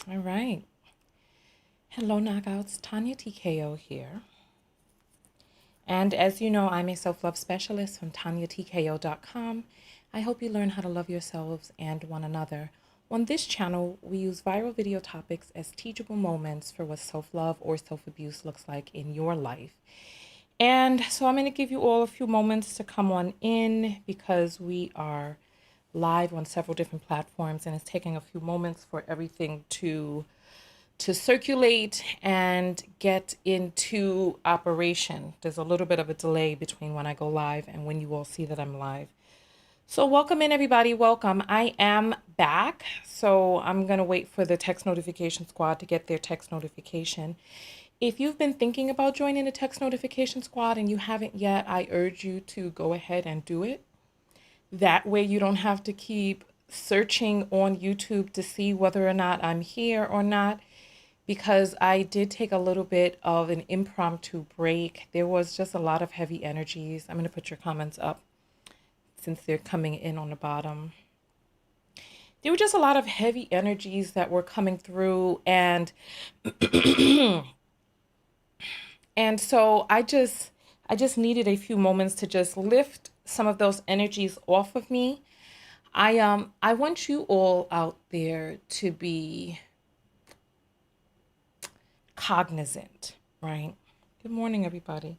All right. Hello, Knockouts. Tanya TKO here. And as you know, I'm a self-love specialist from TanyaTKO.com. I hope you learn how to love yourselves and one another. On this channel, we use viral video topics as teachable moments for what self-love or self-abuse looks like in your life. And so I'm going to give you all a few moments to come on in because we are live on several different platforms and it's taking a few moments for everything to circulate and get into operation. There's a little bit of a delay between when I go live and when you all see that I'm live. So welcome in, everybody. Welcome. I am back. So I'm going to wait for the text notification squad to get their text notification. If you've been thinking about joining the text notification squad and you haven't yet, I urge you to go ahead and do it. That way you don't have to keep searching on YouTube to see whether or not I'm here or not, because I did take a little bit of an impromptu break. There was just a lot of heavy energies. I'm going to put your comments up since they're coming in on the bottom. There were just a lot of heavy energies that were coming through, and and so I just needed a few moments to just lift some of those energies off of me. I want you all out there to be cognizant, right? Good morning, everybody.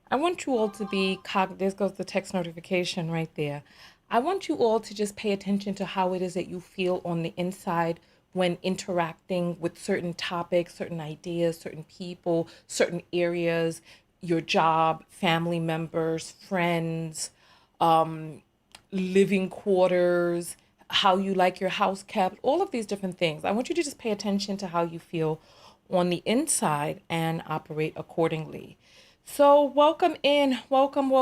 I want you all to be there goes the text notification right there. I want you all to just pay attention to how it is that you feel on the inside when interacting with certain topics, certain ideas, certain people, certain areas, your job, family members, friends, living quarters, how you like your house kept, all of these different things. I want you to just pay attention to how you feel on the inside and operate accordingly. So welcome in, welcome,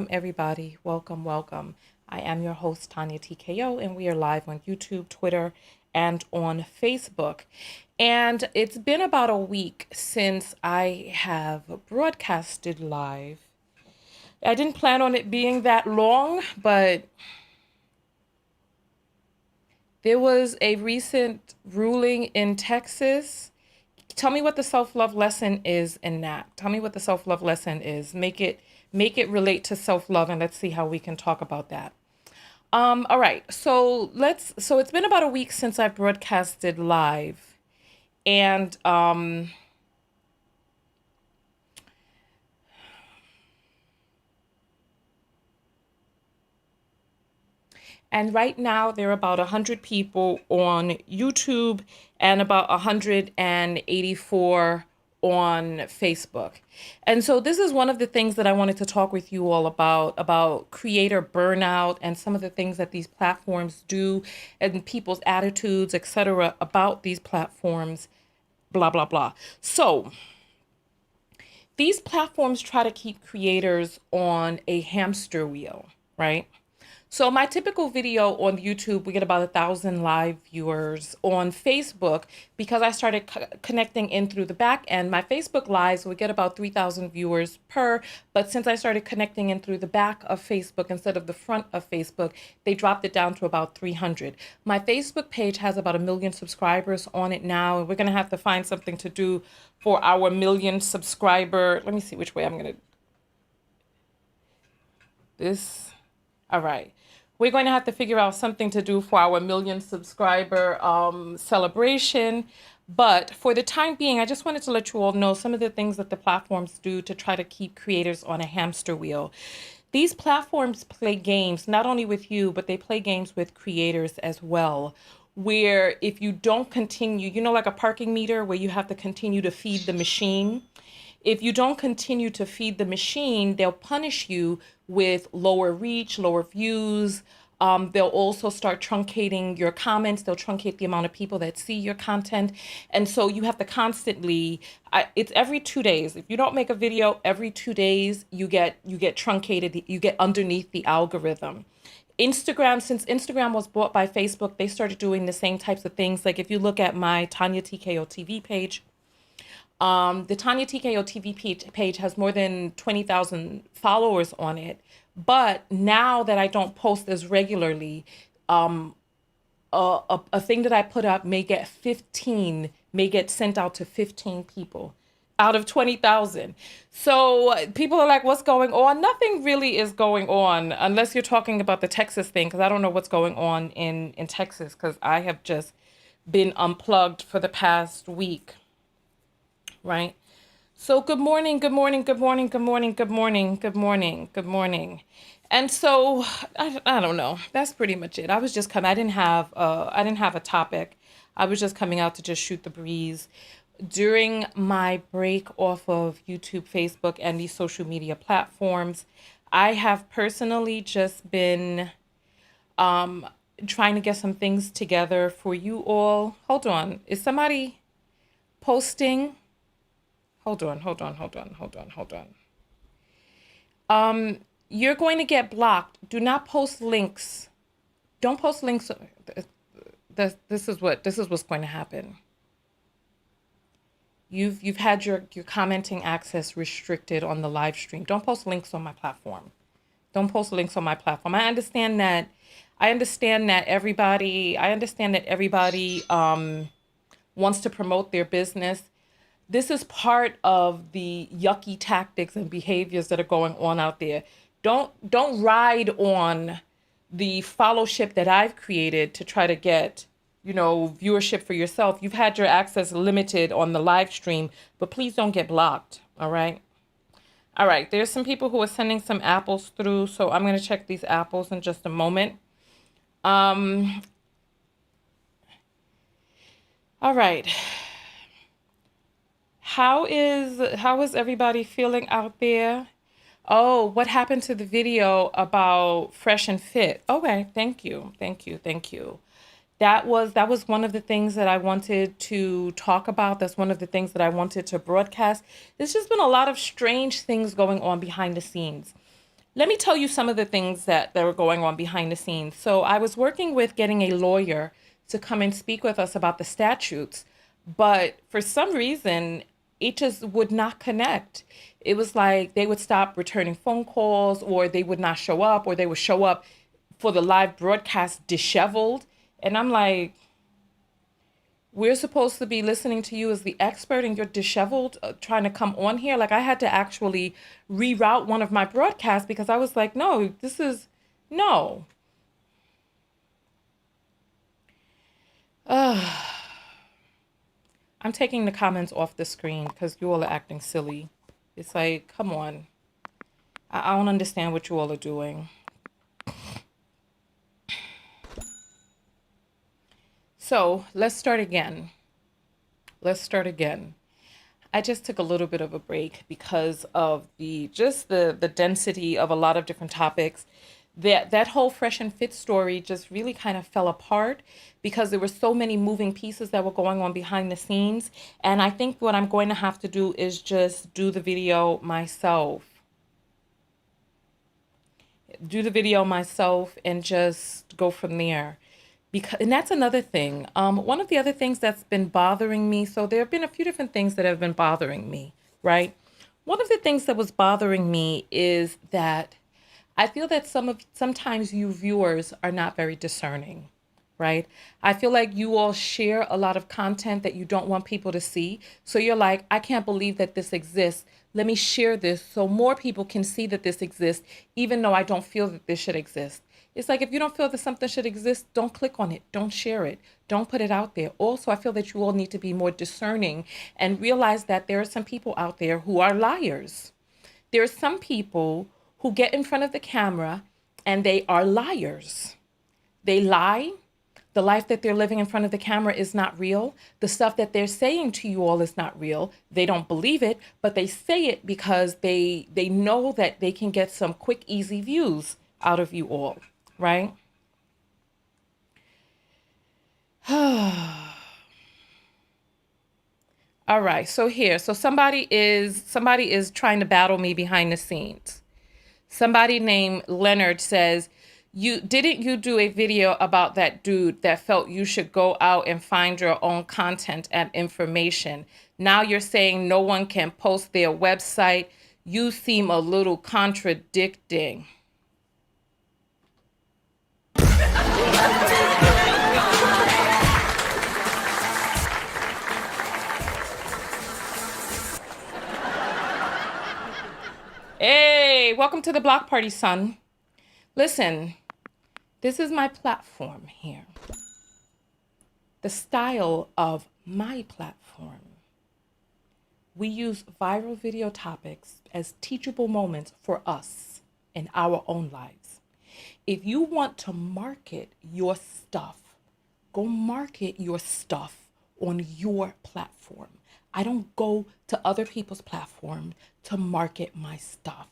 everybody. Welcome. I am your host, Tanya TKO, and we are live on YouTube, Twitter, and on Facebook. And it's been about a week since I have broadcasted live. I didn't plan on it being that long, but there was a recent ruling in Texas. Tell me what the self-love lesson is in that. Tell me what the self-love lesson is. Make it relate to self-love, and let's see how we can talk about that. All right. So it's been about a week since I broadcasted live, and right now, there are about 100 people on YouTube and about 184 on Facebook. And so this is one of the things that I wanted to talk with you all about creator burnout and some of the things that these platforms do and people's attitudes, etc., about these platforms, blah, blah, blah. So these platforms try to keep creators on a hamster wheel, right? So my typical video on YouTube, we get about 1,000 live viewers. On Facebook, because I started connecting in through the back end, my Facebook lives would get about 3,000 viewers per. But since I started connecting in through the back of Facebook instead of the front of Facebook, they dropped it down to about 300. My Facebook page has about 1 million subscribers on it now. And we're going to have to find something to do for our 1 million subscriber. Let me see which way I'm going to. This. All right. We're going to have to figure out something to do for our 1 million subscriber celebration. But for the time being, I just wanted to let you all know some of the things that the platforms do to try to keep creators on a hamster wheel. These platforms play games, not only with you, but they play games with creators as well, where if you don't continue, like a parking meter where you have to continue to feed the machine. If you don't continue to feed the machine, they'll punish you with lower reach, lower views. They'll also start truncating your comments. They'll truncate the amount of people that see your content. And so you have to constantly, it's every 2 days. If you don't make a video every 2 days, you get truncated, you get underneath the algorithm. Instagram, since Instagram was bought by Facebook, they started doing the same types of things. Like if you look at my Tanya TKO TV page, the Tanya TKO TV page has more than 20,000 followers on it. But now that I don't post as regularly, a thing that I put up may get sent out to 15 people out of 20,000. So people are like, what's going on? Nothing really is going on unless you're talking about the Texas thing, because I don't know what's going on in Texas, because I have just been unplugged for the past week, right? So good morning, good morning, good morning, good morning, good morning, good morning, good morning. And so I don't know. That's pretty much it. I was just coming. I didn't have a topic. I was just coming out to just shoot the breeze. During my break off of YouTube, Facebook, and these social media platforms, I have personally just been trying to get some things together for you all. Hold on. Is somebody posting? Hold on, hold on, hold on, hold on, hold on. You're going to get blocked. Do not post links. Don't post links. This is what's going to happen. You've had your commenting access restricted on the live stream. Don't post links on my platform. Don't post links on my platform. I understand that everybody wants to promote their business. This is part of the yucky tactics and behaviors that are going on out there. Don't ride on the fellowship that I've created to try to get, viewership for yourself. You've had your access limited on the live stream, but please don't get blocked. All right. All right. There's some people who are sending some apples through, so I'm going to check these apples in just a moment. All right. How is everybody feeling out there? Oh, what happened to the video about Fresh and Fit? Okay, thank you. That was one of the things that I wanted to talk about. That's one of the things that I wanted to broadcast. There's just been a lot of strange things going on behind the scenes. Let me tell you some of the things that were going on behind the scenes. So I was working with getting a lawyer to come and speak with us about the statutes, but for some reason, it just would not connect. It was like they would stop returning phone calls, or they would not show up, or they would show up for the live broadcast disheveled. And I'm like, we're supposed to be listening to you as the expert, and you're disheveled trying to come on here. Like, I had to actually reroute one of my broadcasts because I was like, no, no. I'm taking the comments off the screen because you all are acting silly. It's like, come on. I don't understand what you all are doing. So let's start again. I just took a little bit of a break because of the density of a lot of different topics. That whole Fresh and Fit story just really kind of fell apart because there were so many moving pieces that were going on behind the scenes. And I think what I'm going to have to do is just do the video myself. And just go from there. And that's another thing. One of the other things that's been bothering me, so there have been a few different things that have been bothering me, right? One of the things that was bothering me is that I feel that sometimes you viewers are not very discerning, right? I feel like you all share a lot of content that you don't want people to see. So you're like, I can't believe that this exists. Let me share this so more people can see that this exists, even though I don't feel that this should exist. It's like, if you don't feel that something should exist, don't click on it. Don't share it. Don't put it out there. Also, I feel that you all need to be more discerning and realize that there are some people out there who are liars. There are some people who get in front of the camera and they are liars. They lie. The life that they're living in front of the camera is not real. The stuff that they're saying to you all is not real. They don't believe it, but they say it because they know that they can get some quick, easy views out of you all, right? All right, so somebody is trying to battle me behind the scenes. Somebody named Leonard says, you do a video about that dude that felt you should go out and find your own content and information. Now you're saying no one can post their website. You seem a little contradicting. welcome to the block party, son. Listen, this is my platform here. The style of my platform. We use viral video topics as teachable moments for us in our own lives. If you want to market your stuff, go market your stuff on your platform. I don't go to other people's platform to market my stuff.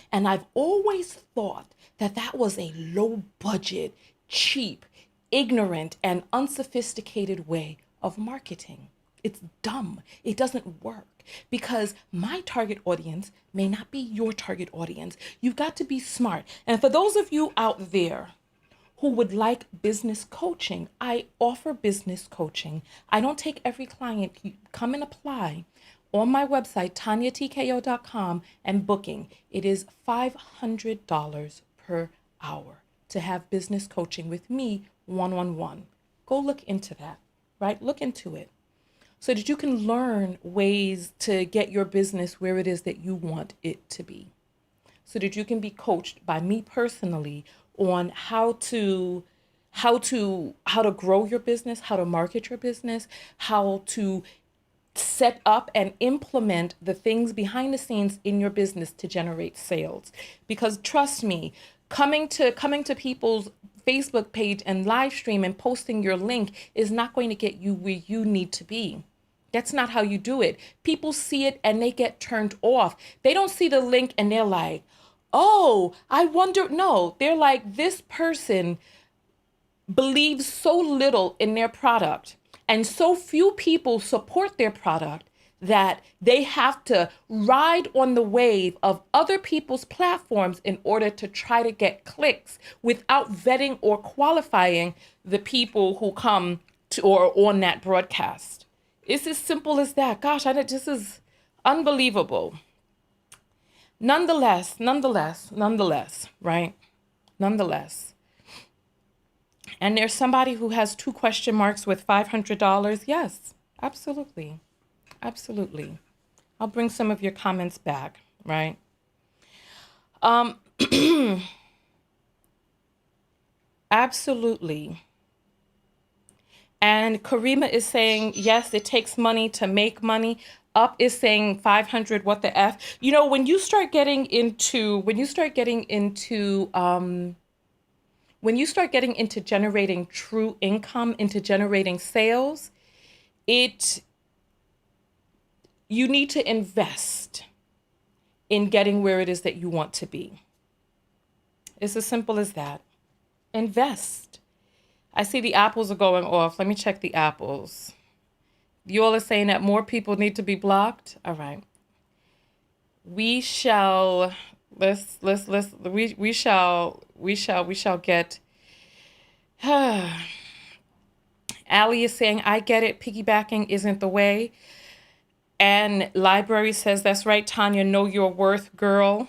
And I've always thought that that was a low budget, cheap, ignorant, and unsophisticated way of marketing. It's dumb. It doesn't work because my target audience may not be your target audience. You've got to be smart. And for those of you out there who would like business coaching, I offer business coaching. I don't take every client. You come and apply on my website, tanyatko.com, and booking. It is $500 per hour to have business coaching with me one-on-one. Go look into that, right? Look into it so that you can learn ways to get your business where it is that you want it to be, so that you can be coached by me personally on how to grow your business, how to market your business, how to set up and implement the things behind the scenes in your business to generate sales. Because trust me, coming to people's Facebook page and live stream and posting your link is not going to get you where you need to be. That's not how you do it. People see it and they get turned off. They don't see the link and they're like, oh, I wonder. No, they're like, this person believes so little in their product and so few people support their product that they have to ride on the wave of other people's platforms in order to try to get clicks without vetting or qualifying the people who come to or on that broadcast. It's as simple as that. Gosh, this is unbelievable. Nonetheless, right? Nonetheless. And there's somebody who has 2 question marks with $500. Yes, absolutely. Absolutely. I'll bring some of your comments back, right? Absolutely. And Karima is saying, yes, it takes money to make money. Up is saying 500, what the F? You know, when you start getting into generating true income, into generating sales, you need to invest in getting where it is that you want to be. It's as simple as that. Invest. I see the apples are going off. Let me check the apples. You all are saying that more people need to be blocked. All right. We shall get. Allie is saying, I get it. Piggybacking isn't the way. And Library says, that's right, Tanya, know your worth, girl.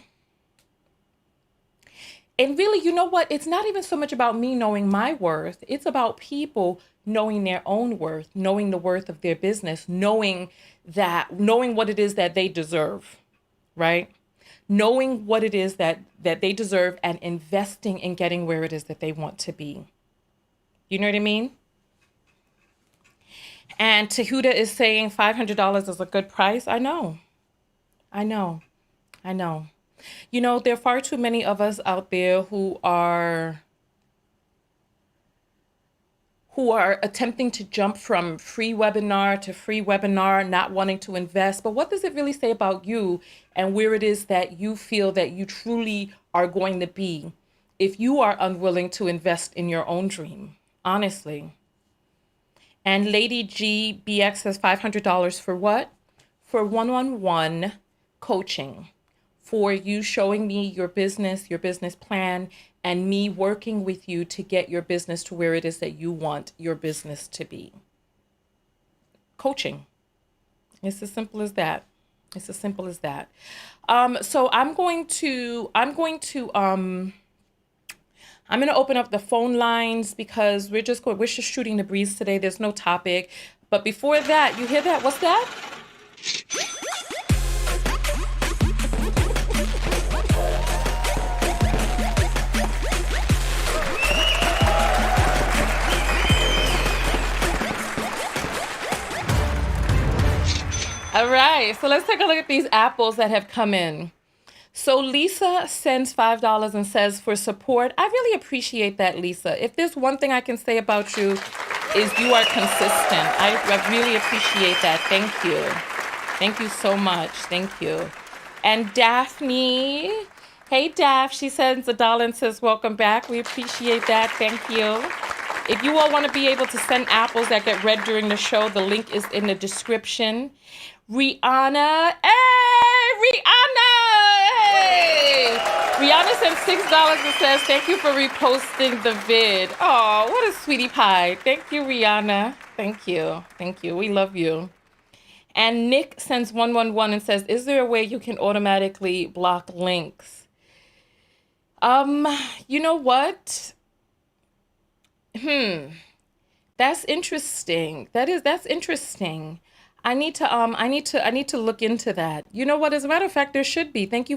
And really, you know what? It's not even so much about me knowing my worth. It's about people knowing their own worth, knowing the worth of their business, knowing what it is that they deserve, right? Knowing what it is that they deserve and investing in getting where it is that they want to be. You know what I mean? And Tehuda is saying $500 is a good price. I know. You know, there are far too many of us out there who are attempting to jump from free webinar to free webinar, not wanting to invest. But what does it really say about you and where it is that you feel that you truly are going to be if you are unwilling to invest in your own dream, honestly? And Lady GBX says $500 for what? For one-on-one coaching, for you showing me your business plan, and me working with you to get your business to where it is that you want your business to be. Coaching. It's as simple as that. So I'm going to open up the phone lines because we're just shooting the breeze today. There's no topic. But before that, you hear that? What's that? All right, so let's take a look at these apples that have come in. So Lisa sends $5 and says, for support. I really appreciate that, Lisa. If there's one thing I can say about you is you are consistent. I really appreciate that. Thank you. Thank you so much. Thank you. And Daphne, hey Daph, she sends $1 and says, welcome back. We appreciate that. Thank you. If you all want to be able to send apples that get read during the show, the link is in the description. Rihanna, hey, Rihanna, hey. Rihanna sent $6 and says, thank you for reposting the vid. Oh, what a sweetie pie. Thank you, Rihanna. Thank you. Thank you. We love you. And Nick sends 111 and says, is there a way you can automatically block links? You know what? That's interesting. That's interesting. I need to look into that. You know what? As a matter of fact, there should be. Thank you.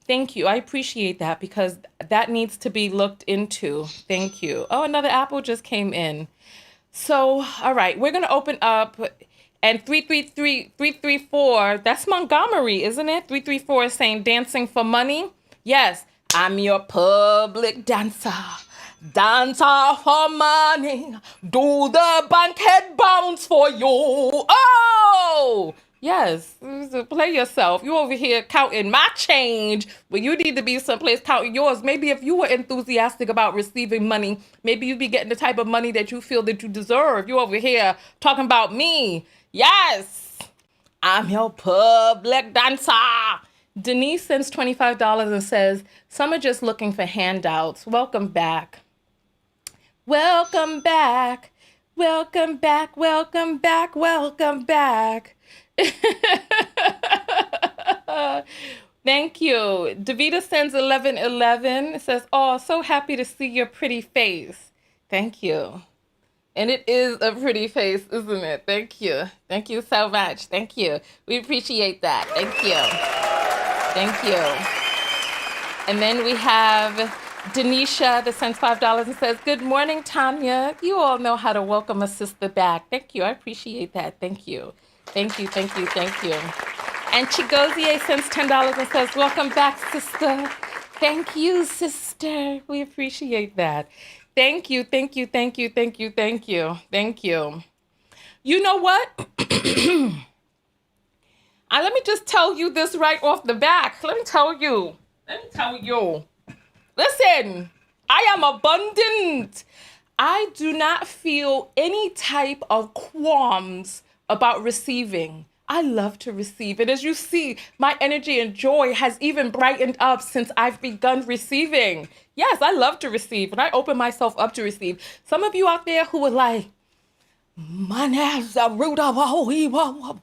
Thank you. I appreciate that because that needs to be looked into. Thank you. Oh, another apple just came in. So, all right, we're going to open up and 334, that's Montgomery, isn't it? 334 is saying dancing for money. Yes, I'm your public dancer. Dancer for money. Do the banquet bounce for you. Oh! Yes, play yourself. You over here counting my change, but you need to be someplace counting yours. Maybe if you were enthusiastic about receiving money, maybe you'd be getting the type of money that you feel that you deserve. You over here talking about me. Yes, I'm your public dancer. Denise sends $25 and says, some are just looking for handouts. Welcome back. Welcome back. Welcome back. Welcome back. Welcome back. Thank you. Davita sends 1111. It says, oh, so happy to see your pretty face. Thank you. And it is a pretty face, isn't it? Thank you. Thank you so much. Thank you. We appreciate that. Thank you. Thank you. And then we have Denisha that sends $5 and says, good morning, Tanya. You all know how to welcome a sister back. Thank you. I appreciate that. Thank you. Thank you, thank you, thank you. And Chigozie sends $10 and says, welcome back, sister. Thank you, sister. We appreciate that. Thank you, thank you, thank you, thank you, thank you, thank you. You know what? Let me just tell you this right off the back. Let me tell you. Listen, I am abundant. I do not feel any type of qualms about receiving. I love to receive. And as you see, my energy and joy has even brightened up since I've begun receiving. Yes, I love to receive and I open myself up to receive. Some of you out there who are like, money's the root of all evil.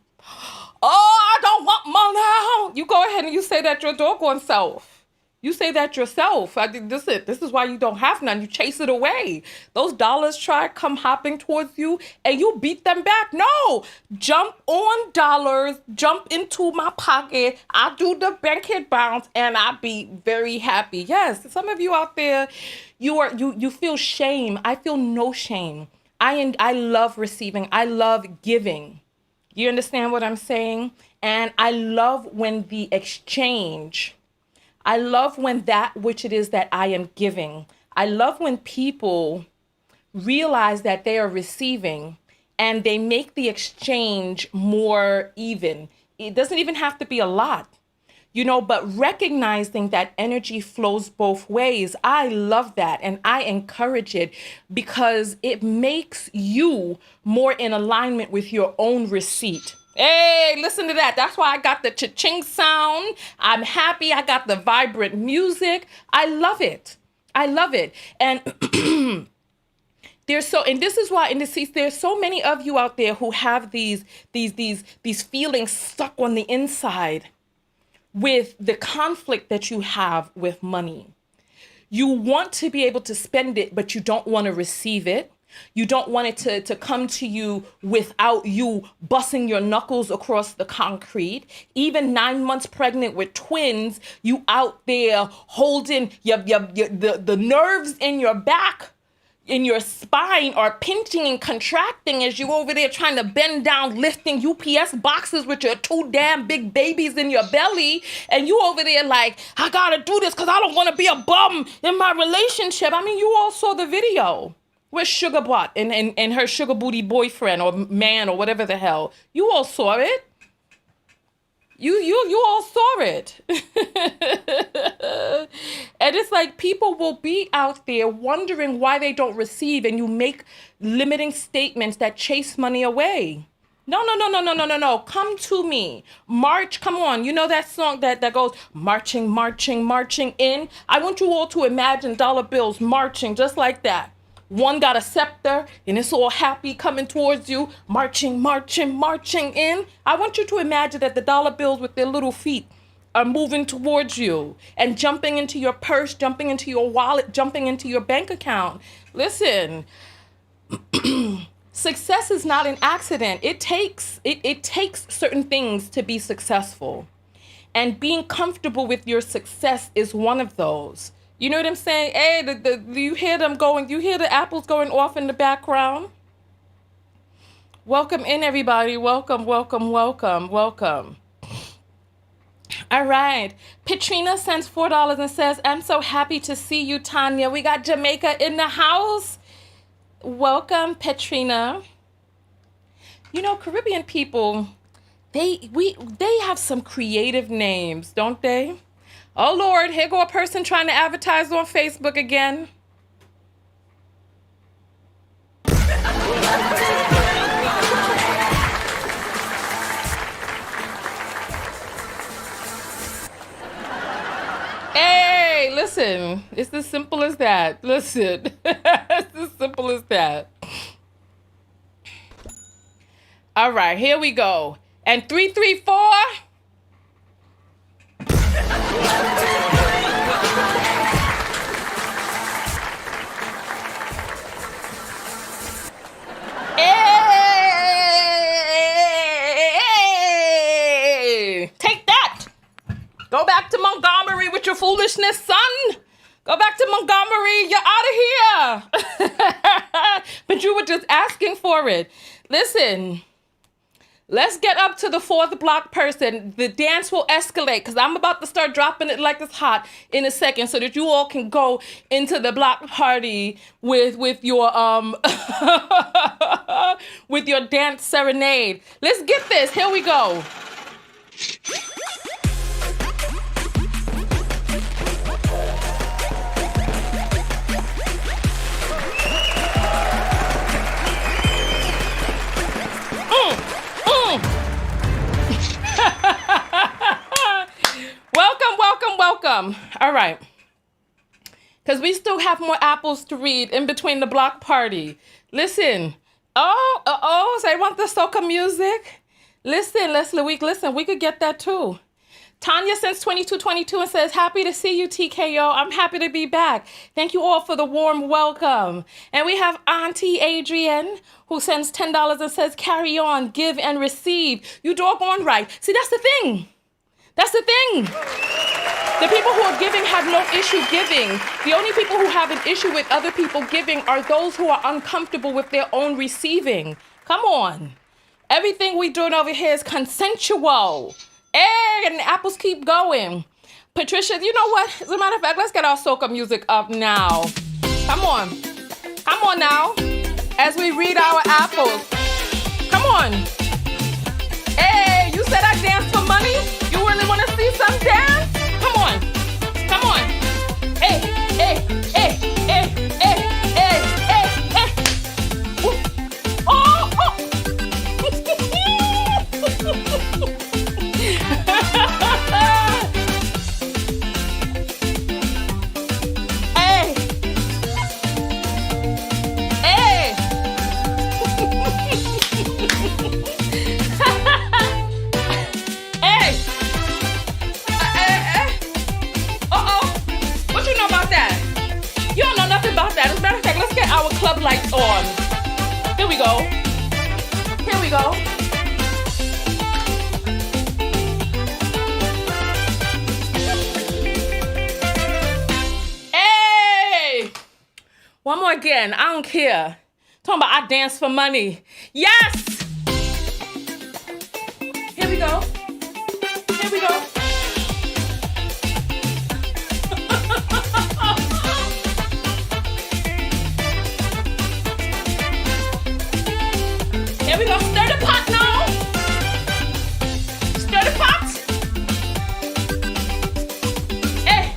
Oh, I don't want money. You go ahead and you say that your doggone self. You say that yourself. This is why you don't have none. You chase it away. Those dollars try to come hopping towards you and you beat them back. No, jump on dollars, jump into my pocket. I do the banquet bounce and I be very happy. Yes, some of you out there, you feel shame. I feel no shame. I love receiving. I love giving. You understand what I'm saying? And I love when the exchange, I love when that which it is that I am giving. I love when people realize that they are receiving and they make the exchange more even. It doesn't even have to be a lot, but recognizing that energy flows both ways. I love that and I encourage it because it makes you more in alignment with your own receipt. Hey, listen to that. That's why I got the cha-ching sound. I'm happy. I got the vibrant music. I love it. I love it. And there's so many of you out there who have these feelings stuck on the inside with the conflict that you have with money. You want to be able to spend it, but you don't want to receive it. You don't want it to come to you without you busting your knuckles across the concrete. Even 9 months pregnant with twins, you out there holding the nerves in your back. in your spine are pinching and contracting as you over there trying to bend down, lifting UPS boxes with your 2 damn big babies in your belly. And you over there like, I gotta do this because I don't want to be a bum in my relationship. I mean, you all saw the video with Sugar Butt and her sugar booty boyfriend or man or whatever the hell. You all saw it. You all saw it. And it's like people will be out there wondering why they don't receive, and you make limiting statements that chase money away. No. Come to me. March, come on. You know that song that goes, marching, marching, marching in? I want you all to imagine dollar bills marching just like that. One got a scepter and it's all happy coming towards you, marching, marching, marching in. I want you to imagine that the dollar bills with their little feet are moving towards you and jumping into your purse, jumping into your wallet, jumping into your bank account. Listen, success is not an accident. It takes certain things to be successful. And being comfortable with your success is one of those. You know what I'm saying? Hey, you hear them going, you hear the apples going off in the background? Welcome in, everybody. Welcome, welcome, welcome, welcome. All right. Petrina sends $4 and says, I'm so happy to see you, Tanya. We got Jamaica in the house. Welcome, Petrina. You know, Caribbean people, they have some creative names, don't they? Oh, Lord, here go a person trying to advertise on Facebook again. Hey, listen, it's as simple as that. Listen, it's as simple as that. All right, here we go. And 334. Hey! Take that! Go back to Montgomery with your foolishness, son. Go back to Montgomery. You're out of here. But you were just asking for it. Listen. Let's get up to the 4th block person. The dance will escalate because I'm about to start dropping it like it's hot in a second so that you all can go into the block party with your with your dance serenade. Let's get this. Here we go. Welcome. All right. Because we still have more apples to read in between the block party. Listen. So I want the soca music. Listen, Leslie Week, listen, we could get that too. Tanya sends 2222 and says, happy to see you, TKO. I'm happy to be back. Thank you all for the warm welcome. And we have Auntie Adrienne who sends $10 and says, carry on, give and receive. You doggone right. See, that's the thing. That's the thing. The people who are giving have no issue giving. The only people who have an issue with other people giving are those who are uncomfortable with their own receiving. Come on. Everything we doing over here is consensual. And the apples keep going. Patricia, you know what? As a matter of fact, let's get our soca music up now. Come on. Come on now. As we read our apples. Come on. Hey, you said I dance for money? You really want to see some dance? Come on. Come on. Hey, hey, hey, hey, hey, hey, hey, hey. Oh, oh. Hey. Hey. Hey. What you know about that? You don't know nothing about that. As a matter of fact, let's get our club lights on. Here we go. Here we go. One more again. I don't care. Talking about I dance for money. Yes! Here we go. Here we go. Here we go. Stir the pot now. Stir the pot. Hey.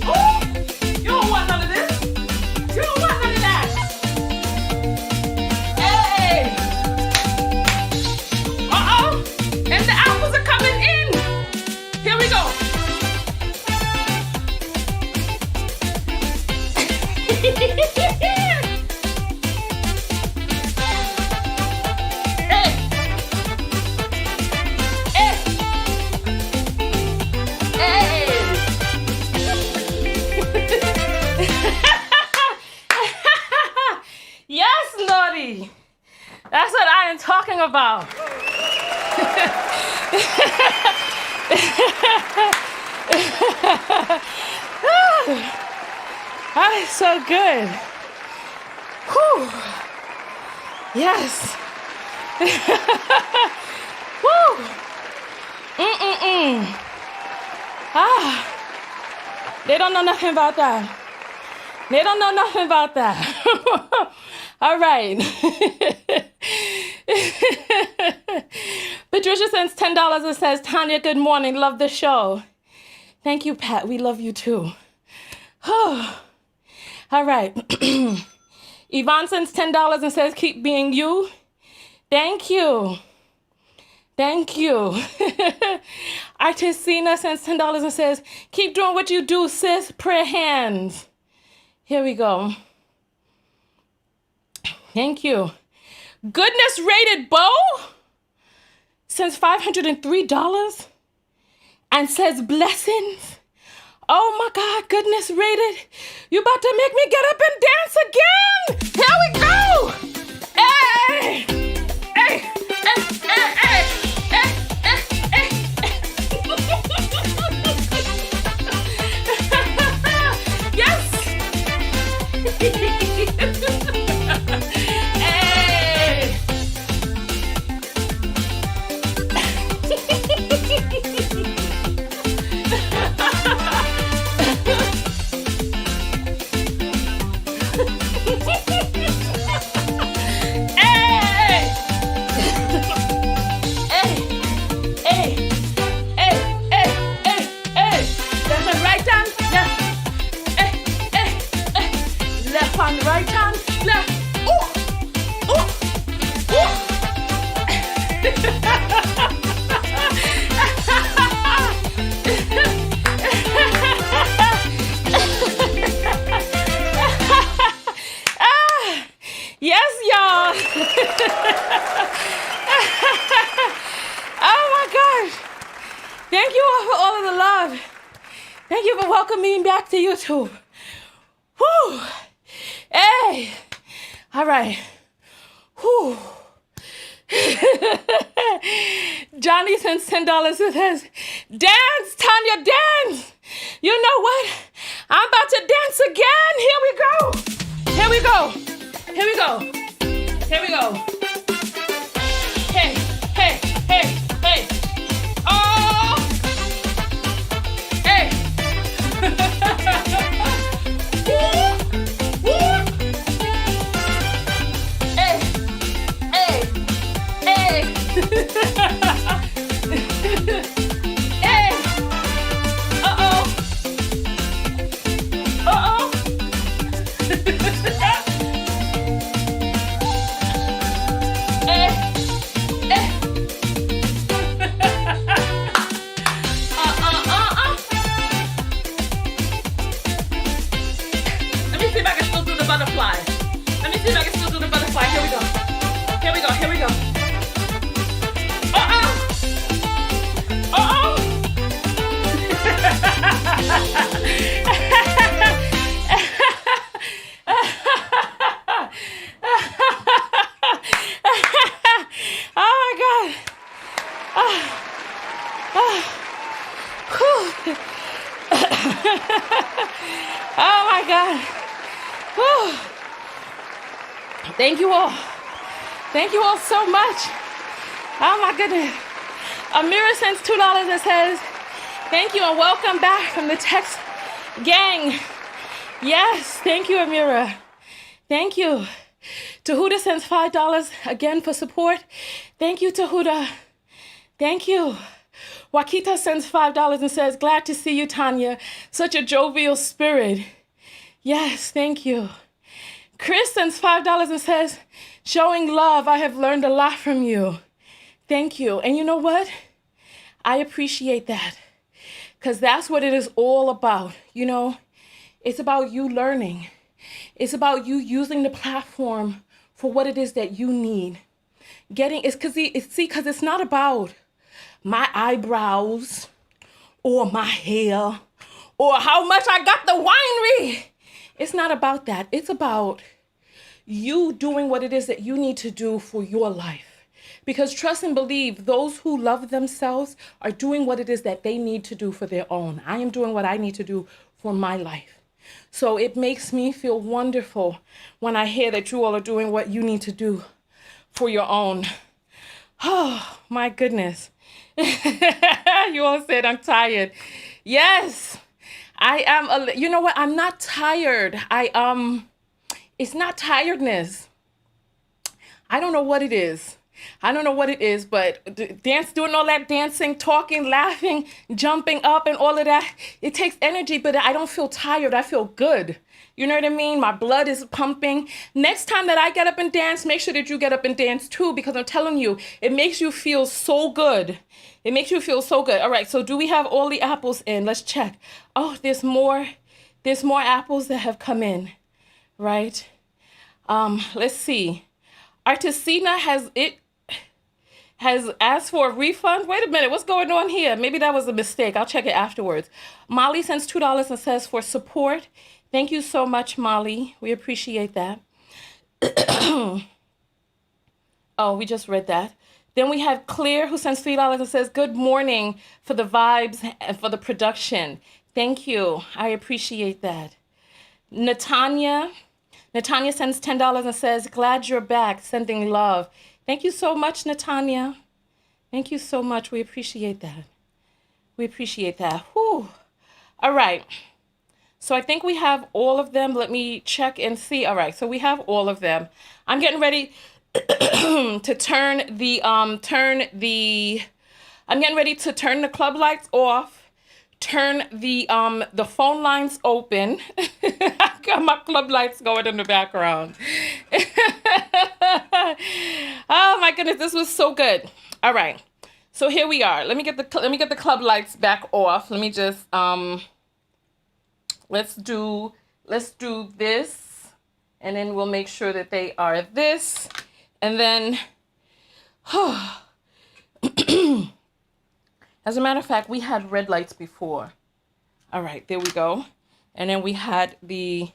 Oh, you don't want none of this. You don't want none of that. Hey. Uh-oh. And the apples are coming in. Here we go. Yes, Lordy. That's what I am talking about. That is so good. Whew. Yes. Whew. They don't know nothing about that. They don't know nothing about that. All right. Patricia sends $10 and says, Tanya, good morning. Love the show. Thank you, Pat. We love you too. All right. Yvonne sends $10 and says, keep being you. Thank you. Thank you. Artisina sends $10 and says, keep doing what you do, sis. Prayer hands. Here we go. Thank you. Goodness Rated Bo sends $503 and says blessings. Oh my God, Goodness Rated. You about to make me get up and dance again. Here we go. Hey, hey, hey, hey, hey, hey, hey, hey. Yes. On the right hand, left. Ooh, ooh, ooh. Yes, y'all. Oh my gosh. Thank you all for all of the love. Thank you for welcoming me back to YouTube. Whew. Hey, all right. Whew. Johnny sends $10 and says, dance, Tanya, dance. You know what? I'm about to dance again. Here we go. Here we go. Here we go. Here we go. Hey, hey, hey, hey. Oh. Hey. Hey! Uh-oh! Uh-oh! Hey! Hey! Let me see if I can still do the butterfly. Let me see if I can still do the butterfly. Here we go. Here we go. Here we go. Oh my God. Oh my God. Whew. Thank you all. Thank you all so much. Oh my goodness. Amira sends $2 and says, thank you and welcome back from the text gang. Yes, thank you, Amira. Thank you. Tahuda sends $5 again for support. Thank you, Tahuda. Thank you. Wakita sends $5 and says, glad to see you, Tanya. Such a jovial spirit. Yes, thank you. Chris sends $5 and says, showing love, I have learned a lot from you. Thank you. And you know what? I appreciate that because that's what it is all about. You know, it's about you learning. It's about you using the platform for what it is that you need. It's because it's not about my eyebrows or my hair or how much I got the winery. It's not about that. It's about you doing what it is that you need to do for your life. Because trust and believe, those who love themselves are doing what it is that they need to do for their own. I am doing what I need to do for my life. So it makes me feel wonderful when I hear that you all are doing what you need to do for your own. Oh, my goodness. You all said I'm tired. Yes, I am. You know what? I'm not tired. It's not tiredness. I don't know what it is. But doing all that dancing, talking, laughing, jumping up and all of that, it takes energy, but I don't feel tired. I feel good. You know what I mean? My blood is pumping. Next time that I get up and dance, make sure that you get up and dance too, because I'm telling you, it makes you feel so good. It makes you feel so good. All right, so do we have all the apples in? Let's check. Oh, there's more apples that have come in, right? Let's see. Artisina has asked for a refund. Wait a minute, what's going on here? Maybe that was a mistake. I'll check it afterwards. Molly sends $2 and says for support. Thank you so much, Molly. We appreciate that. Oh, we just read that. Then we have Claire who sends $3 and says, good morning for the vibes and for the production. Thank you. I appreciate that. Natanya sends $10 and says, glad you're back, sending love. Thank you so much, Natanya. Thank you so much. We appreciate that. Whew. All right. So I think we have all of them. Let me check and see. All right. So we have all of them. I'm getting ready to turn the club lights off. Turn the phone lines open. I got my club lights going in the background. Oh my goodness, this was so good. All right, so here we are. Let me get the club lights back off. Let me just let's do this, and then we'll make sure that they are this, and then. As a matter of fact, we had red lights before. All right, there we go. And then we had the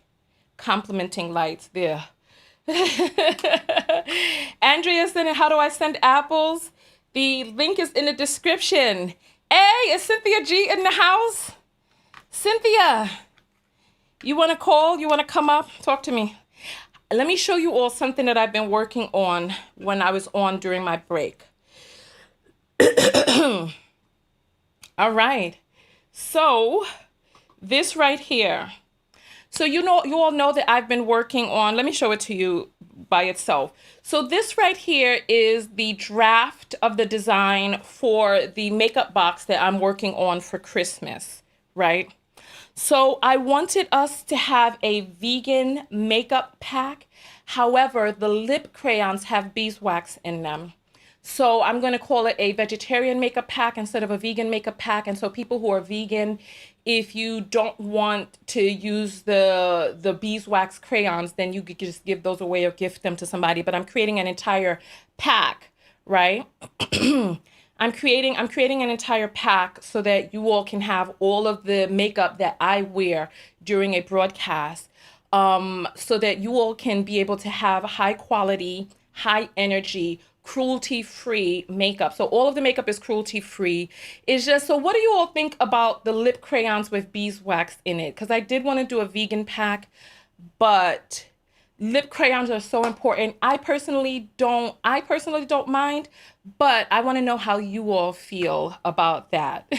complementing lights there. Andrea said, how do I send apples? The link is in the description. Hey, is Cynthia G in the house? Cynthia, you want to call? You want to come up? Talk to me. Let me show you all something that I've been working on when I was on during my break. All right, so this right here. So you all know that I've been working on, let me show it to you by itself. So this right here is the draft of the design for the makeup box that I'm working on for Christmas, right? So I wanted us to have a vegan makeup pack. However, the lip crayons have beeswax in them. So I'm going to call it a vegetarian makeup pack instead of a vegan makeup pack. And so people who are vegan, if you don't want to use the beeswax crayons, then you could just give those away or gift them to somebody. But I'm creating an entire pack, right? I'm creating an entire pack so that you all can have all of the makeup that I wear during a broadcast, so that you all can be able to have high quality, high energy, cruelty-free makeup. So all of the makeup is cruelty-free. It's just, so what do you all think about the lip crayons with beeswax in it? Because I did want to do a vegan pack, but lip crayons are so important. I personally don't mind, but I want to know how you all feel about that.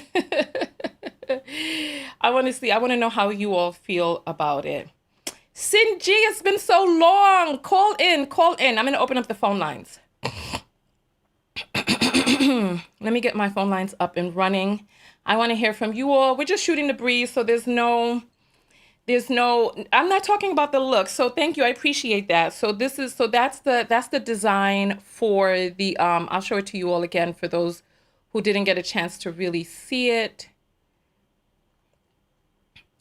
I want to know how you all feel about it. Cindy, it's been so long. Call in. I'm going to open up the phone lines. Let me get my phone lines up and running. I want to hear from you all. We're just shooting the breeze, so there's no, I'm not talking about the look. So thank you. I appreciate that. So that's the design for the, I'll show it to you all again for those who didn't get a chance to really see it.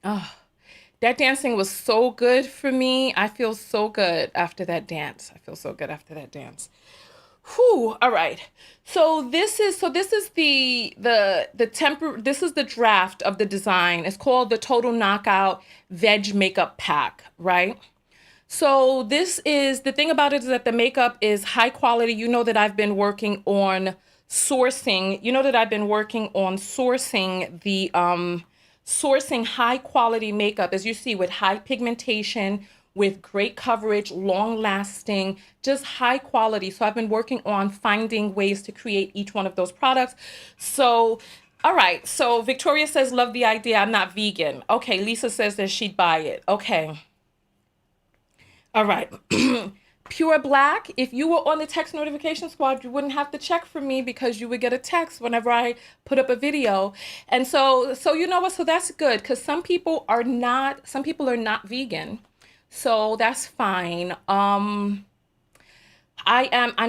Oh, that dancing was so good for me. I feel so good after that dance. Whew, all right. So this is the draft of the design. It's called the Total Knockout Veg Makeup Pack, right? So this is, the thing about it is that the makeup is high quality. You know that I've been working on sourcing sourcing high quality makeup, as you see, with high pigmentation, with great coverage, long lasting, just high quality. So I've been working on finding ways to create each one of those products. So, all right. So Victoria says, love the idea. I'm not vegan. Okay. Lisa says that she'd buy it. Okay. All right. Pure Black, if you were on the text notification squad, you wouldn't have to check for me because you would get a text whenever I put up a video. And so you know what? So that's good, because some people are not vegan. So that's fine. I'm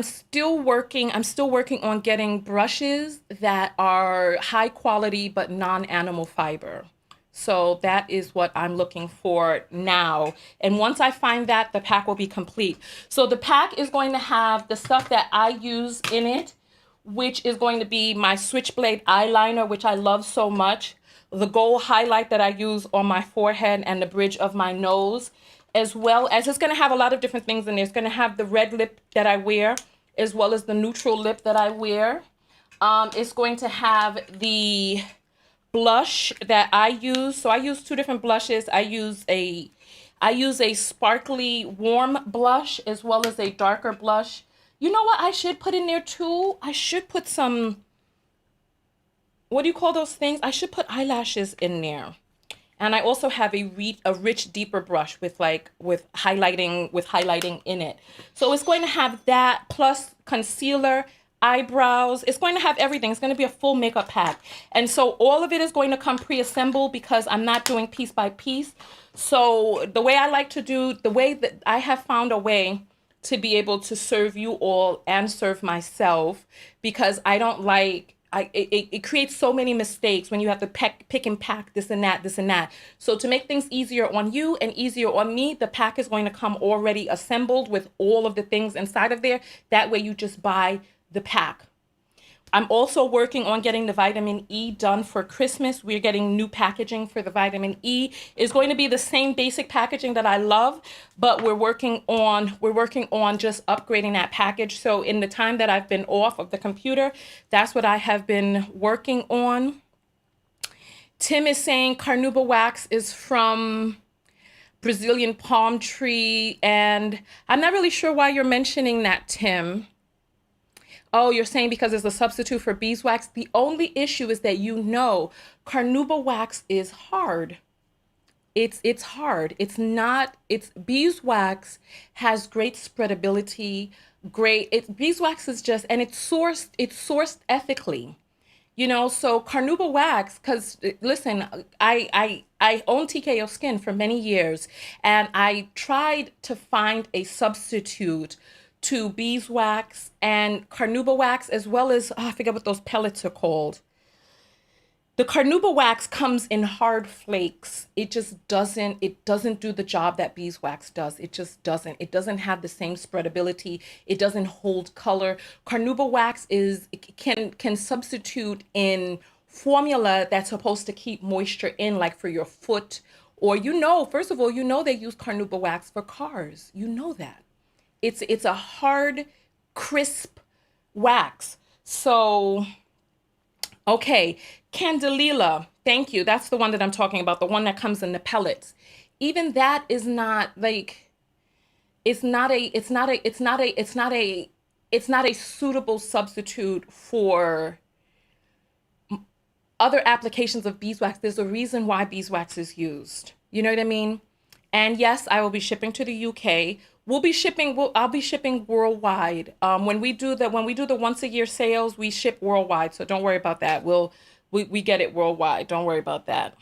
still working on getting brushes that are high quality but non-animal fiber. So that is what I'm looking for now. And once I find that, the pack will be complete. So the pack is going to have the stuff that I use in it, which is going to be my Switchblade eyeliner, which I love so much, the gold highlight that I use on my forehead and the bridge of my nose, as well as it's going to have a lot of different things in there. It's going to have the red lip that I wear, as well as the neutral lip that I wear. It's going to have the blush that I use. So I use two different blushes. I use a sparkly warm blush as well as a darker blush. You know what I should put in there too? I should put some, what do you call those things? I should put eyelashes in there. And I also have a rich, deeper brush with highlighting in it. So it's going to have that plus concealer, eyebrows. It's going to have everything. It's going to be a full makeup pack. And so all of it is going to come pre-assembled because I'm not doing piece by piece. So the way that I have found a way to be able to serve you all and serve myself, because I don't like, it creates so many mistakes when you have to pick and pack this and that. So to make things easier on you and easier on me, the pack is going to come already assembled with all of the things inside of there. That way you just buy the pack. I'm also working on getting the vitamin E done for Christmas. We're getting new packaging for the vitamin E. It's going to be the same basic packaging that I love, but we're working on just upgrading that package. So in the time that I've been off of the computer, that's what I have been working on. Tim is saying carnauba wax is from Brazilian palm tree, and I'm not really sure why you're mentioning that, Tim. Oh, you're saying because it's a substitute for beeswax? The only issue is that carnauba wax is hard. It's hard. Beeswax has great spreadability, beeswax is just, and it's sourced ethically. So carnauba wax, because listen, I own TKO Skin for many years, and I tried to find a substitute to beeswax and carnauba wax, as well as, I forget what those pellets are called. The carnauba wax comes in hard flakes. It doesn't do the job that beeswax does. It just doesn't. It doesn't have the same spreadability. It doesn't hold color. Carnauba wax can substitute in formula that's supposed to keep moisture in, like for your foot, or first of all, they use carnauba wax for cars. You know that. It's a hard, crisp wax. So, okay, Candelilla, thank you. That's the one that I'm talking about, the one that comes in the pellets. Even that is not like, it's not a suitable substitute for other applications of beeswax. There's a reason why beeswax is used. You know what I mean? And yes, I will be shipping to the UK. I'll be shipping worldwide. When we do the once a year sales, we ship worldwide. So don't worry about that. We get it worldwide. Don't worry about that.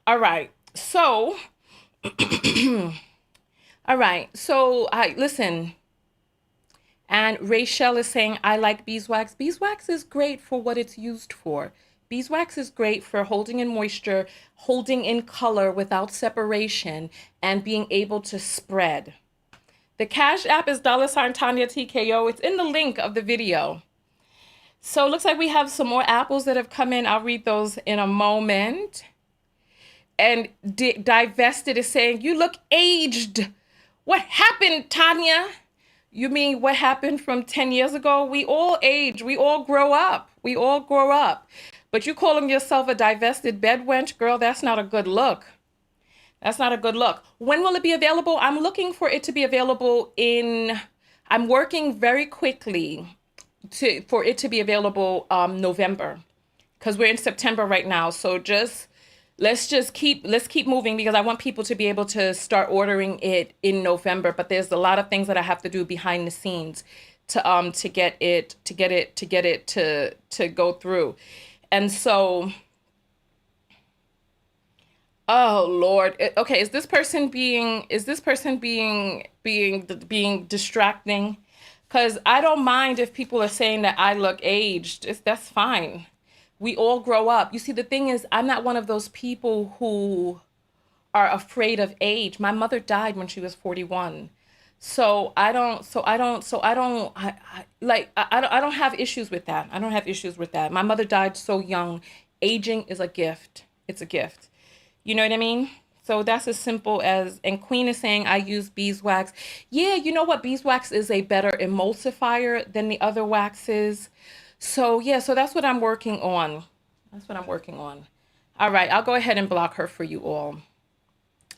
All right. So, all right. So I listen. And Rachel is saying, I like beeswax. Beeswax is great for what it's used for. Beeswax is great for holding in moisture, holding in color without separation, and being able to spread. The Cash App is $ Tanya TKO. It's in the link of the video. So it looks like we have some more apples that have come in. I'll read those in a moment. And Divested is saying, you look aged. What happened, Tanya? You mean what happened from 10 years ago? We all age. We all grow up. We all grow up. But you calling yourself a divested bedwench, girl, that's not a good look. That's not a good look. When will it be available? I'm looking for it to be available I'm working very quickly for it to be available November, because we're in September right now. So let's keep moving, because I want people to be able to start ordering it in November. But there's a lot of things that I have to do behind the scenes to get it to go through. And so, oh Lord. Okay, is this person being distracting? Because I don't mind if people are saying that I look aged. That's fine. We all grow up. You see, the thing is, I'm not one of those people who are afraid of age. My mother died when she was 41. I don't have issues with that. I don't have issues with that. My mother died so young. Aging is a gift. It's a gift. You know what I mean? So that's as simple as, and Queen is saying, I use beeswax. Yeah, you know what? Beeswax is a better emulsifier than the other waxes. So yeah, so that's what I'm working on. That's what I'm working on. All right, I'll go ahead and block her for you all.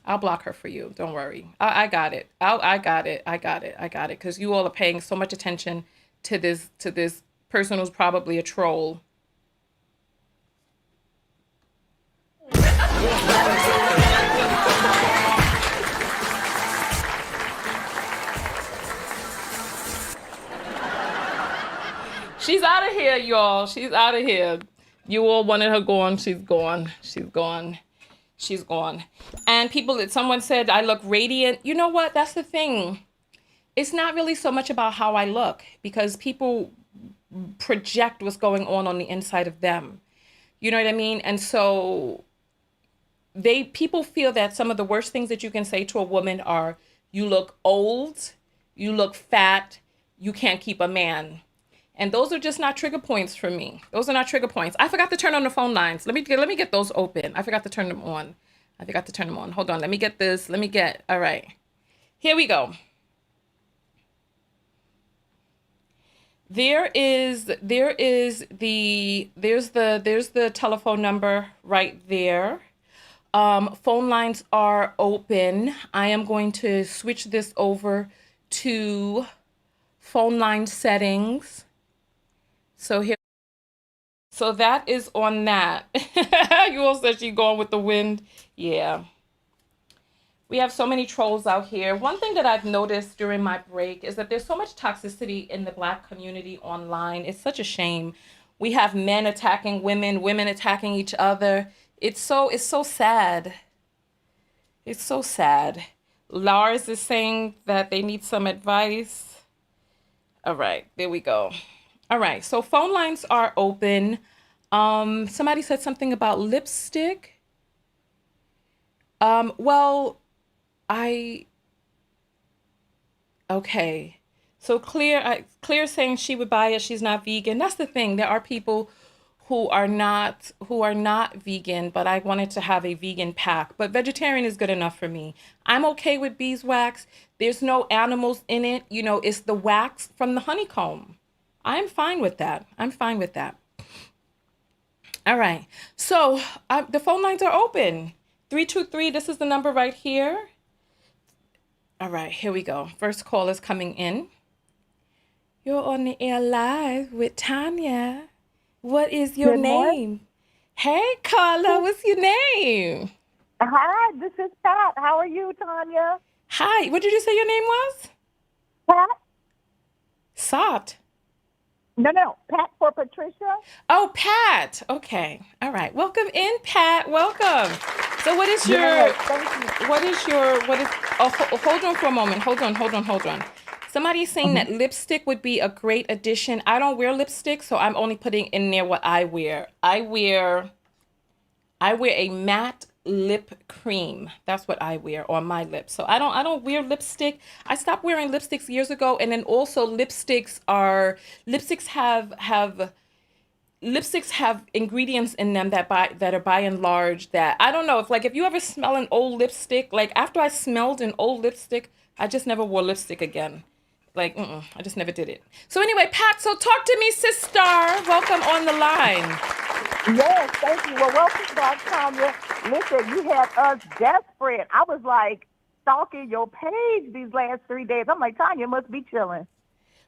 I'll block her for you. Don't worry. I got it. I got it. I got it. I got it. Because you all are paying so much attention to this person who's probably a troll. She's out of here, y'all. She's out of here. You all wanted her gone. She's gone. She's gone. She's gone. And someone said I look radiant. You know what? That's the thing. It's not really so much about how I look, because people project what's going on the inside of them. You know what I mean? And so people feel that some of the worst things that you can say to a woman are, you look old, you look fat, you can't keep a man. And those are just not trigger points for me. Those are not trigger points. I forgot to turn on the phone lines. Let me get those open. I forgot to turn them on. Hold on. Let me get this. All right. Here we go. There's the telephone number right there. Phone lines are open. I am going to switch this over to phone line settings. So that is on that. You all said she going with the wind. Yeah. We have so many trolls out here. One thing that I've noticed during my break is that there's so much toxicity in the Black community online. It's such a shame. We have men attacking women, women attacking each other. It's so sad. It's so sad. Lars is saying that they need some advice. All right, there we go. All right, so phone lines are open. Somebody said something about lipstick. Okay. So Clear saying she would buy it. She's not vegan. That's the thing. There are people who are not vegan, but I wanted to have a vegan pack. But vegetarian is good enough for me. I'm okay with beeswax. There's no animals in it. You know, it's the wax from the honeycomb. I'm fine with that. I'm fine with that. All right. So the phone lines are open. 323, this is the number right here. All right, here we go. First call is coming in. You're on the air live with Tanya. What is your Good morning. name? Hey, Carla, what's your name? Hi, this is Pat. How are you, Tanya? Hi, what did you say your name was? Pat? Sot. No. Pat for Patricia? Oh, Pat. Okay. All right. Welcome in, Pat. Welcome. So Yes, thank you. hold on for a moment. Hold on. Somebody's saying Mhm. that lipstick would be a great addition. I don't wear lipstick, so I'm only putting in there what I wear. I wear a matte lip cream. That's what I wear on my lips. So I don't wear lipstick. I stopped wearing lipsticks years ago, and then also lipsticks have ingredients in them that are by and large that I don't know if you ever smell an old lipstick, like after I smelled an old lipstick, I just never wore lipstick again. I just never did it. So anyway, Pat, so talk to me, sister. Welcome on the line. Yes, thank you. Well, welcome back, Tanya. Listen, you had us desperate. I was like stalking your page these last 3 days. I'm like, Tanya must be chilling.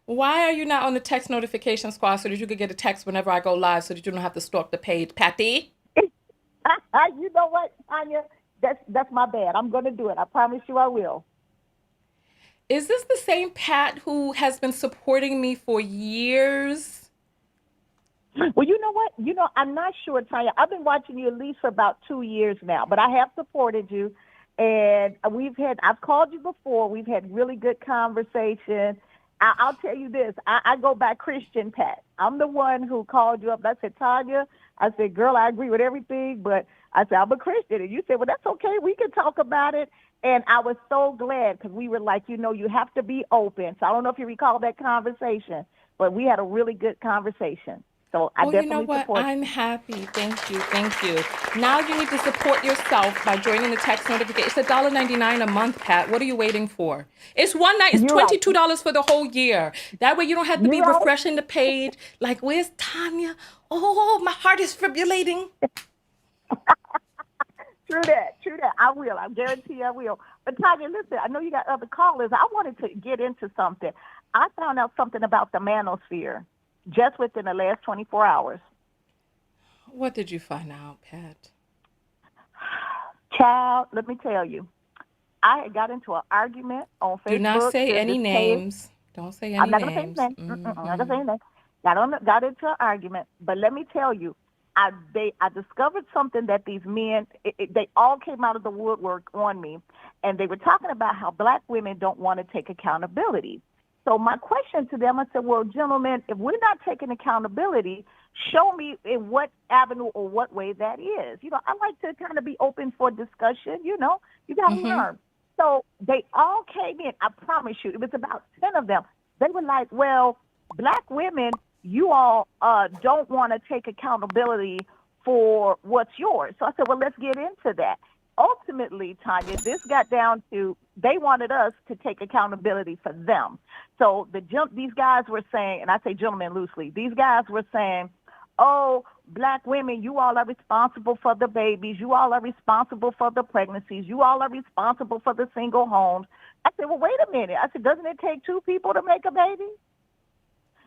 Why are you not on the text notification squad so that you could get a text whenever I go live so that you don't have to stalk the page, Patty? You know what, Tanya? That's my bad. I'm gonna do it. I promise you I will. Is this the same Pat who has been supporting me for years? Well, you know what? I'm not sure, Tanya. I've been watching you at least for about 2 years now, but I have supported you, and I've called you before. We've had really good conversation. I'll tell you this. I go by Christian Pat. I'm the one who called you up. I said, Tanya, I said, girl, I agree with everything, but I said, I'm a Christian. And you said, well, that's okay. We can talk about it. And I was so glad because we were like, you have to be open. So I don't know if you recall that conversation, but we had a really good conversation. So I Well, you know definitely what? support I'm you. happy. Thank you. Thank you. Now you need to support yourself by joining the text notification. It's $1.99 a month, Pat. What are you waiting for? It's one night. It's You're right. $22 for the whole year. That way you don't have to You're be right. refreshing the page. Like, where's Tanya? Oh, my heart is fibrillating. True that. True that. I will. I guarantee I will. But Tanya, listen, I know you got other callers. I wanted to get into something. I found out something about the manosphere just within the last 24 hours. What did you find out, Pat? Child, let me tell you. I had got into an argument on Do not Facebook say to any discuss. names. Don't say I'm any not gonna say his names. name. I'm not gonna say Mm-hmm. his name. Got into an argument, but let me tell you, I discovered something that these men they all came out of the woodwork on me, and they were talking about how black women don't want to take accountability. So my question to them, I said, well, gentlemen, if we're not taking accountability, show me in what avenue or what way that is. I like to kind of be open for discussion. You got to Mm-hmm. learn. So they all came in. I promise you, it was about 10 of them. They were like, well, black women, you all don't want to take accountability for what's yours. So I said, well, let's get into that. Ultimately, Tanya, this got down to they wanted us to take accountability for them. So these guys were saying, and I say gentlemen loosely, these guys were saying, oh, black women, you all are responsible for the babies. You all are responsible for the pregnancies. You all are responsible for the single homes. I said, well, wait a minute. I said, doesn't it take two people to make a baby?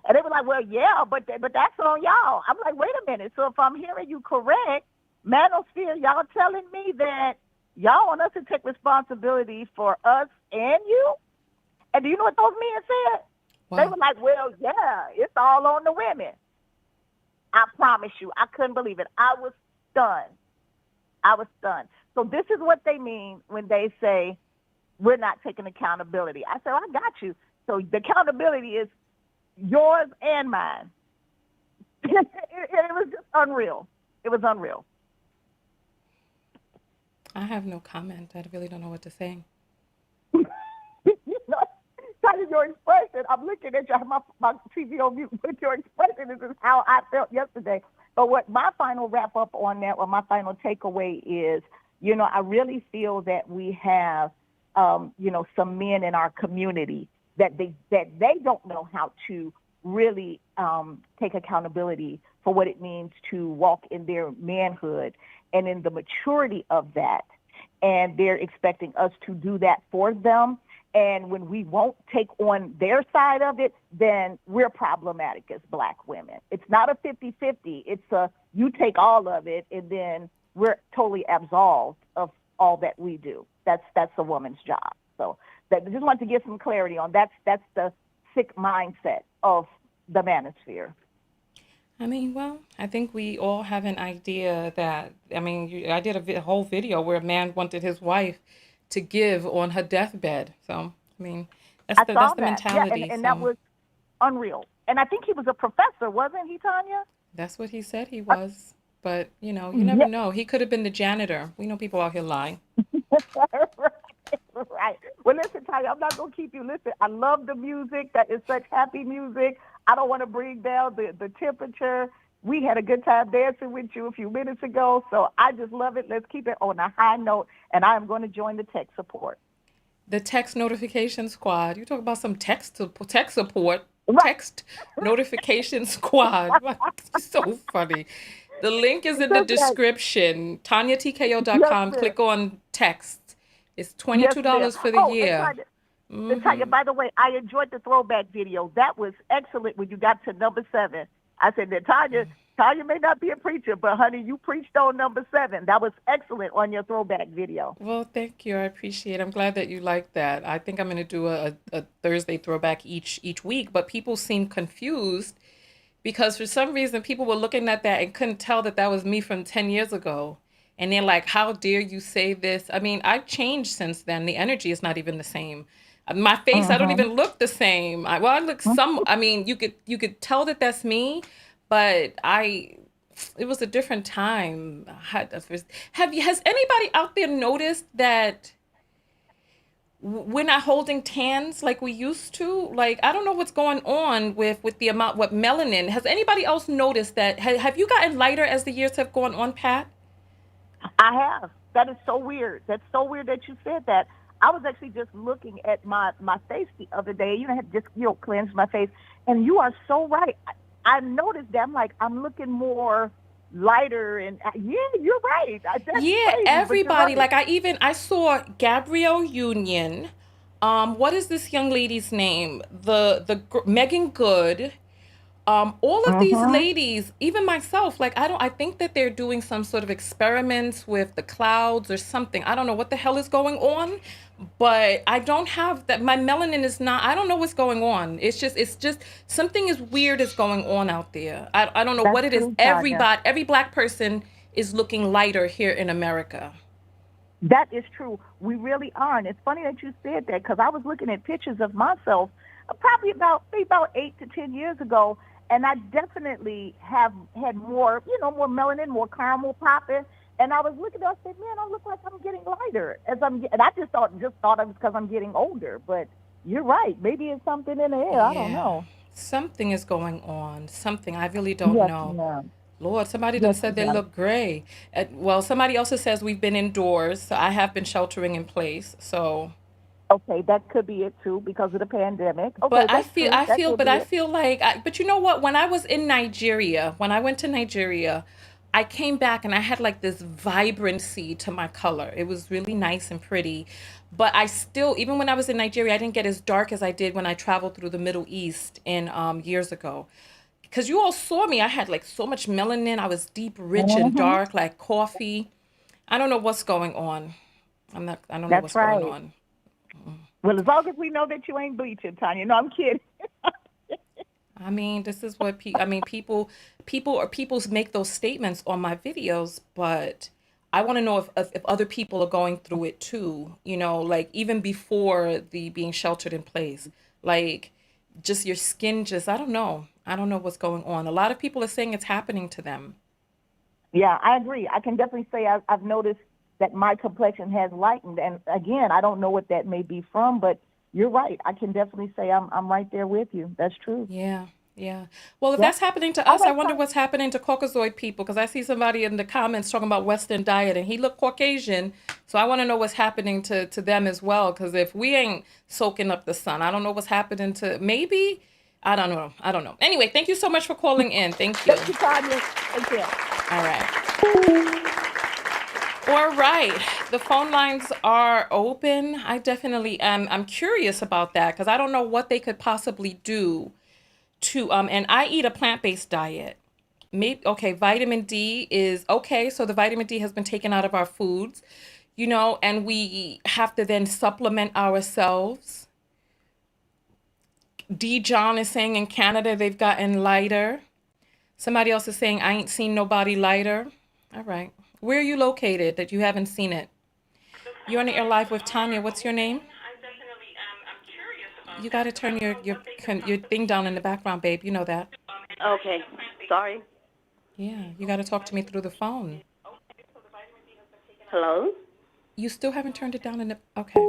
And they were like, well, yeah, but that's on y'all. I'm like, wait a minute. So if I'm hearing you correct, manosphere, y'all telling me that y'all want us to take responsibility for us and you? And do you know what those men said? They Wow. were like, well, yeah, it's all on the women. I promise you, I couldn't believe it. I was stunned. I was stunned. So this is what they mean when they say we're not taking accountability. I said, I got you. So the accountability is yours and mine. It was just unreal. It was unreal. I have no comment. I really don't know what to say. you know, kind of your expression. I'm looking at you. I have my TV on mute, but your expression is how I felt yesterday. But what my final wrap up on that, or my final takeaway is, I really feel that we have, some men in our community that they don't know how to really take accountability for what it means to walk in their manhood and in the maturity of that. And they're expecting us to do that for them. And when we won't take on their side of it, then we're problematic as Black women. It's not a 50-50. It's a you take all of it, and then we're totally absolved of all that we do. That's a woman's job. So I just want to get some clarity on that's the sick mindset of the manosphere. I mean, well, I think we all have an idea that, I mean, I did a whole video where a man wanted his wife to give on her deathbed. So, I mean, I that's saw the that. Yeah, and, mentality. and that So was unreal. And I think he was a professor, wasn't he, Tanya? that's what he said he was. But, you never Yeah. know. He could have been the janitor. We know people out here lying. Right. Well, listen, Tanya, I'm not going to keep you. Listen, I love the music. That is such happy music. I don't want to bring down the temperature. We had a good time dancing with you a few minutes ago, so I just love it. Let's keep it on a high note, and I am going to join the tech support. The text notification squad. You talk about some text support. Right. Text notification squad. It's so funny. The link is in the Okay. description. Yes, TanyaTKO.com. ma'am. Click on text. It's Yes, ma'am. $22 for the Oh, and year. Tanya, Hmm. by the way, I enjoyed the throwback video. That was excellent when you got to number 7. I said that Tanya may not be a preacher, but honey, you preached on number 7. That was excellent on your throwback video. Well, thank you. I appreciate it. I'm glad that you like that. I think I'm going to do a Thursday throwback each week, but people seem confused because for some reason people were looking at that and couldn't tell that that was me from 10 years ago. And they're like, how dare you say this? I mean, I've changed since then. The energy is not even the same. My face, I don't Mm-hmm. even look the same. I look I mean, you could tell that that's me, but it was a different time. Has anybody out there noticed that we're not holding hands like we used to? Like, I don't know what's going on with the amount, what melanin. Has anybody else noticed that? Have you gotten lighter as the years have gone on, Pat? I have. That is so weird. That's so weird that you said that. I was actually just looking at my face the other day. I had just cleansed my face, and you are so right. I noticed that. I'm like, I'm looking more lighter, and yeah, you're right. That's Yeah, crazy, but you're everybody. right. Like I saw Gabrielle Union. What is this young lady's name? Megan Good. All of these Mm-hmm. ladies, even myself, like I think that they're doing some sort of experiments with the clouds or something. I don't know what the hell is going on, but I don't have that. My melanin is not, I don't know what's going on. It's just something is weird is going on out there. I don't know That's what it is. true, Tanya. Every black person is looking lighter here in America. That is true. We really are. And it's funny that you said that because I was looking at pictures of myself probably maybe about 8 to 10 years ago. And I definitely have had more, more melanin, more caramel popping. And I was looking, I said, man, I look like I'm getting lighter and I just thought it was because I'm getting older. But you're right. Maybe it's something in the air. I don't Yeah. know. Something is going on. Something. I really don't Yes, know. ma'am. Lord, somebody done Yes, said they ma'am. look gray. Well, somebody also says we've been indoors, so I have been sheltering in place. So, Okay, that could be it too because of the pandemic. Okay, but that's true. That could be I it. feel like, but you know what? When I was in Nigeria, when I went to Nigeria, I came back and I had like this vibrancy to my color. It was really nice and pretty. But I still, even when I was in Nigeria, I didn't get as dark as I did when I traveled through the Middle East in years ago. Because you all saw me, I had like so much melanin. I was deep, rich, and Hmm. dark, like coffee. I don't know what's going on. I don't know That's what's going right. on. Well, as long as we know that you ain't bleaching, Tanya. No, I'm kidding. I mean, this is what I mean, people make those statements on my videos, but I want to know if other people are going through it too, like even before the being sheltered in place. Like just your skin just I don't know. I don't know what's going on. A lot of people are saying it's happening to them. Yeah, I agree. I can definitely say I've noticed that my complexion has lightened. And again, I don't know what that may be from, but you're right. I can definitely say I'm right there with you. That's true. Yeah. Yeah. Well, if Yeah. that's happening to All us, I right, wonder so what's happening to Caucasoid people. Because I see somebody in the comments talking about Western diet, and he looked Caucasian. So I want to know what's happening to them as well. Because if we ain't soaking up the sun, I don't know what's happening to maybe. I don't know. I don't know. Anyway, thank you so much for calling in. Thank you. thank you, Tanya. Take care. All right. All right. The phone lines are open. I definitely am. I'm curious about that because I don't know what they could possibly do to and I eat a plant-based diet. Maybe okay, vitamin D is okay, so the vitamin D has been taken out of our foods, and we have to then supplement ourselves. D John is saying in Canada they've gotten lighter. Somebody else is saying I ain't seen nobody lighter. All right. Where are you located that you haven't seen it? You're on the air live with Tanya. What's your name? You got to turn your thing down in the background, babe. You know that. Okay, sorry. Yeah, you got to talk to me through the phone. Hello? You still haven't turned it down in the okay.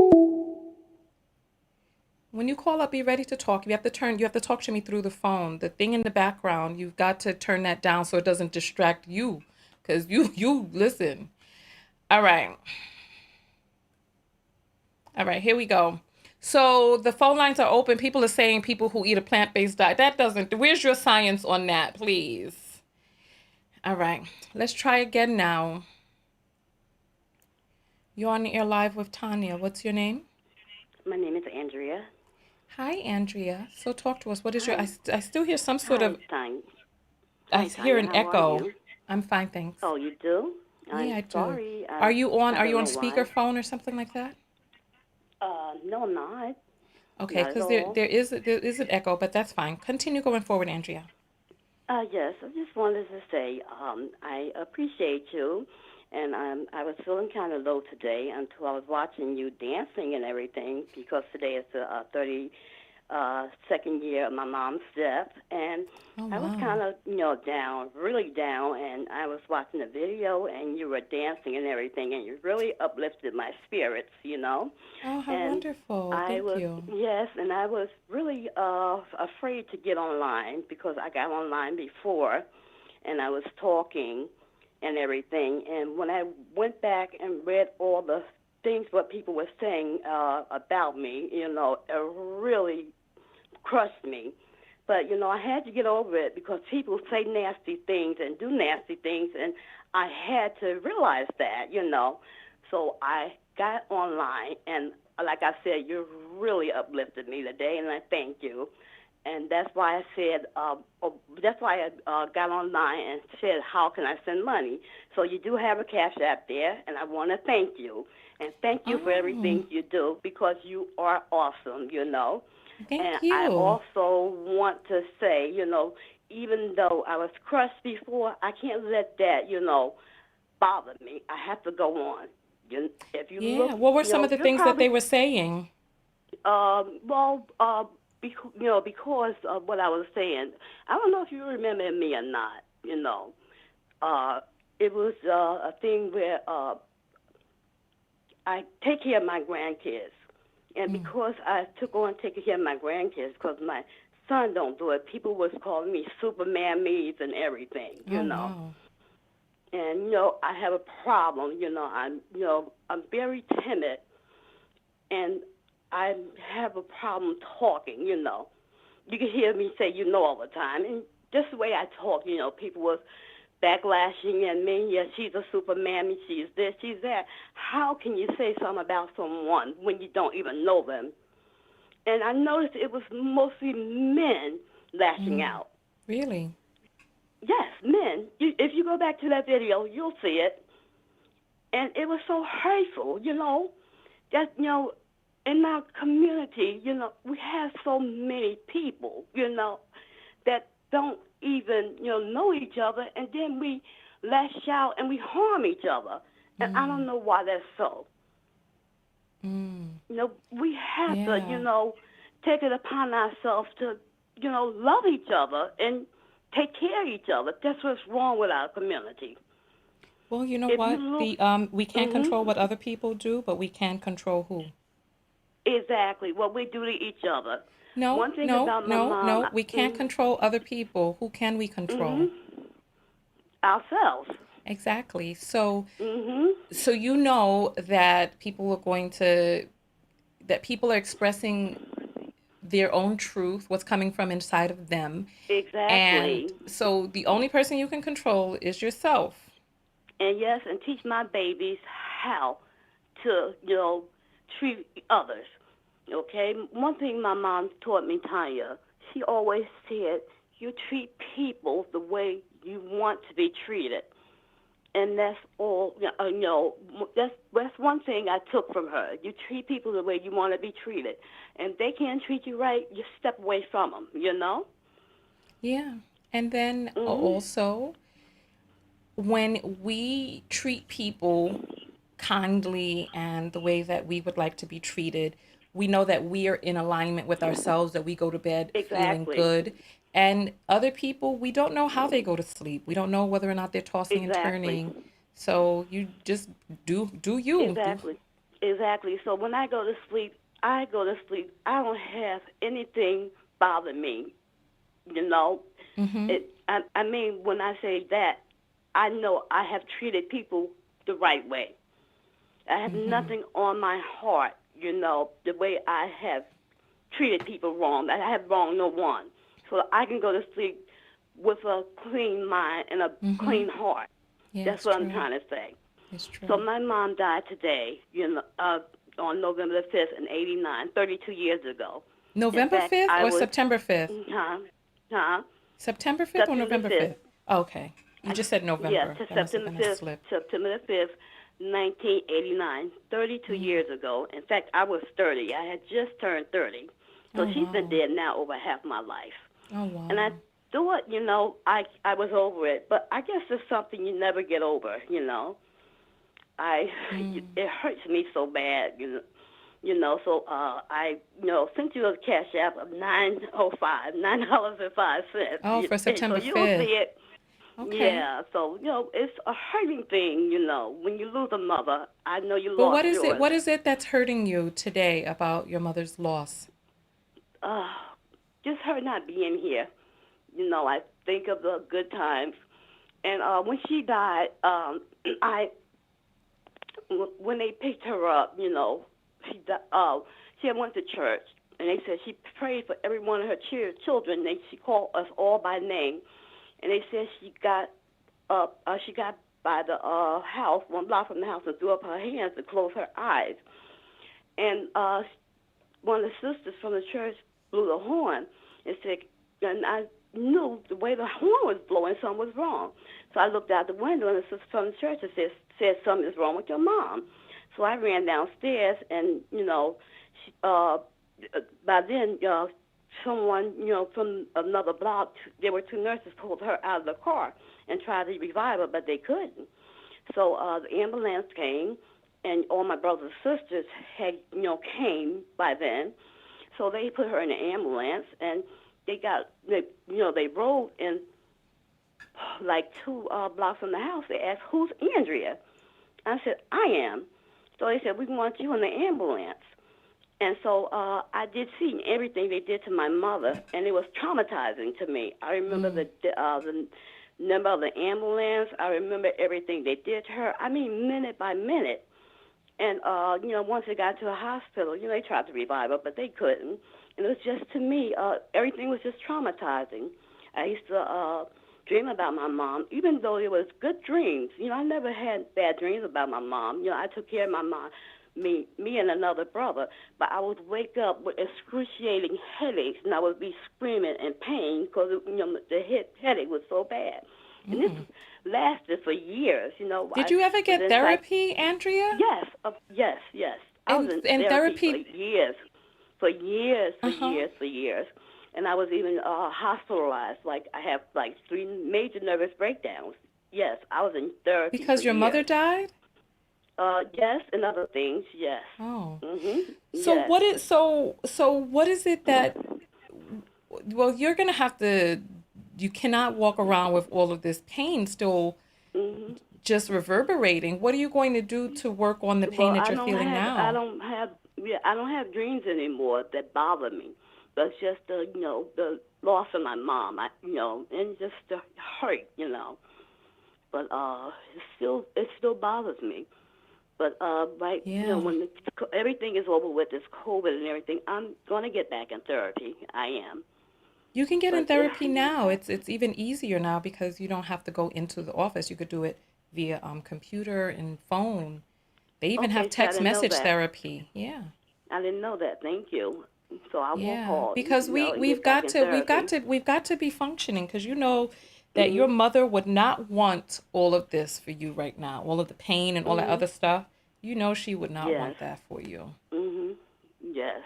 When you call up, be ready to talk. You have to talk to me through the phone. The thing in the background, you've got to turn that down so it doesn't distract you. Cause you listen. All right. All right, here we go. So the phone lines are open. People are saying people who eat a plant-based diet. That doesn't, where's your science on that, please? All right, let's try again now. You're on the air live with Tanya. What's your name? My name is Andrea. Hi, Andrea. So talk to us. What is your, Hi. I still hear some sort Hi, of, Tanya. I Hi, hear Tanya. an How are echo. you? I'm fine, thanks. Oh, you do? Yeah, I'm I do. sorry. Are you on, I are you don't on know why. speakerphone or something like that? No, I'm not. Okay, Not at because all. there is an echo, but that's fine. Continue going forward, Andrea. Yes, I just wanted to say I appreciate you, and I was feeling kind of low today until I was watching you dancing and everything because today is the 32nd year of my mom's death, and Oh, I was wow. kind of down, really down, and I was watching the video, and you were dancing and everything, and you really uplifted my spirits. Oh, how And wonderful. I Thank was, you. yes, and I was really afraid to get online because I got online before and I was talking and everything. And when I went back and read all the things what people were saying about me, it really crushed me. But, I had to get over it because people say nasty things and do nasty things, and I had to realize that. So I got online, and like I said, you really uplifted me today, and I thank you. And that's why I said, that's why I got online and said, how can I send money? So you do have a Cash App there, and I want to thank you. And thank you for Oh, everything you do because you are awesome. And thank I you. also want to say, even though I was crushed before, I can't let that, bother me. I have to go on. If you Yeah. look, What were some of the you'll things that they probably, were saying? well, because of what I was saying, I don't know if you remember me or not. Uh, it was a thing where I take care of my grandkids. And Mm. because I took on taking care of my grandkids, because my son don't do it, people was calling me Superman me's and everything, Oh, wow. And I have a problem. I'm very timid, and I have a problem talking. You can hear me say all the time, and just the way I talk, people was backlashing at me. Yeah, she's a super mammy. She's this, she's that. How can you say something about someone when you don't even know them? And I noticed it was mostly men lashing Mm. out. Really? Yes, men. If you go back to that video, you'll see it. And it was so hurtful. That, in our community, we have so many people, that don't even, know each other. And then we lash out and we harm each other. And I don't Mm. know why that's so. Mm. We have to, Yeah. take it upon ourselves to, love each other and take care of each other. That's what's wrong with our community. Well, you know If you what? look, We can't hmm control what other people do, but we can control who. exactly what we do to each other. No, One thing no, about my no, mom, no. We can't control other people. Who can we control? ourselves. Exactly. So, Mhm. so you know that people are going to, that people are expressing their own truth, what's coming from inside of them. And Exactly. so the only person you can control is yourself. And yes, and teach my babies how to, treat others. Okay? One thing my mom taught me, Tanya, she always said, you treat people the way you want to be treated. And that's all, that's one thing I took from her. You treat people the way you want to be treated. And if they can't treat you right, you step away from them. Yeah. And then Mhm. also, when we treat people kindly and the way that we would like to be treated, we know that we are in alignment with ourselves, that we go to bed feeling Exactly. good. And other people, we don't know how they go to sleep. We don't know whether or not they're tossing and Exactly. turning. So you just do you. Do. Exactly. Exactly. So when I go to sleep, I go to sleep. I don't have anything bother me. You know, Mhm. I mean, when I say that, I know I have treated people the right way. I have Mhm. nothing on my heart. The way I have treated people wrong. I have wronged no one. So I can go to sleep with a clean mind and a Mhm. clean heart. Yeah, That's it's what I'm true. trying to say. It's So true. my mom died today, on November the 5th in 89, 32 years ago. In November fact, 5th I or was, September 5th? huh, huh, September 5th or September November 5th. 5th? Okay. You just said Yeah, November. to That must have September been a 5th, slip. September the 5th, 1989, 32 Mm. years ago. In fact, I was 30. I had just turned 30. So Oh, she's been wow. dead now over half my life. Oh, And I wow. thought, I was over it. But I guess it's something you never get over. I Mm. it hurts me so bad. So I sent you a cash app of $9.05. Oh, for So September you'll see 5th. it. Okay. Yeah. So it's a hurting thing. When you lose a mother. I know you Well, lost what is it? yours. What is it that's hurting you today about your mother's loss? Uh, just her not being here. I think of the good times. And when she died, I when they picked her up, she had went to church, and they said she prayed for every one of her children. She called us all by name, and they said she got by the house, 1 block from the house, and threw up her hands to close her eyes. And one of the sisters from the church blew the horn and said, and I knew the way the horn was blowing, something was wrong. So I looked out the window, and the sister from the church said something is wrong with your mom. So I ran downstairs, and by then, someone from another block, there were two nurses pulled her out of the car and tried to revive her, but they couldn't. So the ambulance came, and all my brothers and sisters had came by then. So they put her in an ambulance, and they rode in like 2 blocks from the house. They asked, "Who's Andrea?" I said, "I am." So they said, "We want you in the ambulance." And so I did see everything they did to my mother, and it was traumatizing to me. I remember Mm. the number of the ambulance. I remember everything they did to her. I mean, minute by minute. And once they got to a hospital, they tried to revive her, but they couldn't. And it was just, to me, everything was just traumatizing. I used to dream about my mom, even though it was good dreams. I never had bad dreams about my mom. I took care of my mom, me and another brother. But I would wake up with excruciating headaches, and I would be screaming in pain because the headache was so bad. And this Mm. lasted for years. Did you ever Was get in therapy, Andrea? Yes, yes, yes. I was in And therapy for therapy? years, for years, for Uh-huh. years, for years, and I was even hospitalized. Like I have like 3 major nervous breakdowns. Yes, I was in therapy for Because your mother years. died? Yes, and other things. Yes. Oh. So Yes. what is so what is it that, well, you're going to have to, you cannot walk around with all of this pain still Mhm. just reverberating. What are you going to do to work on the pain Well, that you're feeling I now? don't have, yeah, I don't have dreams anymore that bother me. It's just the the loss of my mom. And just the hurt. But it still bothers me. But right, Yeah. when everything is over with this COVID and everything, I'm gonna get back in therapy. I am. You can get in But therapy now. It's even easier now because you don't have to go into the office. You could do it via computer and phone. They even have okay, see, I text didn't know message that. therapy. Yeah. I didn't know that. Thank you. So I will Yeah, call, because and get back in therapy. we've got to be functioning because you know that your Mhm. mother would not want all of this for you right now, all of the pain and all that Mhm. other stuff. You know she would not Yes. want that for you. Mhm. Yes.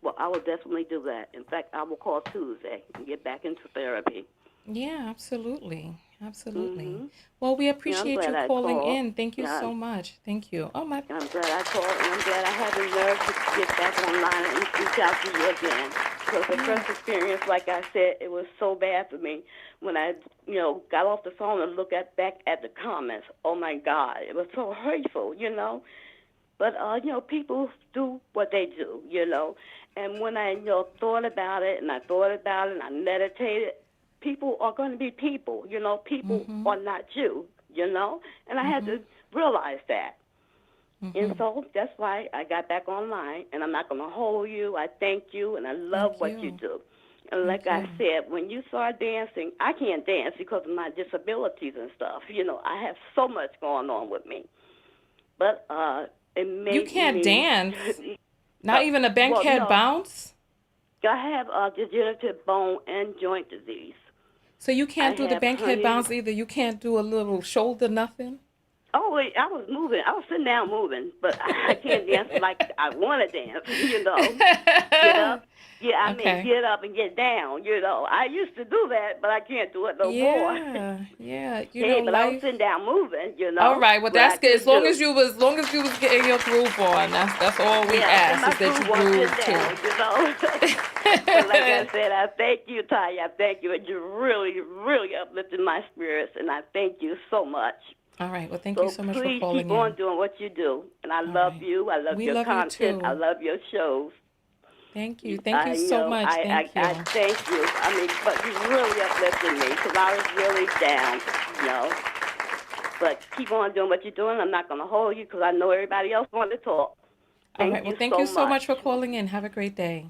Well, I will definitely do that. In fact, I will call Tuesday and get back into therapy. Yeah, absolutely. Absolutely. Mhm. Well, we Yeah, I'm appreciate you glad I calling called. in. Thank you Yeah, so much. Thank you. Oh my. I'm glad I called, and I'm glad I had the nerve to get back online and reach out to you again. Because the Yeah. first experience, like I said, it was so bad for me when I, got off the phone and looked back at the comments. Oh my God, it was so hurtful. But people do what they do. And when I thought about it and I thought about it and I meditated, people are going to be people. People Mhm. are not you. And I had Mhm. to realize that. And Mhm. so that's why I got back online, and I'm not going to hold you. I thank you, and I love Thank what you you. do. And like Thank I you. said, when you start dancing, I can't dance because of my disabilities and stuff. I have so much going on with me. But it You made can't me, dance. Not even a well, bankhead no, bounce. I have degenerative bone and joint disease. So you I can't do the have bankhead hernia. bounce either. You can't do a little shoulder nothing. Oh, wait, I was moving. I was sitting down moving, but I can't dance like I want to dance. Get up. Yeah, I mean, Okay. get up and get down. I used to do that, but I can't do it no more. Yeah. Yeah. You know, Hey, but I was life. sitting down moving, All right. Well, what I that's good. could do. As long as you was getting your groove on, that's all we Yeah, I was in ask my is that you groove on groove sitting too. down. But like I said, I thank you, Ty. I thank you. And you really, really uplifted my spirits, and I thank you so much. All right. Well, thank you So so much for please calling keep on in. doing what you do. And I All love right. you. I love We your love you content. I too. love your shows. Thank you. Thank you so much. I, Thank I, you. I thank you. I mean, but you really uplifted me because I was really down. But keep on doing what you're doing. I'm not going to hold you because I know everybody else wants to talk. All Thank right. Well, you thank so you so much. much for calling in. Have a great day.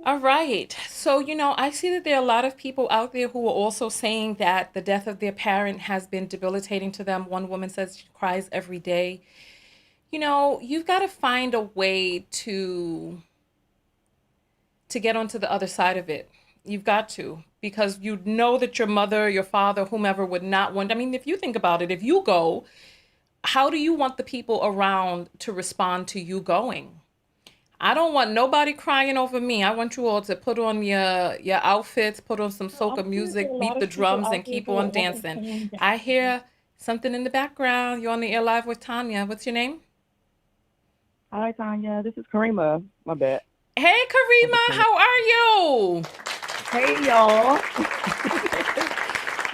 All right. So, I see that there are a lot of people out there who are also saying that the death of their parent has been debilitating to them. One woman says she cries every day. You've got to find a way to get onto the other side of it. You've got to, because you know that your mother, your father, whomever would not want. I mean, if you think about it, if you go, how do you want the people around to respond to you going? I don't want nobody crying over me. I want you all to put on your outfits, put on some I'm soca sure there are music, a beat lot the of people drums, out and there keep who on are also dancing. saying that. I hear something in the background. You're on the air live with Tanya. What's your name? Hi, Tanya. This is Karima. My bad. Hey, I just Karima, came. how are you? Hey, y'all.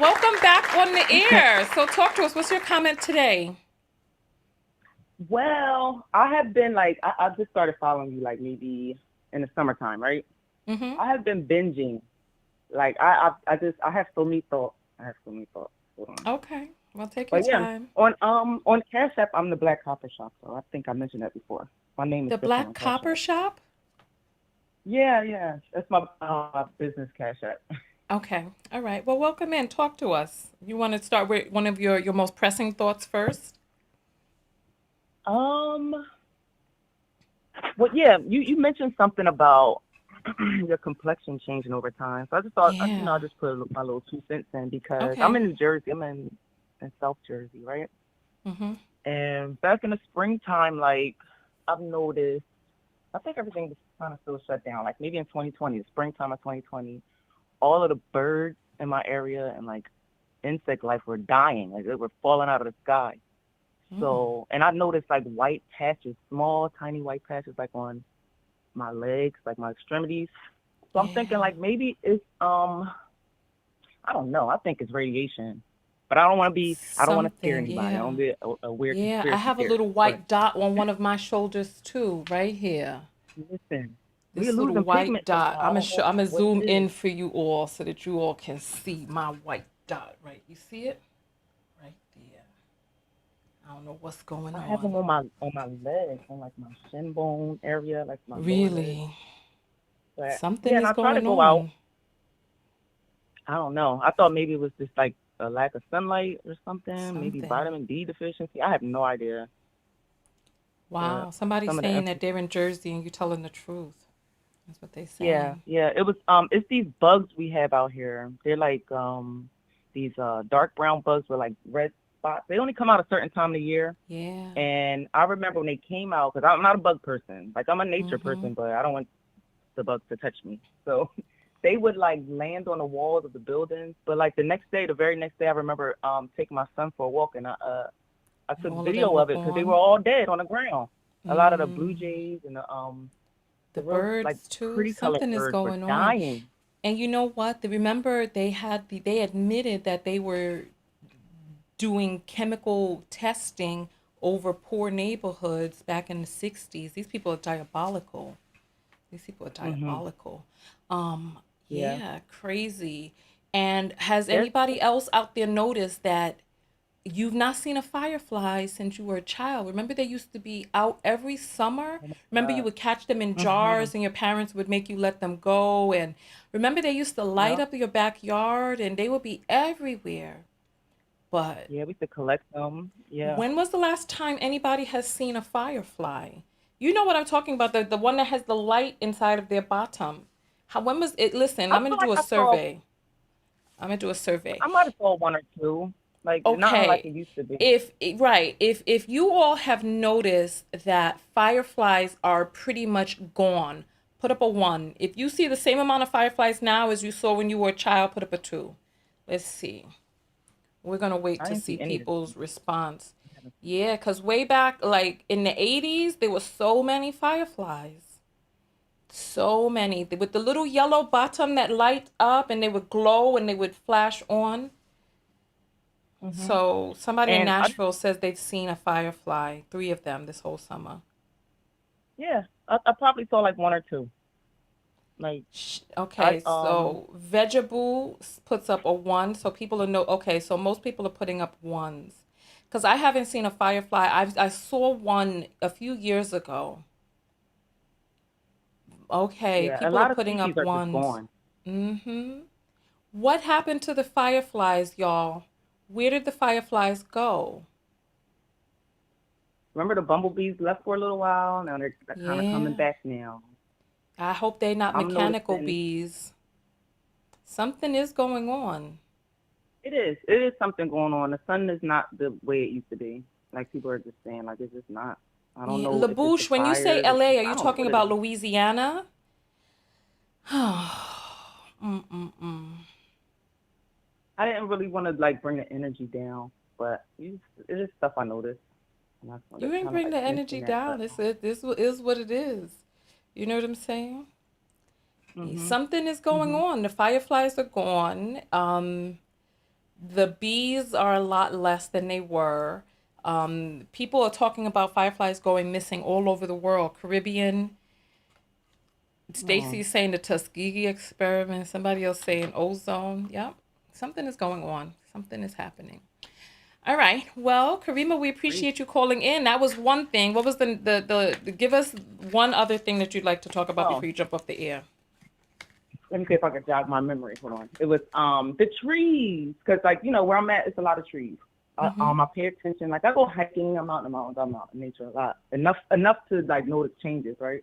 Welcome back on the air. So talk to us. What's your comment today? Well, I have been like, I just started following you like maybe in the summertime, right? Mm-hmm. I have been binging. Like, I have so many thoughts. I have so many thoughts. Hold on. Okay. Well, take your But yeah, time. on Cash App, I'm the Black Copper Shop. So I think I mentioned that before. My name is The different Black on Cash Copper App. Shop? Yeah. That's my business Cash App. Okay. All right. Well, welcome in. Talk to us. You want to start with one of your most pressing thoughts first? Um, Well, yeah, you mentioned something about your complexion changing over time. So I just thought, I Yeah. just put my little 2 cents in because I'm Okay. in New Jersey. I'm in South Jersey, right? Mm-hmm. And back in the springtime, like I've noticed, I think everything was kind of still shut down. Like maybe in 2020, the springtime of 2020, all of the birds in my area and like insect life were dying. Like they were falling out of the sky. Mm. So, and I noticed like white patches, small, tiny white patches, like on my legs, like my extremities. So I'm thinking Yeah. like maybe it's I don't know. I think it's radiation, but I don't want to scare Something. anybody. I Yeah. don't be a weird Yeah. I conspiracy have a theorist. little But white dot on one of my shoulders too, right here. listen, we're This little losing white pigment dot. somehow. I don't know I'm gonna what it zoom is. in for you all so that you all can see my white dot. Right, you see it right there. I don't know what's going I have them on. on my legs, on like my shin bone area, like my lower leg. Really, But something yeah, and is I try to going go out. on. I don't know. I thought maybe it was just like a lack of sunlight or something, maybe Something. vitamin D deficiency. I have no idea. But Wow, somebody's some of the saying that they're in Jersey and you're telling the truth. That's what they're yeah, saying. yeah. It was it's these bugs we have out here. They're like these dark brown bugs with like red spots. They only come out a certain time of the year. Yeah. And I remember when they came out, because I'm not a bug person. Like I'm a nature Mm-hmm. person, but I don't want the bugs to touch me. So they would like land on the walls of the buildings. But like the very next day, I remember taking my son for a walk, and I And took all of them video were of it because they were gone. all dead on the ground. A lot of the blue Mm. jays and The the real like birds too. pretty colored Something is birds were going on. dying. And you know what? Remember they admitted that they were doing chemical testing over poor neighborhoods back in the 60s. These people are diabolical. These people are Mhm. diabolical. Yeah. Yeah, crazy. And has There's anybody else out there noticed that you've not seen a firefly since you were a child? Remember they used to be out every summer? oh my Remember you God. would catch them in Mhm. jars and your parents would make you let them go, and remember they used to light Yeah. up your backyard and they would be everywhere. But Yeah, we used to collect them. Yeah. when was the last time anybody has seen a firefly? You know what I'm talking about, the one that has the light inside of their bottom. How when was it? Listen, I I'm gonna feel do like a I saw survey. I'm gonna do a survey. I might have saw one or two. Like not like Okay. it used to be. If you all have noticed that fireflies are pretty much gone, put up a 1. If you see the same amount of fireflies now as you saw when you were a child, put up a 2. Let's see. We're gonna wait I to didn't see see any of people's them. response. Yeah, because way back, like in the 80s, there were so many fireflies. So many. With the little yellow bottom that light up and they would glow and they would flash on. Mhm. So somebody in And I Nashville says they've seen a firefly, 3 of them this whole summer. yeah, I probably saw like one or two. Like I Okay, so Vegetable puts up a 1, so people are no. Okay, so most people are putting up 1s, because I haven't seen a firefly. I saw one a few years ago. Okay, yeah, a people are lot of putting species up are just 1s. gone. Mm-hmm. What happened to the fireflies, y'all? Where did the fireflies go? Remember the bumblebees left for a little while? Now they're kind of coming Yeah, back now. I hope they're not I'm mechanical noticing bees. Something is going on. it is something going on. The sun is not the way it used to be. Like people are just saying, like it's just not. I don't Yeah, know if it's the LaBouche, when you say fires. LA, are I you don't know talking what it about is. Louisiana? Mm-mm-mm. I didn't really want to like bring the energy down, but it is stuff I noticed, and I just wanted You to ain't kind of bring like the mention energy that. down. But This is what it is. You know what I'm saying? mhm, Something is going mhm. on. The fireflies are gone. The bees are a lot less than they were. People are talking about fireflies going missing all over the world. Caribbean. Oh, Stacy's saying the Tuskegee experiment. Somebody else saying ozone. Yep. Something is going on. Something is happening. All right. Well, Karima, we great. appreciate you calling in. That was one thing. What was give us one other thing that you'd like to talk about Oh, before you jump off the air? let me see if I can jog my memory. Hold on. It was the trees, because like where I'm at, it's a lot of trees. Mm-hmm. I pay attention. Like I go hiking. I'm out in the mountains. I'm out in nature a lot. Enough to like notice changes, right?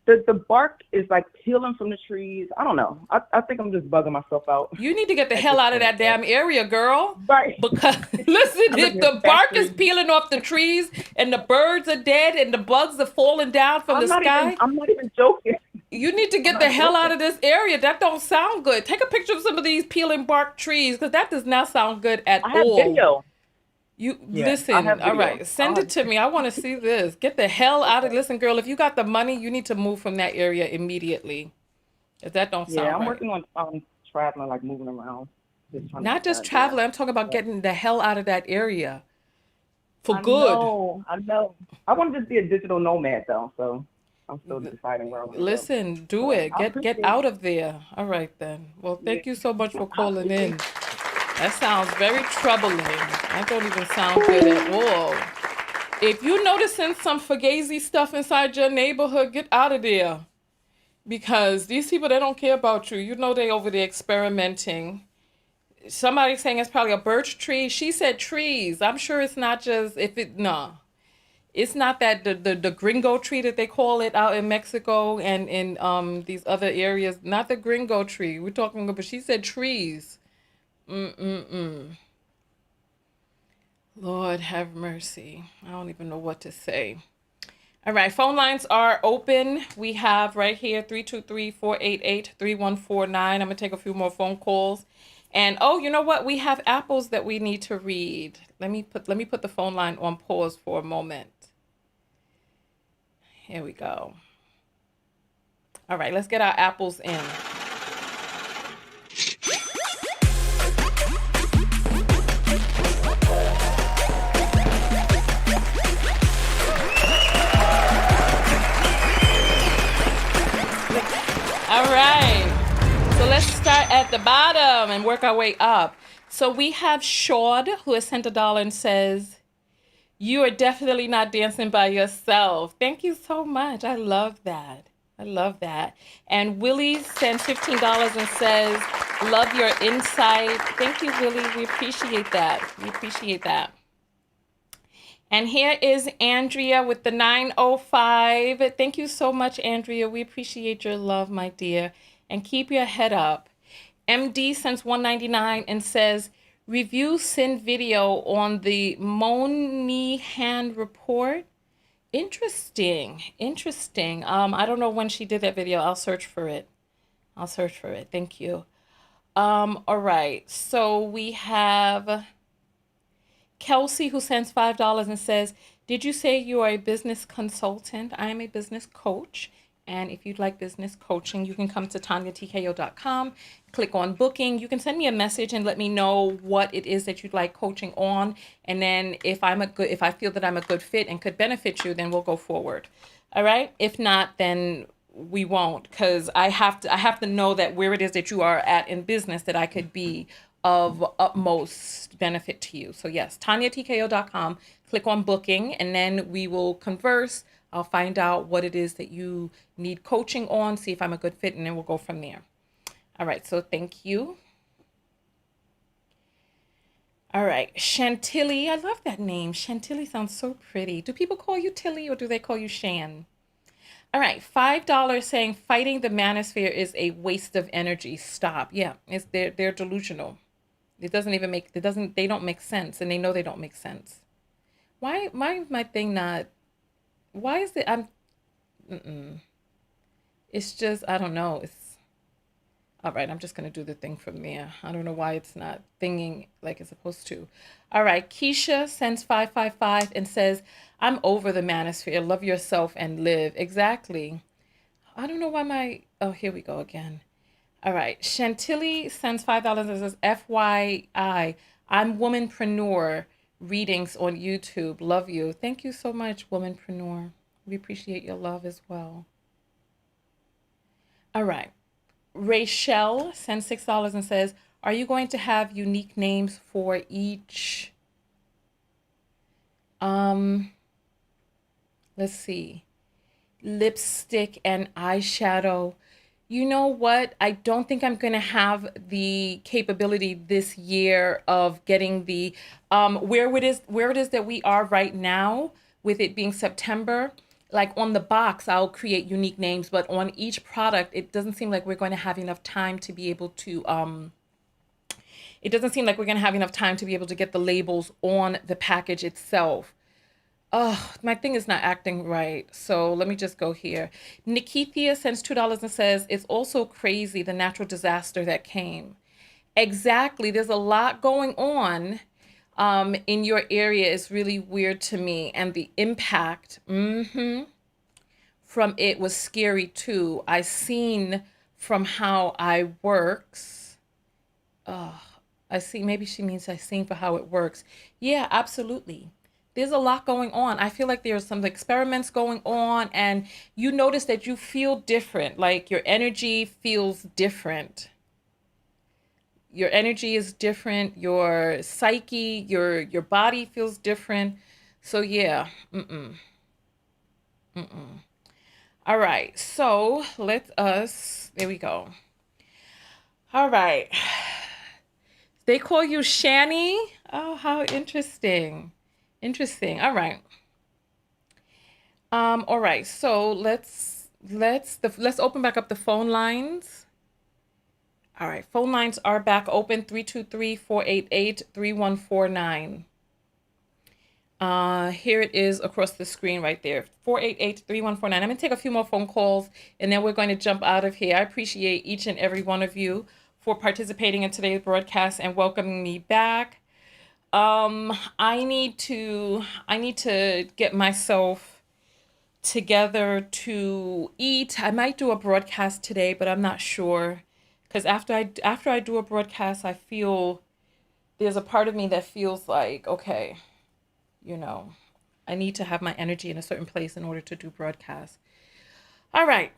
The bark is like peeling from the trees. I don't know. I think I'm just bugging myself out You need to get the at hell this out of point, that but damn area, girl. right. Because listen, I live if near the bark is factories. peeling off the trees and the birds are dead and the bugs are falling down from the sky, I'm not even joking. you need to I'm get the not hell out joking. of this area. That don't sound good. Take a picture of some of these peeling bark trees, because that does not sound good at I have all. video. You Yeah, I listen, have all video. right, I'll send have it to me. I want to see this. Get the hell out of okay. listen, girl. If you got the money, you need to move from that area immediately. 'Cause that don't Yeah, sound I'm right. working on traveling, like moving around, just trying to Not get just that there. traveling, I'm talking about But getting the hell out of that area for good. I know. I want to just be a digital nomad though. So I'm still deciding where I want to go. Listen, do But it. I Get appreciate out of there. All right then. Well, yeah, thank you so much for I calling appreciate in. That sounds very troubling. That don't even sound good at all. If you're noticing some fugazi stuff inside your neighborhood, get out of there. Because these people, they don't care about you. You know they over there experimenting. Somebody saying it's probably a birch tree. She said trees. I'm sure it's not just no. It's not that the gringo tree that they call it out in Mexico and in these other areas. Not the gringo tree. We're talking about, but she said trees. Mm-mm-mm. Lord have mercy. I don't even know what to say. All right, phone lines are open. We have right here 323-488-3149. I'm going to take a few more phone calls. And oh, you know what? We have apples that we need to read. Let me put the phone line on pause for a moment. Here we go. All right, let's get our apples in. All right. So let's start at the bottom and work our way up. So we have Shawd, who has sent $1 and says, "You are definitely not dancing by yourself." Thank you so much. I love that. I love that. And Willie sends $15 and says, "Love your insight." Thank you, Willie. We appreciate that. We appreciate that. And here is Andrea with the 905. Thank you so much, Andrea. We appreciate your love, my dear. And keep your head up. MD sends 199 and says, "Review Sin video on the Monihan report." Interesting. Interesting. I don't know when she did that video. I'll search for it. Thank you. All right. So we have Kelsey, who sends $5 and says, "Did you say you are a business consultant?" I am a business coach. And if you'd like business coaching, you can come to TanyaTKO.com, click on booking. You can send me a message and let me know what it is that you'd like coaching on. And then if I feel that I'm a good fit and could benefit you, then we'll go forward. All right. If not, then we won't, because I have to know that where it is that you are at in business, that I could be of utmost benefit to you. So yes, TanyaTKO.com, click on booking, and then we will converse. I'll find out what it is that you need coaching on, see if I'm a good fit, and then we'll go from there. All right, so thank you. All right, Chantilly, I love that name. Chantilly sounds so pretty. Do people call you Tilly or do they call you Shan? All right, $5 saying fighting the manosphere is a waste of energy. Stop. Yeah, they're delusional. They don't make sense, and they know they don't make sense. Why is my thing not? Why is it? It's just, I don't know. It's all right. I'm just gonna do the thing from there. I don't know why it's not thinging like it's supposed to. All right, Keisha sends 555 and says, "I'm over the manosphere. Love yourself and live." Exactly. I don't know why oh, here we go again. All right. Chantilly sends $5 and says, "FYI, I'm womanpreneur, readings on YouTube. Love you." Thank you so much, womanpreneur. We appreciate your love as well. All right. Rachel sends $6 and says, "Are you going to have unique names for each?" Let's see. Lipstick and eyeshadow. You know what? I don't think I'm going to have the capability this year of getting the where it is that we are right now, with it being September. Like on the box, I'll create unique names, but on each product, it doesn't seem like we're going to have enough time to be able to it doesn't seem like we're going to have enough time to be able to get the labels on the package itself. Oh, my thing is not acting right. So let me just go here. Nikithia sends $2 and says, "It's also crazy, the natural disaster that came." Exactly. There's a lot going on in your area. Is really weird to me. And the impact from it was scary too. I seen from how I works. I see. Maybe she means I seen for how it works. Yeah, absolutely. there's a lot going on. I feel like there's some experiments going on, and you notice that you feel different. Like your energy feels different. Your energy is different. Your psyche, your body feels different. So yeah, all right. So let us. There we go. All right. They call you Shani. Oh, how interesting. Interesting. All right. All right. So let's open back up the phone lines. All right. Phone lines are back open 323-488-3149. Here it is across the screen right there. 488-3149. I'm going to take a few more phone calls and then we're going to jump out of here. I appreciate each and every one of you for participating in today's broadcast and welcoming me back. I need to get myself together to eat. I might do a broadcast today, but I'm not sure because after I do a broadcast, I feel there's a part of me that feels like, okay, you know, I need to have my energy in a certain place in order to do broadcasts. All right.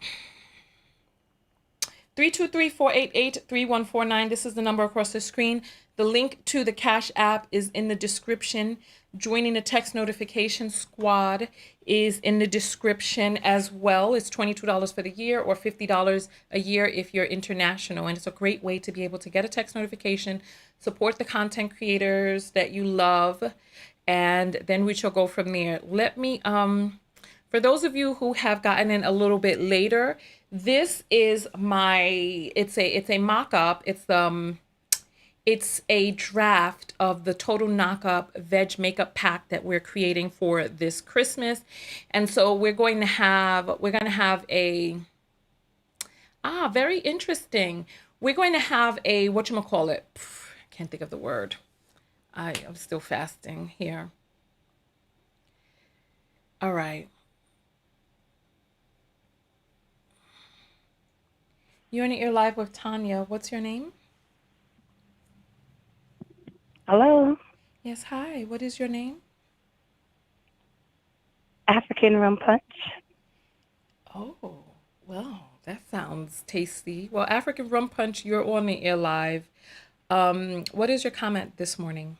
323-488-3149. This is the number across the screen. The link to the Cash App is in the description. Joining the text notification squad is in the description as well. It's $22 for the year or $50 a year if you're international. And it's a great way to be able to get a text notification, support the content creators that you love, and then we shall go from there. Let me for those of you who have gotten in a little bit later, this is it's a mock-up. It's a draft of the total knock-up veg makeup pack that we're creating for this Christmas. And so we're going to have a very interesting. We're going to have a whatchamacallit. I can't think of the word. I'm still fasting here. All right. You're on the air live with Tanya. What's your name? Hello. Yes, hi. What is your name? African rum punch. Oh, well, that sounds tasty. Well, African rum punch, you're on the air live. What is your comment this morning?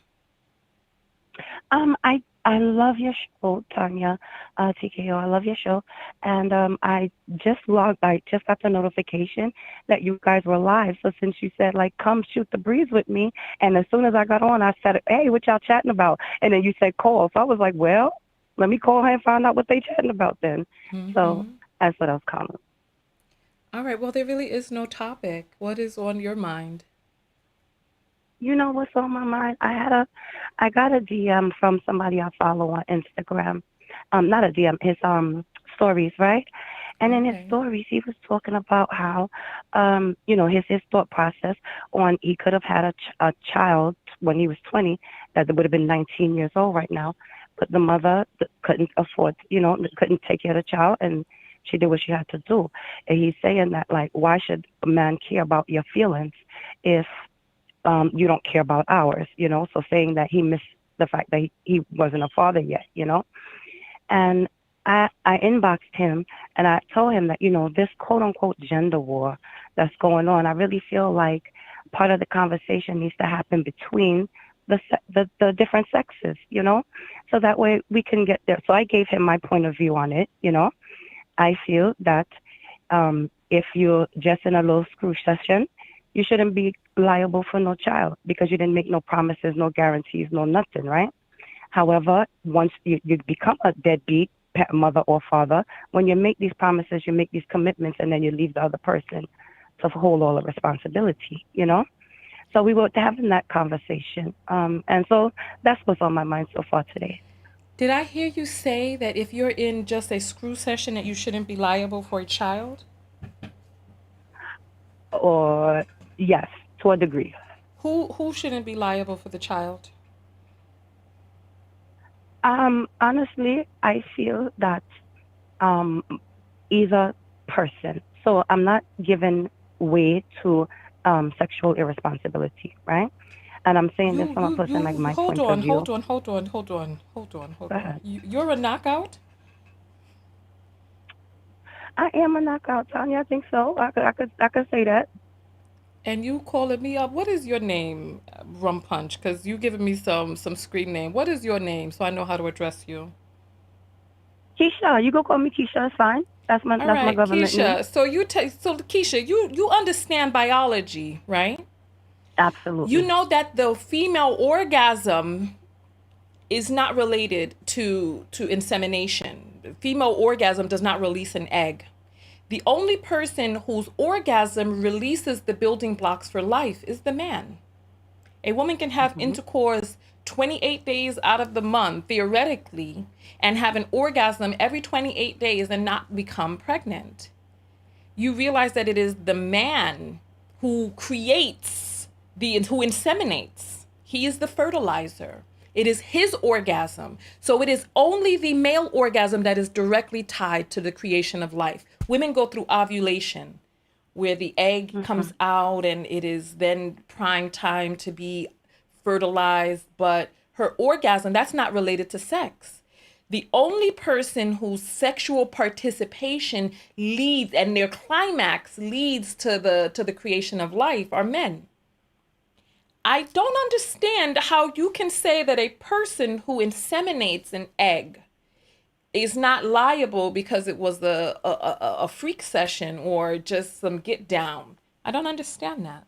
I love your show, Tanya, TKO. I love your show, and I just got the notification that you guys were live. So since you said like, come shoot the breeze with me, and as soon as I got on, I said, hey, what y'all chatting about? And then you said call, so I was like, well, let me call her and find out what they chatting about then. So that's what I was calling. All right. Well, there really is no topic. What is on your mind? You know what's on my mind? I got a DM from somebody I follow on Instagram. Not a DM, his stories, right? And in his stories, he was talking about how, his thought process on he could have had a child when he was 20 that would have been 19 years old right now, but the mother couldn't afford, couldn't take care of the child, and she did what she had to do. And he's saying that like, why should a man care about your feelings if you don't care about ours, so saying that he missed the fact that he wasn't a father yet, and I inboxed him and I told him that, this quote unquote gender war that's going on, I really feel like part of the conversation needs to happen between the different sexes, so that way we can get there. So I gave him my point of view on it. I feel that if you're just in a little screw session, you shouldn't be liable for no child because you didn't make no promises, no guarantees, no nothing, right? However, once you become a deadbeat mother or father, when you make these promises, you make these commitments, and then you leave the other person to hold all the responsibility, So we were having that conversation. And so that's what's on my mind so far today. Did I hear you say that if you're in just a screw session that you shouldn't be liable for a child? Or yes, to a degree. Who shouldn't be liable for the child? Honestly, I feel that either person. So I'm not giving way to sexual irresponsibility, right? And I'm saying this You from a you person like you my hold point of on, view. hold on, hold on, hold on, hold on, hold Go on. ahead. You're a knockout? I am a knockout, Tanya. I think so. I could say that. And you calling me up. What is your name, Rum Punch? Because you giving me some screen name. What is your name so I know how to address you? Keisha, you go call me Keisha. It's fine. All That's my right, government name. Keisha. So Keisha, you understand biology, right? You Absolutely. know that the female orgasm is not related to insemination. The female orgasm does not release an egg. The only person whose orgasm releases the building blocks for life is the man. A woman can have Hmm. intercourse 28 days out of the month, theoretically, and have an orgasm every 28 days and not become pregnant. You realize that it is the man who creates who inseminates. He is the fertilizer. It is his orgasm. So it is only the male orgasm that is directly tied to the creation of life. Women go through ovulation, where the egg Hmm. comes out and it is then prime time to be fertilized. But her orgasm, that's not related to sex. The only person whose sexual participation leads and their climax leads to the creation of life are men. I don't understand how you can say that a person who inseminates an egg is not liable because it was a freak session or just some get down. I don't understand that.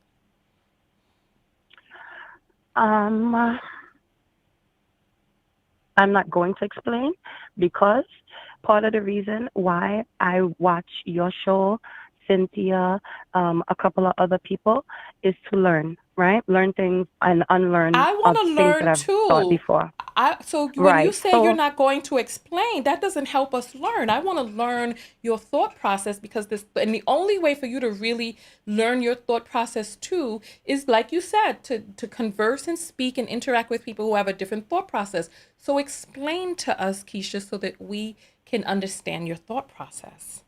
Um, I'm not going to explain because part of the reason why I watch your show, Cynthia, a couple of other people, is to learn, right? Learn things and unlearn I want to things that learn I've thought too. before. So when you Right. say you're So, not going to explain, that doesn't help us learn. I want to learn your thought process because and the only way for you to really learn your thought process too is, like you said, to converse and speak and interact with people who have a different thought process. So explain to us, Keisha, so that we can understand your thought process.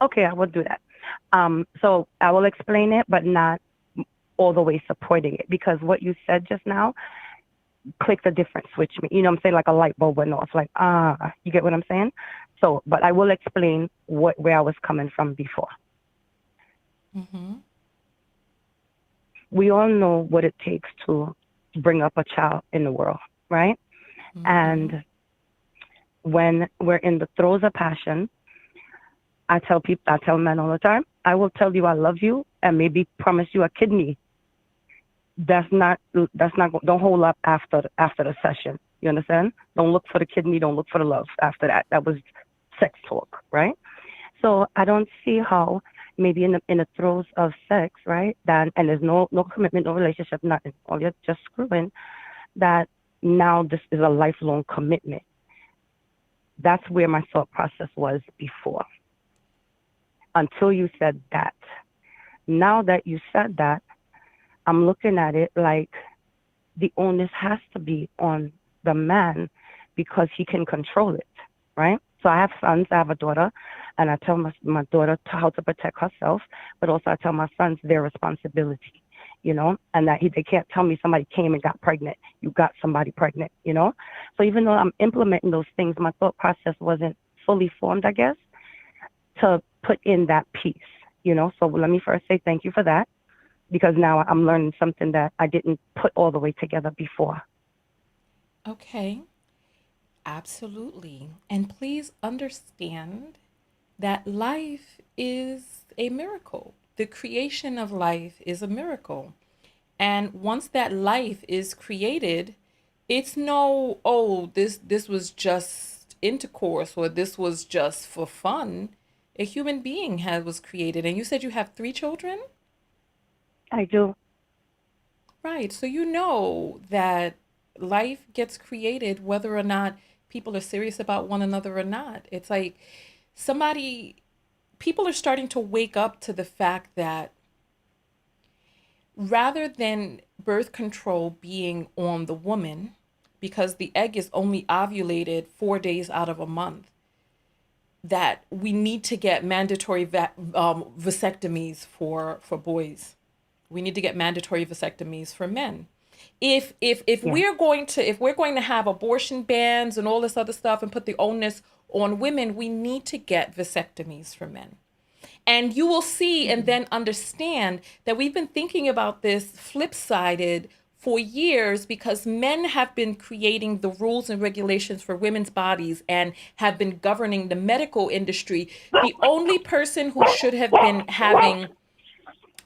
okay, I will do that. So I will explain it, but not all the way supporting it because what you said just now clicked a different switch me. You know what I'm saying? Like a light bulb went off. Like, you get what I'm saying? So, but I will explain where I was coming from before. Mm-hmm. We all know what it takes to bring up a child in the world, right? Mm-hmm. And when we're in the throes of passion, I tell men all the time, I will tell you I love you and maybe promise you a kidney. Don't hold up after the session. You understand? Don't look for the kidney. Don't look for the love after that. That was sex talk, right? So I don't see how maybe in the throes of sex, right? That and there's no commitment, no relationship, nothing. All you're just screwing. That now this is a lifelong commitment. That's where my thought process was before. Until you said that. Now that you said that, I'm looking at it like the onus has to be on the man because he can control it, right? So I have sons, I have a daughter, and I tell my daughter how to protect herself, but also I tell my sons their responsibility, and that they can't tell me somebody came and got pregnant. You got somebody pregnant. So even though I'm implementing those things, my thought process wasn't fully formed, I guess, to put in that piece. So let me first say thank you for that because now I'm learning something that I didn't put all the way together before. Okay. Absolutely. And please understand that life is a miracle. The creation of life is a miracle. And once that life is created, it's no, oh, this was just intercourse or this was just for fun. A human being was created. And you said you have 3 children? I do. Right. So you know that life gets created whether or not people are serious about one another or not. It's like somebody, people are starting to wake up to the fact that rather than birth control being on the woman, because the egg is only ovulated 4 days out of a month, that we need to get mandatory vasectomies for boys. We need to get mandatory vasectomies for men. If Yeah. we're going to have abortion bans and all this other stuff and put the onus on women, we need to get vasectomies for men. And you will see and then understand that we've been thinking about this flip-sided for years, because men have been creating the rules and regulations for women's bodies and have been governing the medical industry. The only person who should have been having,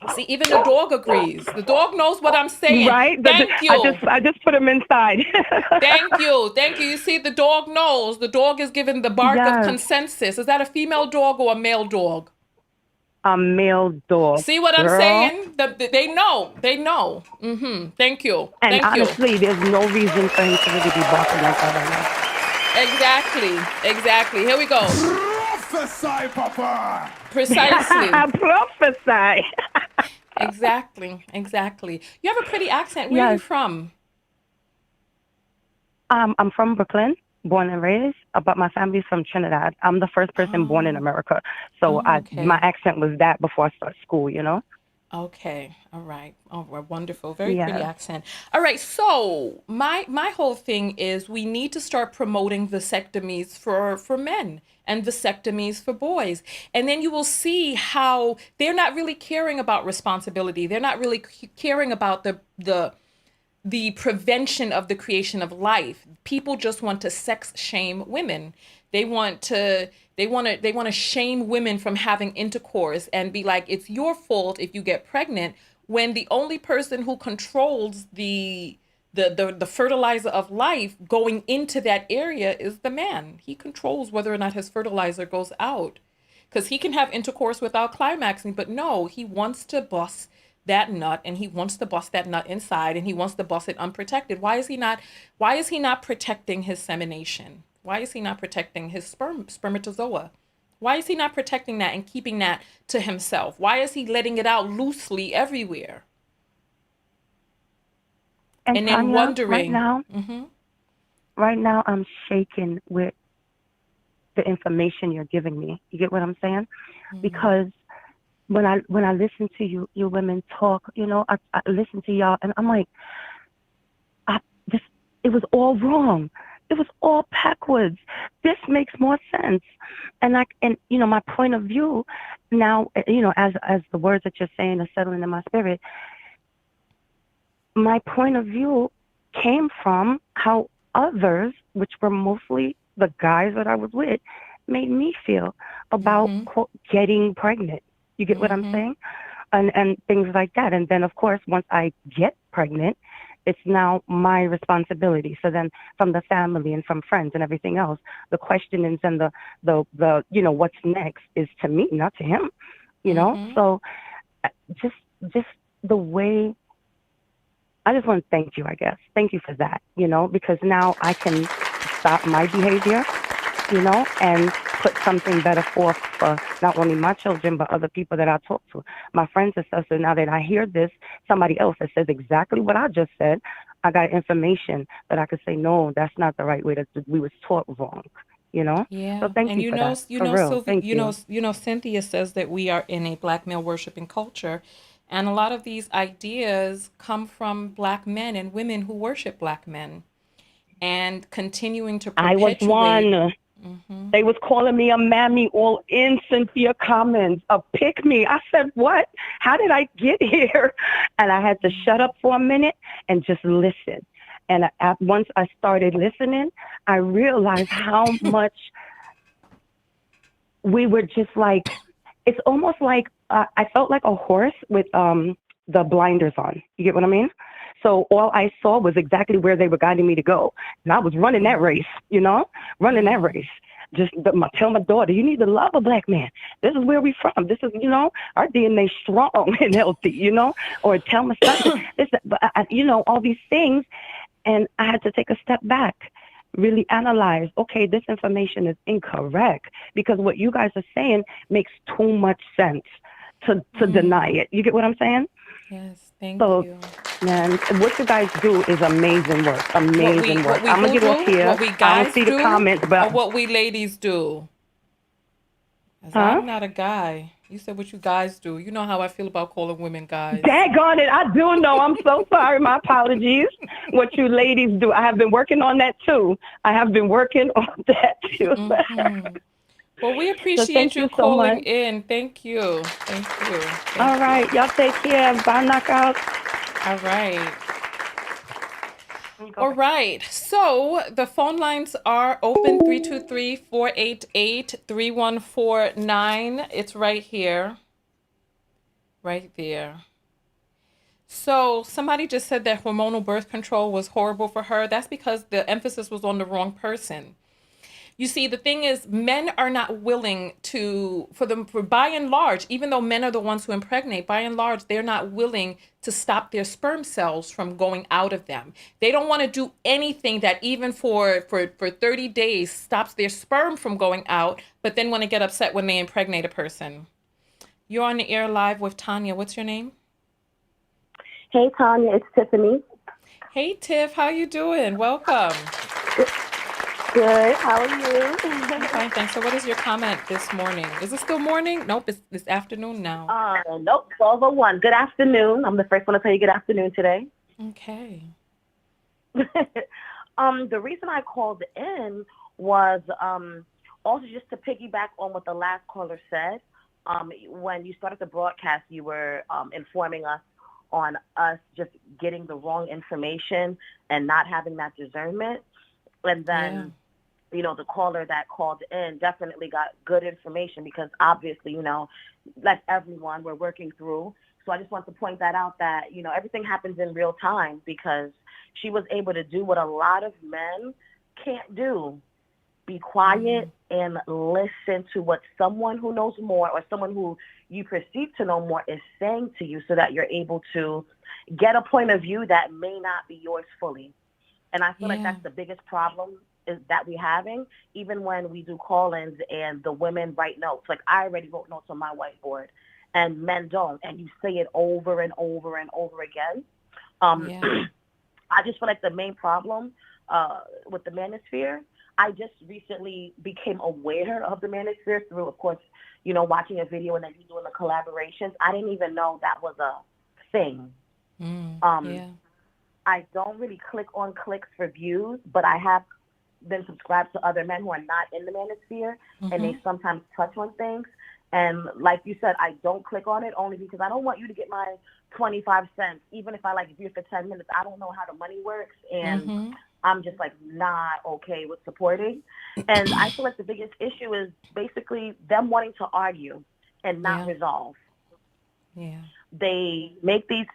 see, even the dog agrees. The dog knows what I'm saying. Right? Thank you. I just put him inside. Thank you. Thank you. You see, the dog knows. The dog is given the bark of Yes. consensus. Is that a female dog or a male dog? A male dog. See what I'm Girl. saying? They know. They know. Thank you. And Thank you. honestly, there's no reason for him to really be barking like that Exactly. Exactly. Here we go. Prophesy, Papa. Precisely. right now. Prophesy. Exactly. Exactly. You have a pretty accent. Where are you Yes. from? I'm from Brooklyn, born and raised, but my family's from Trinidad. I'm the first person born in America. So okay. my accent was that before I started school, you know? Okay. All right. Oh, wonderful. Very Yeah. pretty accent. All right. So my whole thing is we need to start promoting vasectomies for men and vasectomies for boys. And then you will see how they're not really caring about responsibility. They're not really caring about the prevention of the creation of life. People just want to sex shame women. They want to shame women from having intercourse and be like, it's your fault if you get pregnant, when the only person who controls the fertilizer of life going into that area is the man. He controls whether or not his fertilizer goes out, because he can have intercourse without climaxing, but no, he wants to bust that nut, and he wants to bust that nut inside, and he wants to bust it unprotected. Why is he not protecting his semination? Why is he not protecting his spermatozoa? Why is he not protecting that and keeping that to himself? Why is he letting it out loosely everywhere? And And then Tanya, wondering, right now I'm shaken with the information you're giving me. You get what I'm saying? Because when I listen to you women talk, you know, I listen to y'all and I'm like, it was all wrong. It was all backwards. This makes more sense. And you know, my point of view now, you know, as the words that you're saying are settling in my spirit, my point of view came from how others, which were mostly the guys that I was with, made me feel about quote, getting pregnant. You get what I'm saying? And things like that. And then, of course, once I get pregnant, it's now my responsibility. So then from the family and from friends and everything else, the questionings and the you know, what's next is to me, not to him, you know? So just the way, I just want to thank you, I guess. Thank you for that, you know, because now I can stop my behavior, you know, and put something better forth for not only my children, but other people that I talk to, my friends and stuff. So now that I hear this, somebody else that says exactly what I just said, I got information that I could say, no, that's not the right way, that we was taught wrong, you know? yeah. So thank And you for that. For real. Sylvia, Thank you. you know, Cynthia says that we are in a black male worshiping culture. And a lot of these ideas come from black men and women who worship black men, and continuing to I was perpetuate. one. They was calling me a mammy all in Cynthia comments, a pick me. I said, what? How did I get here? And I had to shut up for a minute and just listen. And once I started listening, I realized how much we were just like, it's almost like I felt like a horse with the blinders on. You get what I mean? So all I saw was exactly where they were guiding me to go. And I was running that race, you know, running that race. Just tell my daughter, you need to love a black man. This is where we from. This is, you know, our DNA strong and healthy, you know, or tell my son, this, you know, all these things. And I had to take a step back, really analyze, okay, this information is incorrect, because what you guys are saying makes too much sense to deny it. You get what I'm saying? Yes, thank So, you. man, what you guys do is amazing work. Amazing work. I'm gonna get off here. What we I guys don't see the do, comments, or but what we ladies do. 'Cause huh? I'm not a guy. You said what you guys do. You know how I feel about calling women guys. Daggone it, I do know. I'm so sorry. My apologies. What you ladies do. I have been working on that too. I have been working on that too. Well, we So appreciate thank you you so calling much. in. Thank you. Thank you. Thank All right. you. Y'all take care. Bye, knockouts. All right. Let me go All back. right. So the phone lines are open 323-488-3149. It's right here. Right there. So somebody just said that hormonal birth control was horrible for her. That's because the emphasis was on the wrong person. You see, the thing is, men are not willing to, for by and large, even though men are the ones who impregnate, by and large, they're not willing to stop their sperm cells from going out of them. They don't want to do anything that even for 30 days stops their sperm from going out, but then want to get upset when they impregnate a person. You're on the air live with Tanya. What's your name? Hey, Tanya, it's Tiffany. Hey, Tiff. How you doing? Welcome. Good. How are you? I'm fine, thanks. So what is your comment this morning? Is it still morning? Nope, it's this afternoon now. Nope, 12:01. Good afternoon. I'm the first one to tell you good afternoon today. Okay. The reason I called in was also just to piggyback on what the last caller said. When you started the broadcast, you were informing us on us just getting the wrong information and not having that discernment. And then, you know, the caller that called in definitely got good information because obviously, you know, like everyone, we're working through. So I just want to point that out that, you know, everything happens in real time because she was able to do what a lot of men can't do. Be quiet and listen to what someone who knows more or someone who you perceive to know more is saying to you so that you're able to get a point of view that may not be yours fully. And I feel like that's the biggest problem is that we're having, even when we do call-ins and the women write notes. Like I already wrote notes on my whiteboard and men don't. And you say it over and over and over again. I just feel like the main problem with the manosphere, I just recently became aware of the manosphere through, of course, you know, watching a video and then you doing the collaborations. I didn't even know that was a thing. I don't really click on clicks for views, but I have been subscribed to other men who are not in the manosphere, and they sometimes touch on things. And like you said, I don't click on it only because I don't want you to get my 25 cents, even if I like view for 10 minutes. I don't know how the money works, and I'm just like not okay with supporting. And I feel like the biggest issue is basically them wanting to argue and not resolve. They make these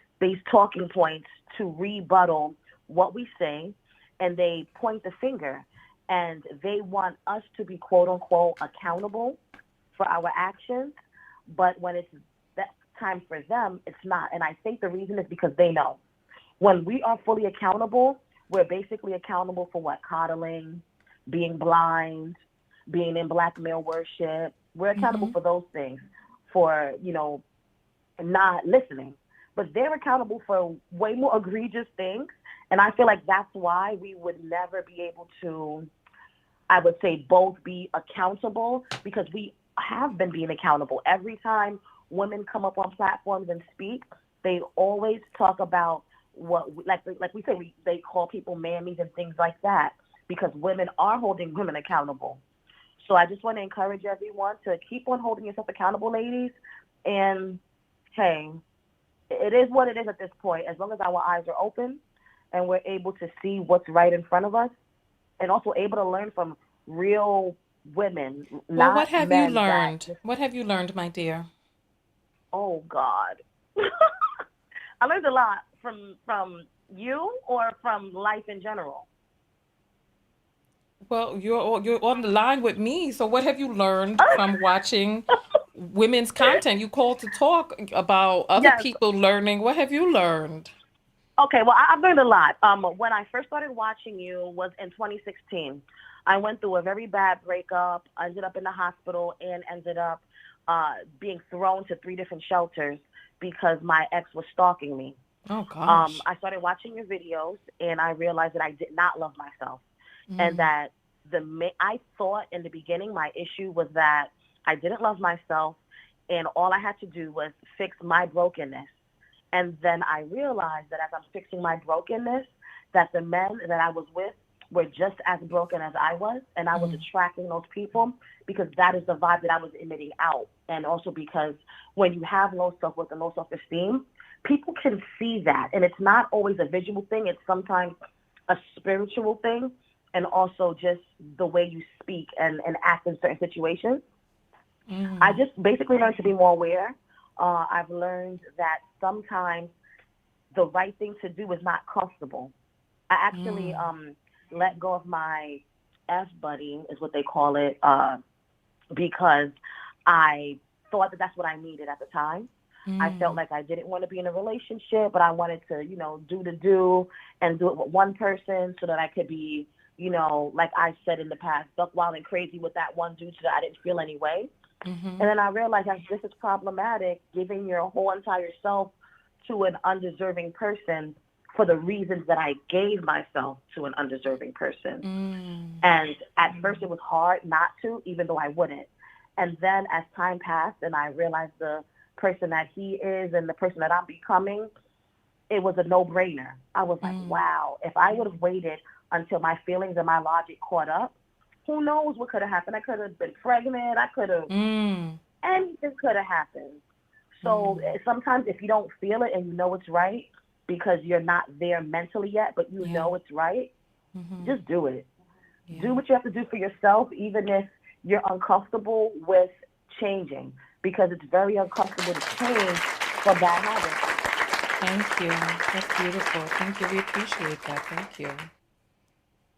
talking points to rebuttal what we say, and they point the finger, and they want us to be quote unquote accountable for our actions. But when it's that time for them, it's not. And I think the reason is because they know when we are fully accountable, we're basically accountable for what? Coddling, being blind, being in black male worship. We're accountable for those things, for, you know, not listening. But they're accountable for way more egregious things. And I feel like that's why we would never be able to, I would say, both be accountable, because we have been being accountable. Every time women come up on platforms and speak, they always talk about what, like we say, they call people mammies and things like that, because women are holding women accountable. So I just want to encourage everyone to keep on holding yourself accountable, ladies. And hey, it is what it is at this point. As long as our eyes are open and we're able to see what's right in front of us, and also able to learn from real women. Well, what have you learned? What have you learned, my dear? Oh God, I learned a lot from you or from life in general. Well, you're on the line with me. So what have you learned from watching women's content? You called to talk about other people learning. What have you learned? Okay, well, I've learned a lot. When I first started watching you was in 2016. I went through a very bad breakup. I ended up in the hospital and ended up being thrown to 3 different shelters because my ex was stalking me. Oh, gosh. I started watching your videos, and I realized that I did not love myself. And that I thought in the beginning my issue was that I didn't love myself, and all I had to do was fix my brokenness. And then I realized that as I'm fixing my brokenness, that the men that I was with were just as broken as I was, and I was attracting those people because that is the vibe that I was emitting out. And also because when you have low self-worth and low self-esteem, people can see that. And it's not always a visual thing. It's sometimes a spiritual thing, and also just the way you speak and act in certain situations. I just basically learned to be more aware. I've learned that sometimes the right thing to do is not comfortable. I actually let go of my F buddy, is what they call it, because I thought that that's what I needed at the time. I felt like I didn't want to be in a relationship, but I wanted to, do and do it with one person so that I could be, like I said in the past, buck wild and crazy with that one dude so that I didn't feel any way. And then I realized that this is problematic, giving your whole entire self to an undeserving person for the reasons that I gave myself to an undeserving person. And at first it was hard not to, even though I wouldn't. And then as time passed and I realized the person that he is and the person that I'm becoming, it was a no-brainer. I was like, wow, if I would have waited until my feelings and my logic caught up, who knows what could have happened? I could have been pregnant. I could have, anything could have happened. So sometimes if you don't feel it and you know it's right, because you're not there mentally yet, but you know it's right, just do it. Do what you have to do for yourself, even if you're uncomfortable with changing, because it's very uncomfortable to change from bad habits. Thank you. That's beautiful. Thank you. We appreciate that. Thank you.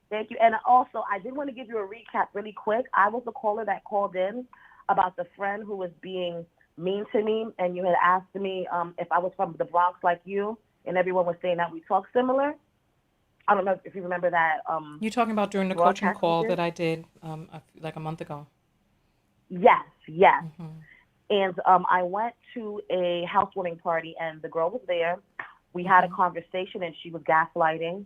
Thank you. And also, I did want to give you a recap really quick. I was the caller that called in about the friend who was being mean to me, and you had asked me if I was from the Bronx like you, and everyone was saying that we talk similar. I don't know if you remember that. You're talking about during the coaching call that I did like a month ago. Yes. And I went to a housewarming party, and the girl was there. We had a conversation, and she was gaslighting.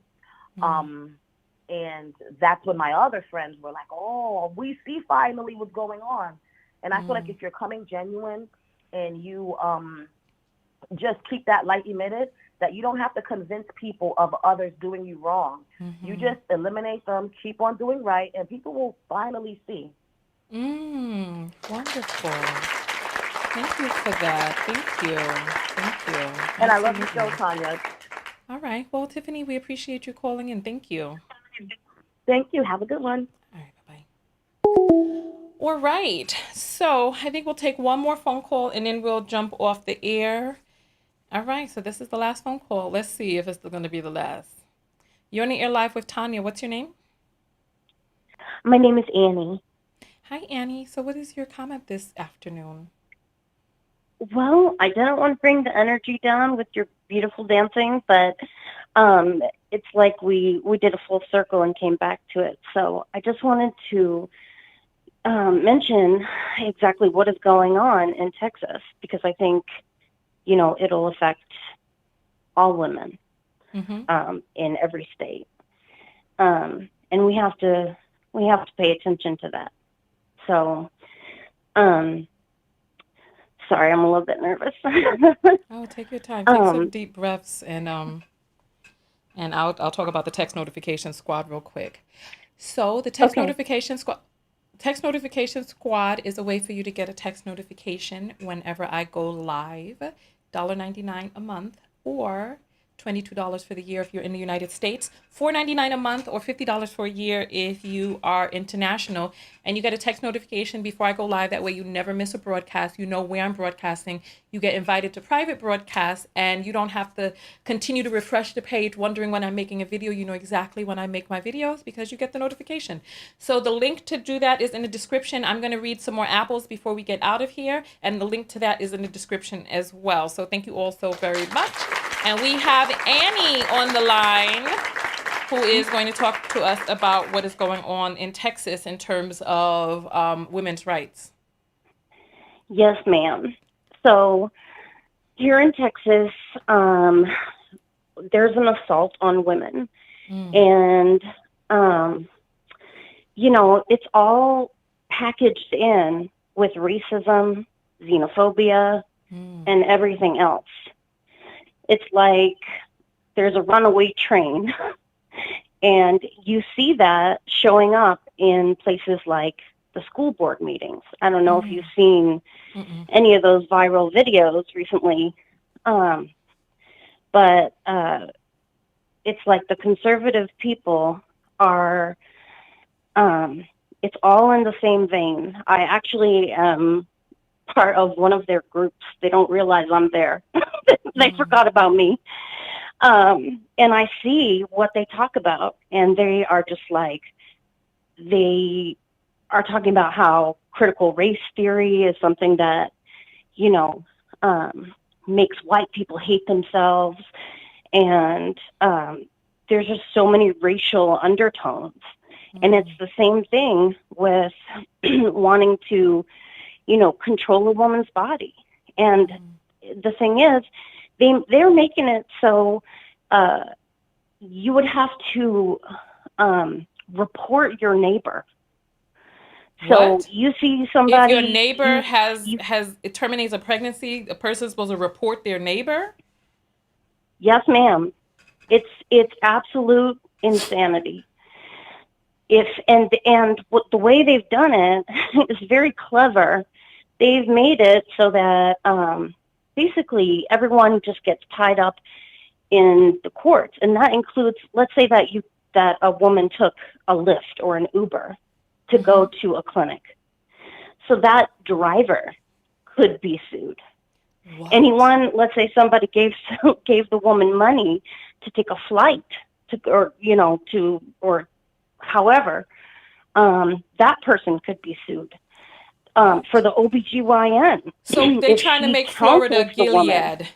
And that's when my other friends were like, oh, we see finally what's going on. And I feel like if you're coming genuine and you just keep that light emitted, that you don't have to convince people of others doing you wrong. You just eliminate them, keep on doing right, and people will finally see. Wonderful. Thank you for that. Thank you. And I love your show, Tanya. All right. Well, Tiffany, we appreciate you calling in. Thank you. Thank you. Have a good one. All right. Bye-bye. All right. So I think we'll take one more phone call and then we'll jump off the air. All right. So this is the last phone call. Let's see if it's going to be the last. You're on the air live with Tanya. What's your name? My name is Annie. Hi, Annie. So what is your comment this afternoon? Well, I didn't want to bring the energy down with your beautiful dancing, but it's like we did a full circle and came back to it. So I just wanted to mention exactly what is going on in Texas, because I think, it'll affect all women in every state. And we have to pay attention to that. So, sorry, I'm a little bit nervous. Oh, take your time. Take some deep breaths, and I'll talk about the text notification squad real quick. So the text notification squad. Text notification squad is a way for you to get a text notification whenever I go live. $1.99 a month, or $22 for the year if you're in the United States, $4.99 a month, or $50 for a year if you are international. And you get a text notification before I go live. That way you never miss a broadcast. You know where I'm broadcasting. You get invited to private broadcasts, and you don't have to continue to refresh the page wondering when I'm making a video. You know exactly when I make my videos because you get the notification. So the link to do that is in the description. I'm going to read some more apples before we get out of here, and the link to that is in the description as well. So thank you all so very much. And we have Annie on the line, who is going to talk to us about what is going on in Texas in terms of women's rights. Yes, ma'am. So here in Texas, there's an assault on women. And, it's all packaged in with racism xenophobia, and everything else. It's like there's a runaway train, and you see that showing up in places like the school board meetings. I don't know if you've seen any of those viral videos recently, but it's like the conservative people are, it's all in the same vein. I actually am part of one of their groups. They don't realize I'm there. They forgot about me. And I see what they talk about, and they are just like, they are talking about how critical race theory is something that, makes white people hate themselves. And there's just so many racial undertones. And it's the same thing with wanting to, control a woman's body. And the thing is, they're making it so you would have to report your neighbor. So What? you see somebody. If your neighbor it terminates a pregnancy, a person's supposed to report their neighbor? Yes, ma'am. It's absolute insanity. And what the way they've done it is very clever. They've made it so that basically everyone just gets tied up in the courts, and that includes, let's say that a woman took a Lyft or an Uber to go to a clinic. So that driver could be sued. What? Anyone, let's say somebody gave the woman money to take a flight or however, that person could be sued. For the OBGYN. So they're trying to make Florida Gilead.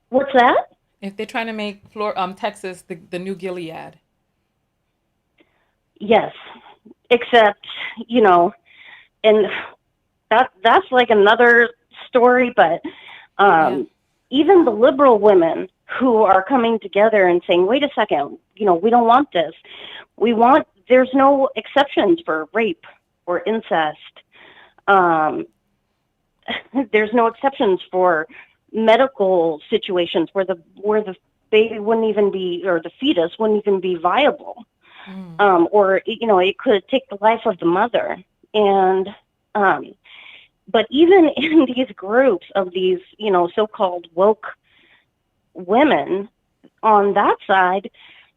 What's that? If they're trying to make Texas the new Gilead. Yes, except, and that's like another story, but even the liberal women who are coming together and saying, wait a second, we don't want this. There's no exceptions for rape or incest. There's no exceptions for medical situations where the baby wouldn't even be, or the fetus wouldn't even be viable. Or, it could take the life of the mother. And, but even in these groups of these, so-called woke women on that side,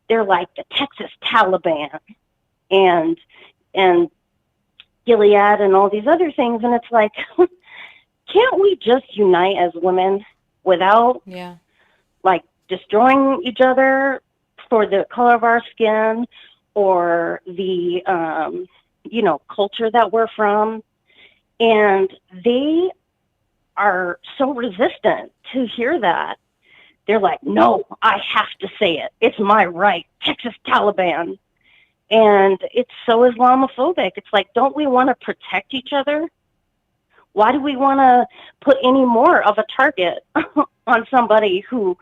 they're like the Texas Taliban and Gilead and all these other things. And it's like, can't we just unite as women without like destroying each other for the color of our skin or the, culture that we're from? And they are so resistant to hear that. They're like, no, I have to say it. It's my right. Texas Taliban. And it's so Islamophobic. It's like, don't we want to protect each other? Why do we want to put any more of a target on somebody who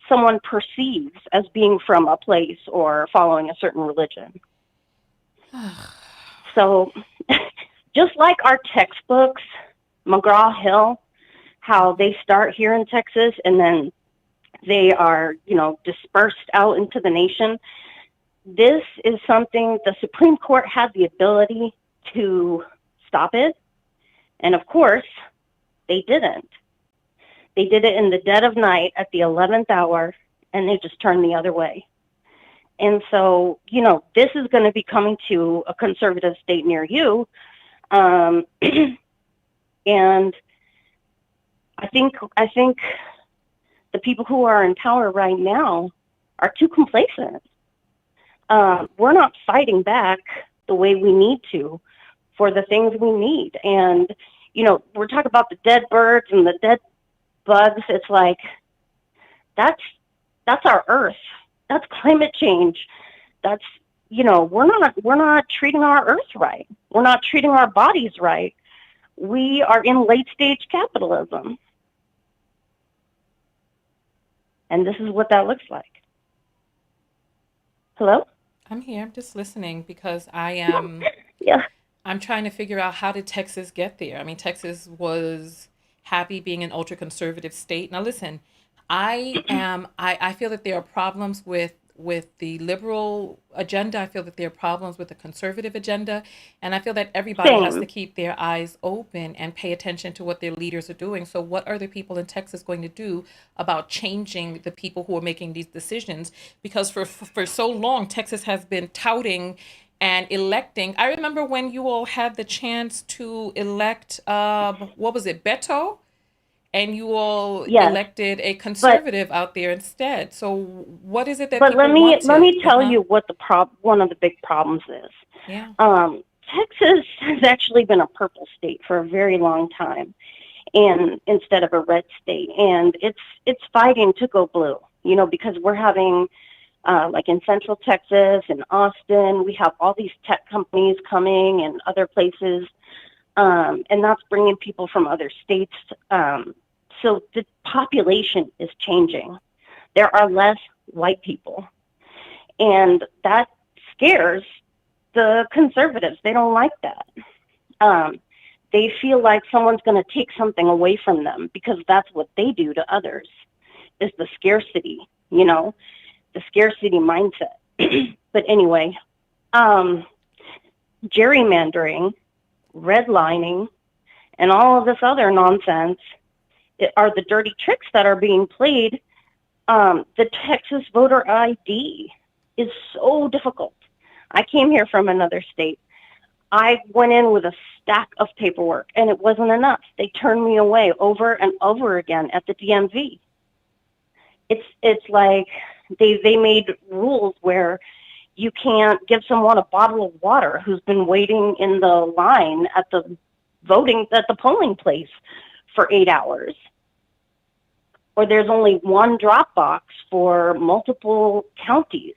someone perceives as being from a place or following a certain religion? So just like our textbooks, McGraw-Hill, how they start here in Texas and then they are, dispersed out into the nation. This is something the Supreme Court had the ability to stop it. And of course, they didn't. They did it in the dead of night at the 11th hour, and they just turned the other way. And so, this is going to be coming to a conservative state near you. And I think the people who are in power right now are too complacent. We're not fighting back the way we need to for the things we need. And, we're talking about the dead birds and the dead bugs. It's like, that's our earth. That's climate change. That's, we're not treating our earth right. We're not treating our bodies right. We are in late stage capitalism. And this is what that looks like. Hello? I'm here, just listening because I am I'm trying to figure out, how did Texas get there? I mean, Texas was happy being an ultra conservative state. Now, listen, I feel that there are problems with the liberal agenda. I feel that there are problems with the conservative agenda. And I feel that everybody has to Same. keep their eyes open and pay attention to what their leaders are doing. So what are the people in Texas going to do about changing the people who are making these decisions? Because for so long, Texas has been touting and electing. I remember when you all had the chance to elect, what was it, Beto? And you all Yes, elected a but conservative out there instead. So what is it that but let people me let wanted? me tell you what one of the big problems is. Yeah. Texas has actually been a purple state for a very long time, and instead of a red state, and it's fighting to go blue. You know, because we're having like in Central Texas and Austin, we have all these tech companies coming and other places, and that's bringing people from other states. So the population is changing. There are less white people, and that scares the conservatives. They don't like that. Um, they feel like someone's going to take something away from them because that's what they do to others, is the scarcity, you know, the scarcity mindset. But anyway, gerrymandering, redlining, and all of this other nonsense are the dirty tricks that are being played. The Texas voter ID is so difficult. I came here from another state. I went in with a stack of paperwork, and it wasn't enough. They turned me away over and over again at the DMV. It's like they made rules where you can't give someone a bottle of water who's been waiting in the line at the polling place for 8 hours. Or there's only one drop box for multiple counties.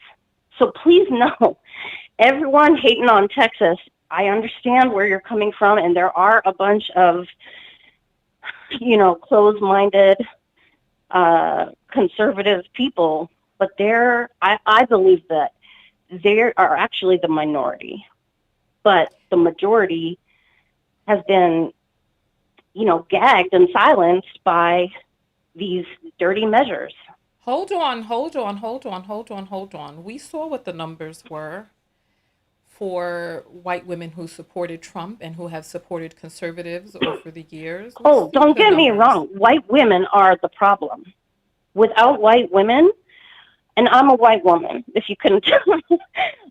So please know, everyone hating on Texas, I understand where you're coming from, and there are a bunch of, you know, closed-minded, conservative people, but I believe that they are actually the minority. But the majority has been, you know, gagged and silenced by these dirty measures. Hold on. We saw what the numbers were for white women who supported Trump and who have supported conservatives over the years. Let's Oh, see don't the get me numbers. wrong. White women are the problem. Without white women, and I'm a white woman, if you couldn't tell,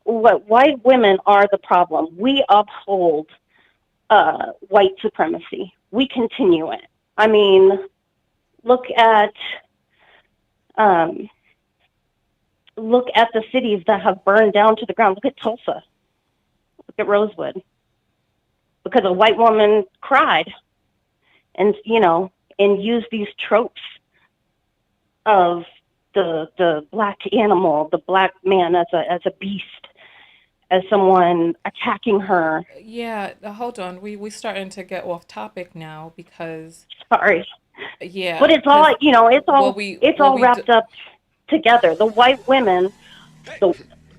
what white women are the problem. We uphold white supremacy. We continue it. I mean, look at the cities that have burned down to the ground. Look at Tulsa. Look at Rosewood. Because a white woman cried and, you know, and used these tropes of the black animal, the black man as a beast, as someone attacking her. Yeah, hold on. We starting to get off topic now because Sorry, yeah, but it's all, because you know, it's what all we do, wrapped up together. The white women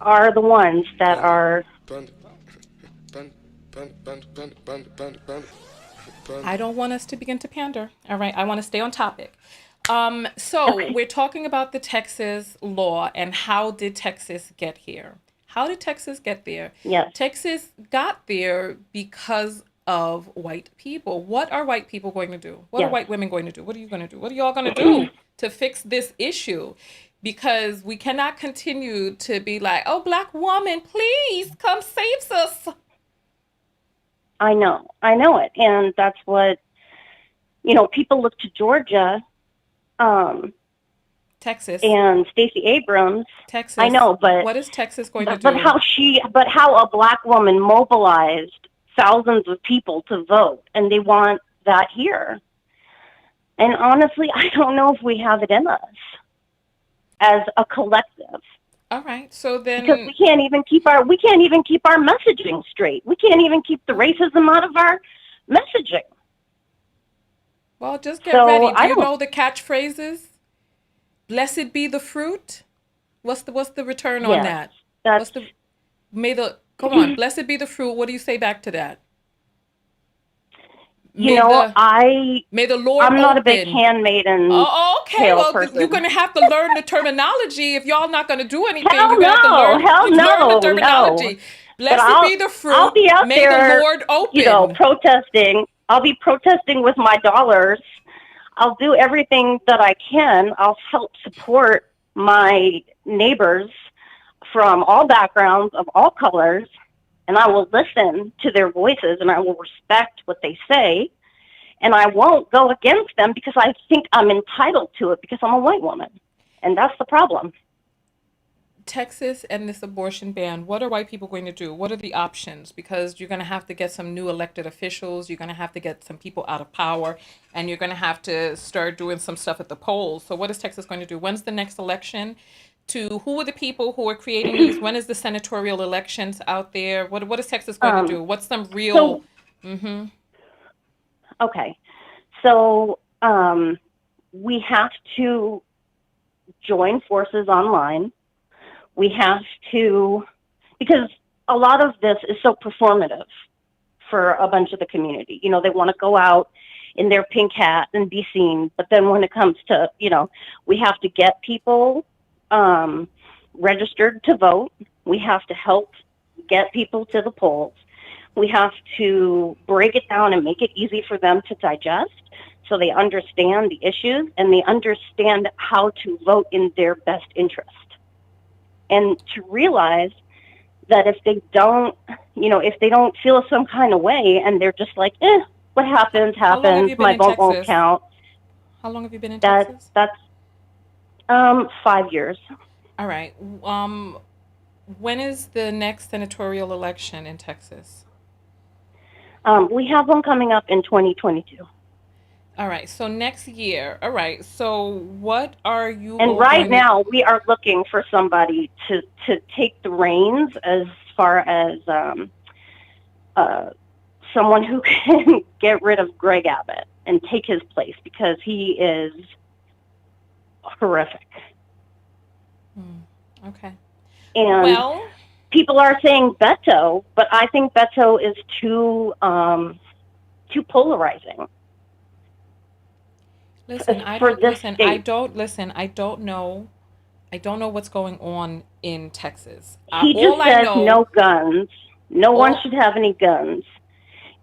are the ones that are. I don't want us to begin to pander. All right, I want to stay on topic. So Okay. we're talking about the Texas law and how did Texas get here? How did Texas get there? Yes. Texas got there because of white people. What are white people going to do? What are Yes. white women going to do? What are you going to do? What are y'all going to do to fix this issue? Because we cannot continue to be like, oh, black woman, please come save us. I know it, and that's what, you know. People look to Georgia, Texas. and Stacey Abrams. Texas. I know, but what is Texas going to but do? how a black woman mobilized thousands of people to vote, and they want that here. And honestly, I don't know if we have it in us as a collective. All right. So Because then, we can't even keep our messaging straight. We can't even keep the racism out of our messaging. well, just get So ready. Do I you don't. know the catchphrases? Blessed be the fruit. What's the return on Yes, that? that's What's the may the come on, blessed be the fruit. What do you say back to that? May the I'm Lord not a big open. handmaiden Oh, okay. tale Well, you're person. going to have to learn the terminology. If y'all not going to do anything, Hell you're going to have to no, hell learn the no, no. terminology. But Blessed be the I'll fruit. be out May the there, Lord open. protesting. I'll be protesting with my dollars. I'll do everything that I can. I'll help support my neighbors from all backgrounds of all colors, and I will listen to their voices and I will respect what they say, and I won't go against them because I think I'm entitled to it because I'm a white woman. And that's the problem. Texas and this abortion ban, what are white people going to do? What are the options? Because you're going to have to get some new elected officials. You're going to have to get some people out of power, and you're going to have to start doing some stuff at the polls. So what is Texas going to do? When's the next election? Who are the people who are creating these? When is the senatorial elections out there? What is Texas going to do? What's some real? So, okay. So we have to join forces online. We have to, because a lot of this is so performative for a bunch of the community. They want to go out in their pink hat and be seen. But then when it comes to, we have to get people registered to vote. We have to help get people to the polls. We have to break it down and make it easy for them to digest so they understand the issues and they understand how to vote in their best interest. And to realize that if they don't, if they don't feel some kind of way and they're just like, what happens, my vote won't count. How long have you been in Texas? That's 5 years. All right. When is the next senatorial election in Texas? We have one coming up in 2022. All right. So next year. All right. So what are you? And right now we are looking for somebody to take the reins as far as someone who can get rid of Greg Abbott and take his place because he is horrific. Okay. And people are saying Beto, but I think Beto is too polarizing. I don't know. I don't know what's going on in Texas. He just says no guns. No one should have any guns.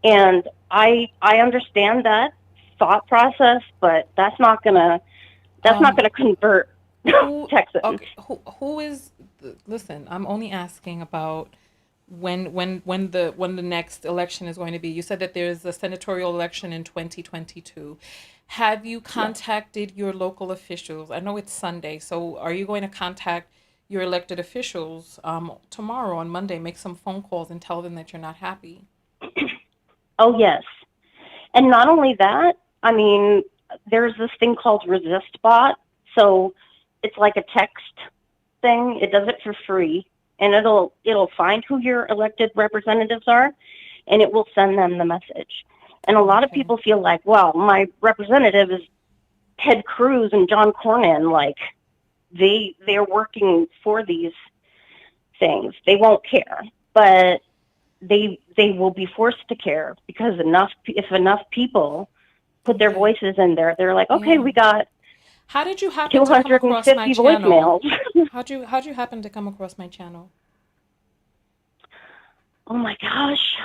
And I understand that process, but that's not gonna convert Texas. Okay, who is? Listen, I'm only asking about when the next election is going to be. You said that there's a senatorial election in 2022. Have you contacted your local officials? I know it's Sunday, so are you going to contact your elected officials tomorrow on Monday? Make some phone calls and tell them that you're not happy. Oh, yes. And not only that, I mean, there's this thing called ResistBot. So it's like a text thing. It does it for free. And it'll find who your elected representatives are, and it will send them the message. And a lot of people feel like, well, my representative is Ted Cruz and John Cornyn. Like, they're working for these things. They won't care. But they will be forced to care because if enough people put their voices in there, they're like, okay, we got. How did you happen to come across my channel? How'd you happen to come across my channel? Oh my gosh.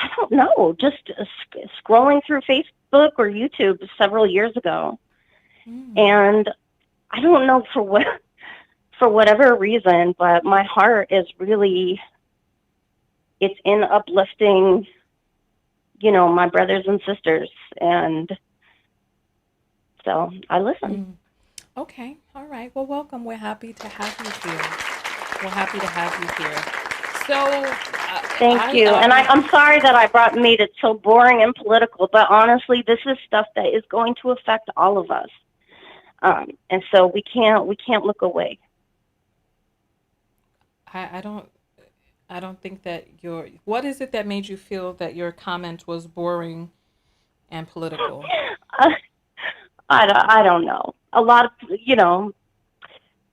I don't know. Just scrolling through Facebook or YouTube several years ago, and I don't know for whatever reason, but my heart is really, it's in uplifting, my brothers and sisters. And so I listen. Okay. All right. Well, welcome. We're happy to have you here. So thank you. And I'm sorry that I made it so boring and political, but honestly, this is stuff that is going to affect all of us. And so we can't look away. I don't think that what is it that made you feel that your comment was boring and political? I don't know. A lot of,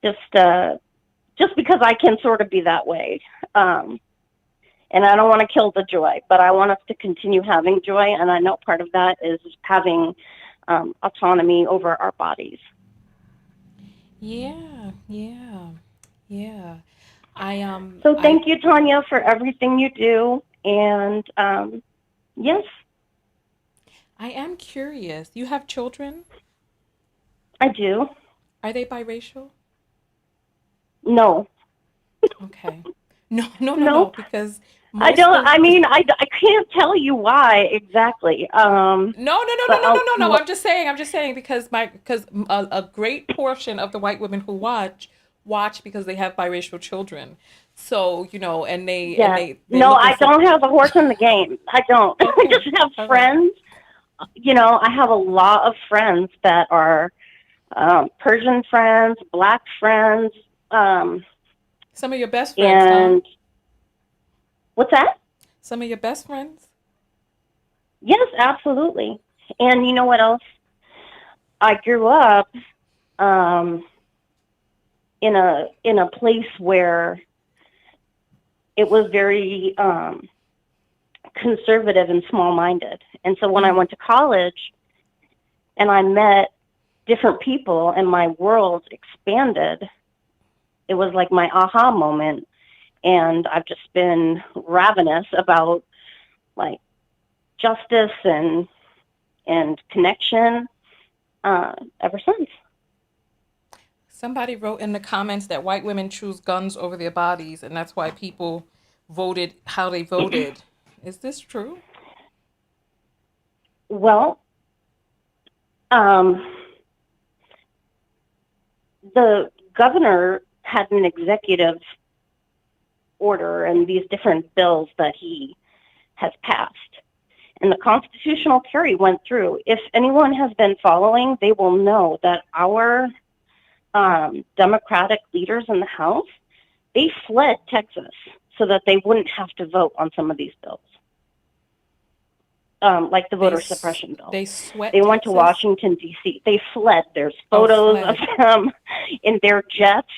just because I can sort of be that way. And I don't want to kill the joy, but I want us to continue having joy. And I know part of that is having autonomy over our bodies. Yeah, yeah, yeah. So thank you, Tanya, for everything you do. And yes, I am curious. You have children? I do. Are they biracial? No. Okay. No, no, no, no. Nope. Because I most don't. of I mean, I can't tell you why exactly. no, no, no, no, But no, no, no, no. I'm just saying because a great portion of the white women who watch because they have biracial children. So, you know, and yeah. they're No, looking I for. don't have a horse in the game. I don't. I Okay. just have All right. friends. You know, I have a lot of friends that are Persian friends, Black friends, Some of your best friends, huh? and what's that? Some of your best friends? Yes, absolutely. And you know what else? I grew up in a place where it was very conservative and small-minded. And so when I went to college and I met different people and my world expanded, it was like my aha moment. And I've just been ravenous about like justice and connection ever since. Somebody wrote in the comments that white women choose guns over their bodies, and that's why people voted how they voted. Is this true? Well, the governor had an executive order and these different bills that he has passed. And the constitutional carry went through. If anyone has been following, they will know that our Democratic leaders in the House, they fled Texas so that they wouldn't have to vote on some of these bills, like the voter suppression bill. They sweat. They went to Washington, D.C. They fled. There's photos of them in their jets,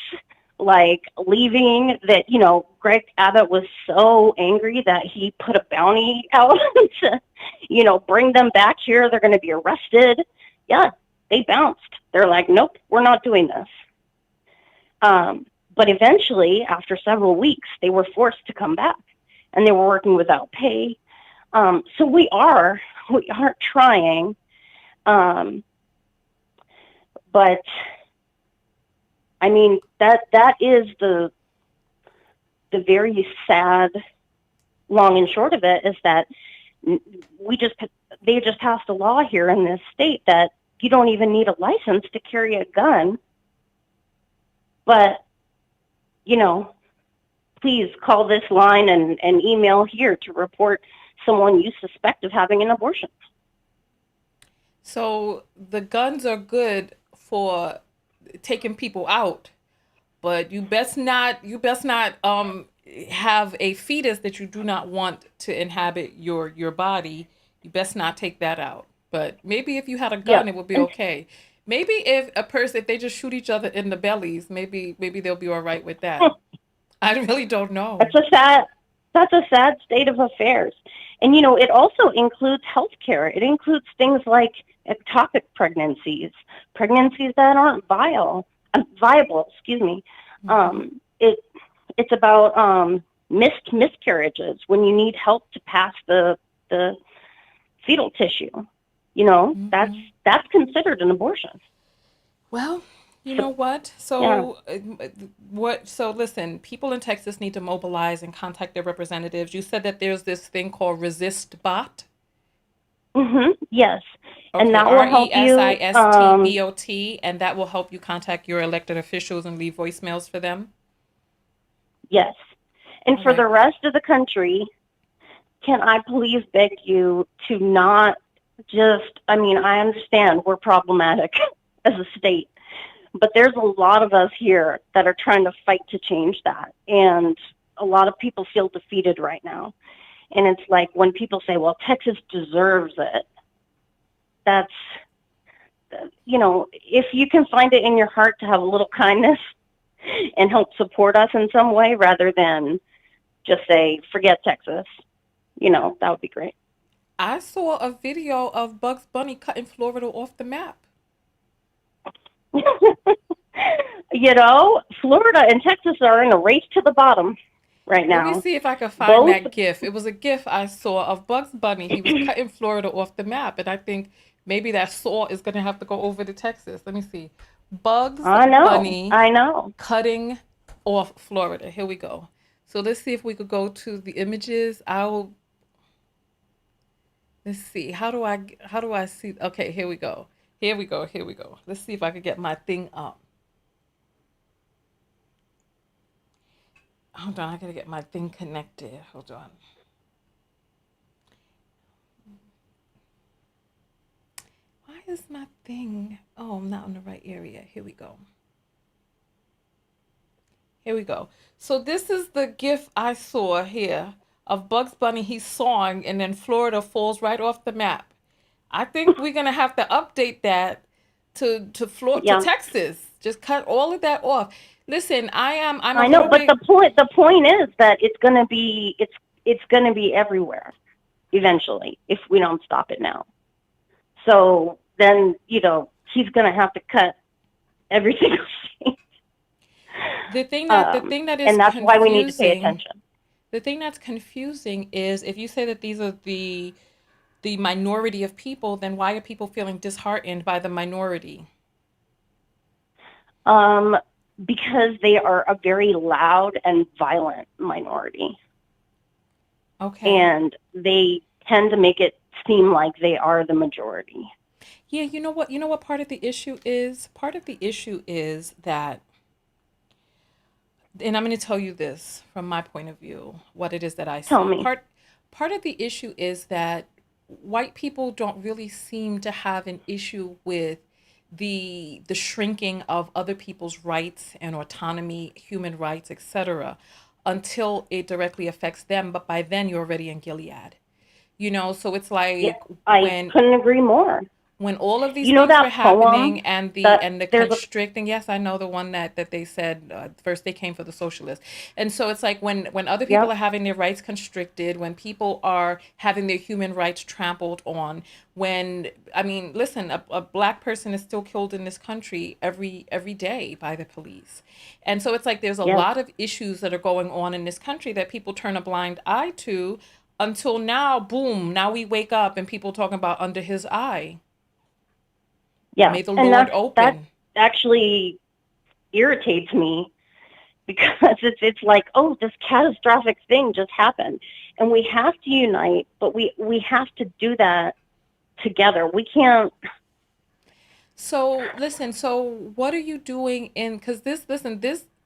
like leaving. That, you know, Greg Abbott was so angry that he put a bounty out to, you know, bring them back here. They're going to be arrested. Yeah, they bounced. They're like, nope, we're not doing this. But eventually, after several weeks, they were forced to come back, and they were working without pay. So we are trying, but I mean that is the very sad long and short of it is that they just passed a law here in this state that you don't even need a license to carry a gun. But, you know, please call this line and email here to report someone you suspect of having an abortion. So the guns are good for taking people out, but you best not have a fetus that you do not want to inhabit your body. You best not take that out. But maybe if you had a gun, it would be okay. Maybe if they just shoot each other in the bellies, maybe they'll be all right with that. I really don't know. That's a sad state of affairs. And, you know, it also includes healthcare. It includes things like ectopic pregnancies that aren't viable, excuse me. It's about miscarriages when you need help to pass the fetal tissue. You know, that's considered an abortion. Well, you know what? So So listen, people in Texas need to mobilize and contact their representatives. You said that there's this thing called Resist Bot. Yes. Okay, and that will help you. RESISTBOT, and that will help you contact your elected officials and leave voicemails for them. Yes. And for the rest of the country, can I please beg you to not just, I mean, I understand we're problematic as a state, but there's a lot of us here that are trying to fight to change that. And a lot of people feel defeated right now. And it's like when people say, well, Texas deserves it, that's, you know, if you can find it in your heart to have a little kindness and help support us in some way rather than just say, forget Texas. That would be great. I saw a video of Bugs Bunny cutting Florida off the map. Florida and Texas are in a race to the bottom right now. Let me see if I can find that GIF. It was a GIF I saw of Bugs Bunny. He was cutting Florida off the map, and I think maybe that saw is going to have to go over to Texas. Let me see. Bugs Bunny cutting off Florida. Here we go. So let's see if we could go to the images. Let's see. How do I see? Okay, here we go. Here we go. Let's see if I could get my thing up. Hold on, I gotta get my thing connected. Hold on. Why is my thing? Oh, I'm not in the right area. Here we go. So this is the GIF I saw here of Bugs Bunny. He's sawing, and then Florida falls right off the map. I think we're gonna have to update that to Texas. Just cut all of that off. Listen, I know, but the point is that it's gonna be everywhere eventually if we don't stop it now. So then he's gonna have to cut every single thing. The thing that is, and that's why we need to pay attention. The thing that's confusing is if you say that these are the minority of people, then why are people feeling disheartened by the minority? Because they are a very loud and violent minority. Okay. And they tend to make it seem like they are the majority. Yeah, you know what part of the issue is? Part of the issue is that, and I'm going to tell you this from my point of view, what it is that I see. Tell me. Part of the issue is that white people don't really seem to have an issue with the shrinking of other people's rights and autonomy, human rights, etc., until it directly affects them. But by then you're already in Gilead. So it's like I couldn't agree more. When all of these things were happening and the constricting, yes, I know the one that they said first they came for the socialists. And so it's like when other people are having their rights constricted, when people are having their human rights trampled on, listen, a black person is still killed in this country every day by the police. And so it's like there's a lot of issues that are going on in this country that people turn a blind eye to until now, boom, now we wake up and people talking about under his eye. Yeah, may the Lord open. That actually irritates me because it's like, oh, this catastrophic thing just happened, and we have to unite, but we have to do that together. We can't. So listen. So what are you doing because this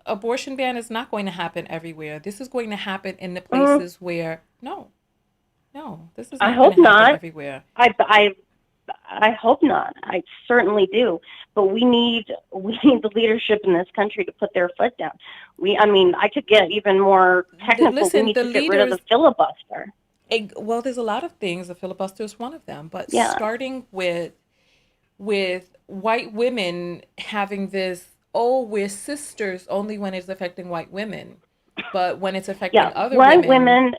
abortion ban is not going to happen everywhere. This is going to happen in the places where no, this is not going to happen everywhere. I hope not. I certainly do. But we need the leadership in this country to put their foot down. I could get even more technical. We need to get rid of the filibuster. Well, there's a lot of things. The filibuster is one of them. But starting with white women having this, we're sisters only when it's affecting white women. But when it's affecting other white women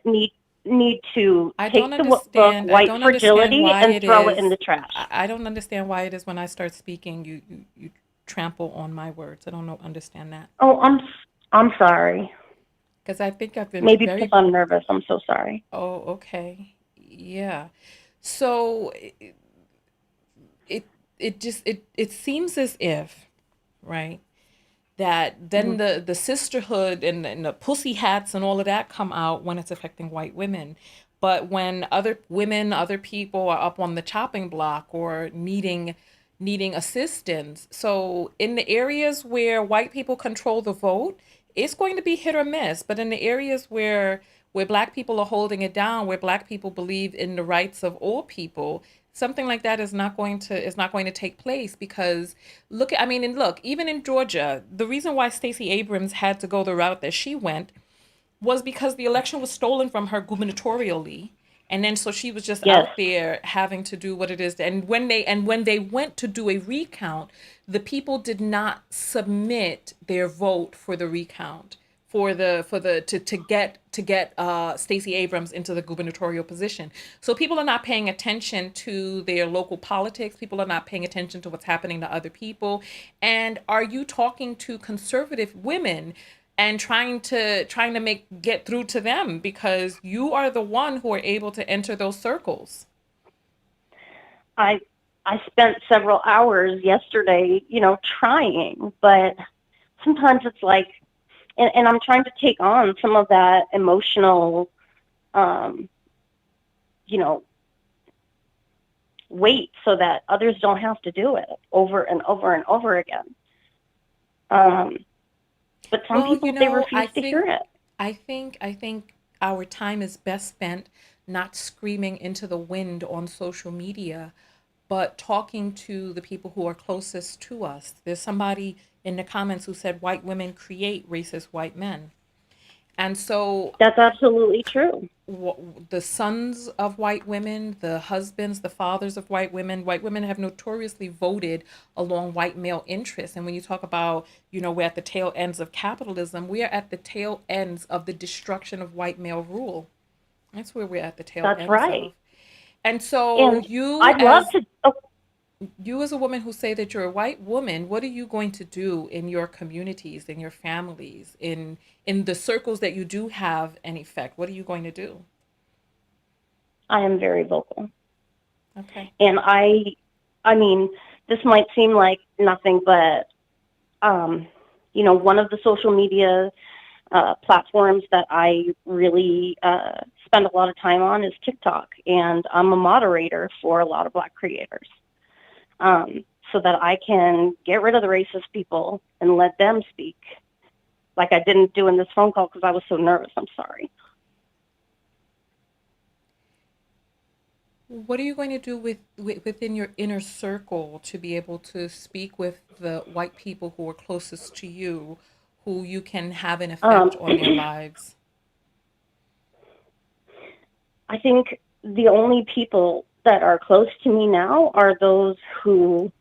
need to take the book White Fragility and throw it in the trash. I don't understand why it is when I start speaking you trample on my words. I don't understand that. Oh, I'm sorry. Because I think I've been because I'm nervous. I'm so sorry. Oh, okay. Yeah. So it seems as if, right, that then the sisterhood and the pussy hats and all of that come out when it's affecting white women. But when other women, other people are up on the chopping block or needing assistance. So in the areas where white people control the vote, it's going to be hit or miss. But in the areas where black people are holding it down, where black people believe in the rights of all people, something like that is not going to take place because look, even in Georgia, the reason why Stacey Abrams had to go the route that she went was because the election was stolen from her gubernatorially. And then so she was just out there having to do what it is. And when they went to do a recount, the people did not submit their vote for the recount to get Stacey Abrams into the gubernatorial position. So people are not paying attention to their local politics. People are not paying attention to what's happening to other people. And are you talking to conservative women and trying to get through to them, because you are the one who are able to enter those circles? I spent several hours yesterday, trying, but sometimes it's like, and I'm trying to take on some of that emotional, weight so that others don't have to do it over and over and over again. But some people, they refuse to hear it. I think our time is best spent not screaming into the wind on social media, but talking to the people who are closest to us. There's somebody in the comments who said white women create racist white men. And so that's absolutely true. The sons of white women, the husbands, the fathers of white women have notoriously voted along white male interests. And when you talk about, we're at the tail ends of capitalism, we are at the tail ends of the destruction of white male rule. That's where we're at the tail ends. That's right. Of. And so you as a woman who say that you're a white woman, what are you going to do in your communities, in your families, in the circles that you do have an effect? What are you going to do? I am very vocal. Okay. And I mean, this might seem like nothing, but, one of the social media platforms that I really spend a lot of time on is TikTok. And I'm a moderator for a lot of Black creators. So that I can get rid of the racist people and let them speak, like I didn't do in this phone call because I was so nervous. I'm sorry. What are you going to do within your inner circle to be able to speak with the white people who are closest to you, who you can have an effect on their lives? I think the only people that are close to me now are those who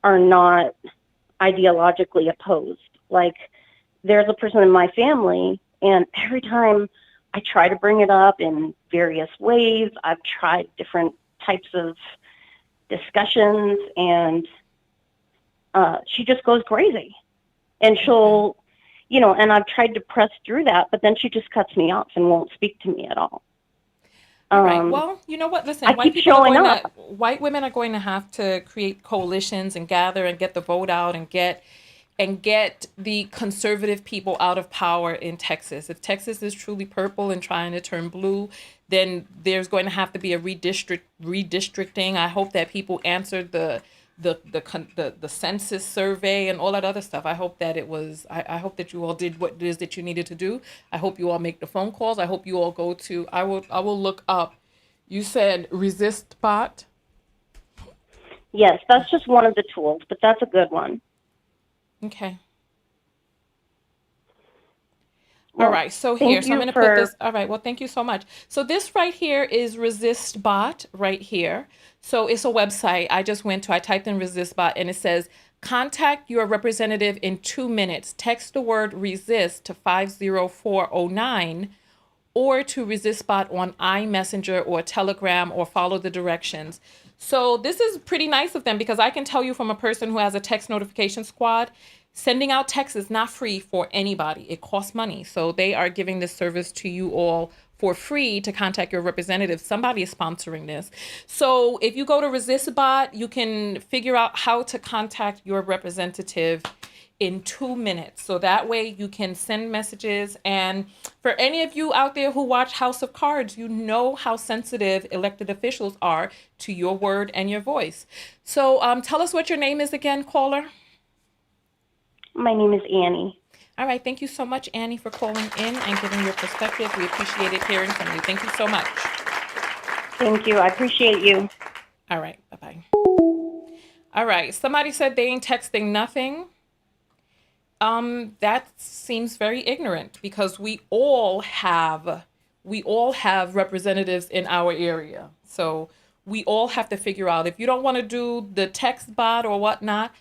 are not ideologically opposed. Like, there's a person in my family, and every time I try to bring it up in various ways, I've tried different types of discussions, and she just goes crazy. And she'll, and I've tried to press through that, but then she just cuts me off and won't speak to me at all. All right. Well, you know what? Listen, white women are going to have to create coalitions and gather and get the vote out and get the conservative people out of power in Texas. If Texas is truly purple and trying to turn blue, then there's going to have to be a redistricting. I hope that people answered the census survey and all that other stuff. I hope that I hope that you all did what it is that you needed to do. I hope you all make the phone calls. I hope you all go to, I will look up, you said Resist Bot? Yes, that's just one of the tools, but that's a good one. Okay. Well, all right, so here, so I'm going to put this, all right, well, thank you so much. So this right here is Resist Bot right here. So it's a website I typed in Resist Bot, and it says, contact your representative in 2 minutes. Text the word resist to 50409 or to Resist Bot on iMessenger or Telegram, or follow the directions. So this is pretty nice of them, because I can tell you from a person who has a text notification squad, sending out text is not free for anybody. It costs money. So they are giving this service to you all for free to contact your representative. Somebody is sponsoring this. So if you go to ResistBot, you can figure out how to contact your representative in 2 minutes. So that way you can send messages. And for any of you out there who watch House of Cards, you know how sensitive elected officials are to your word and your voice. So tell us what your name is again, caller. My name is Annie. All right. Thank you so much, Annie, for calling in and giving your perspective. We appreciate it hearing from you. Thank you so much. Thank you. I appreciate you. All right. Bye-bye. All right. Somebody said they ain't texting nothing. That seems very ignorant, because we all have representatives in our area. So we all have to figure out, if you don't want to do the text bot or whatnot,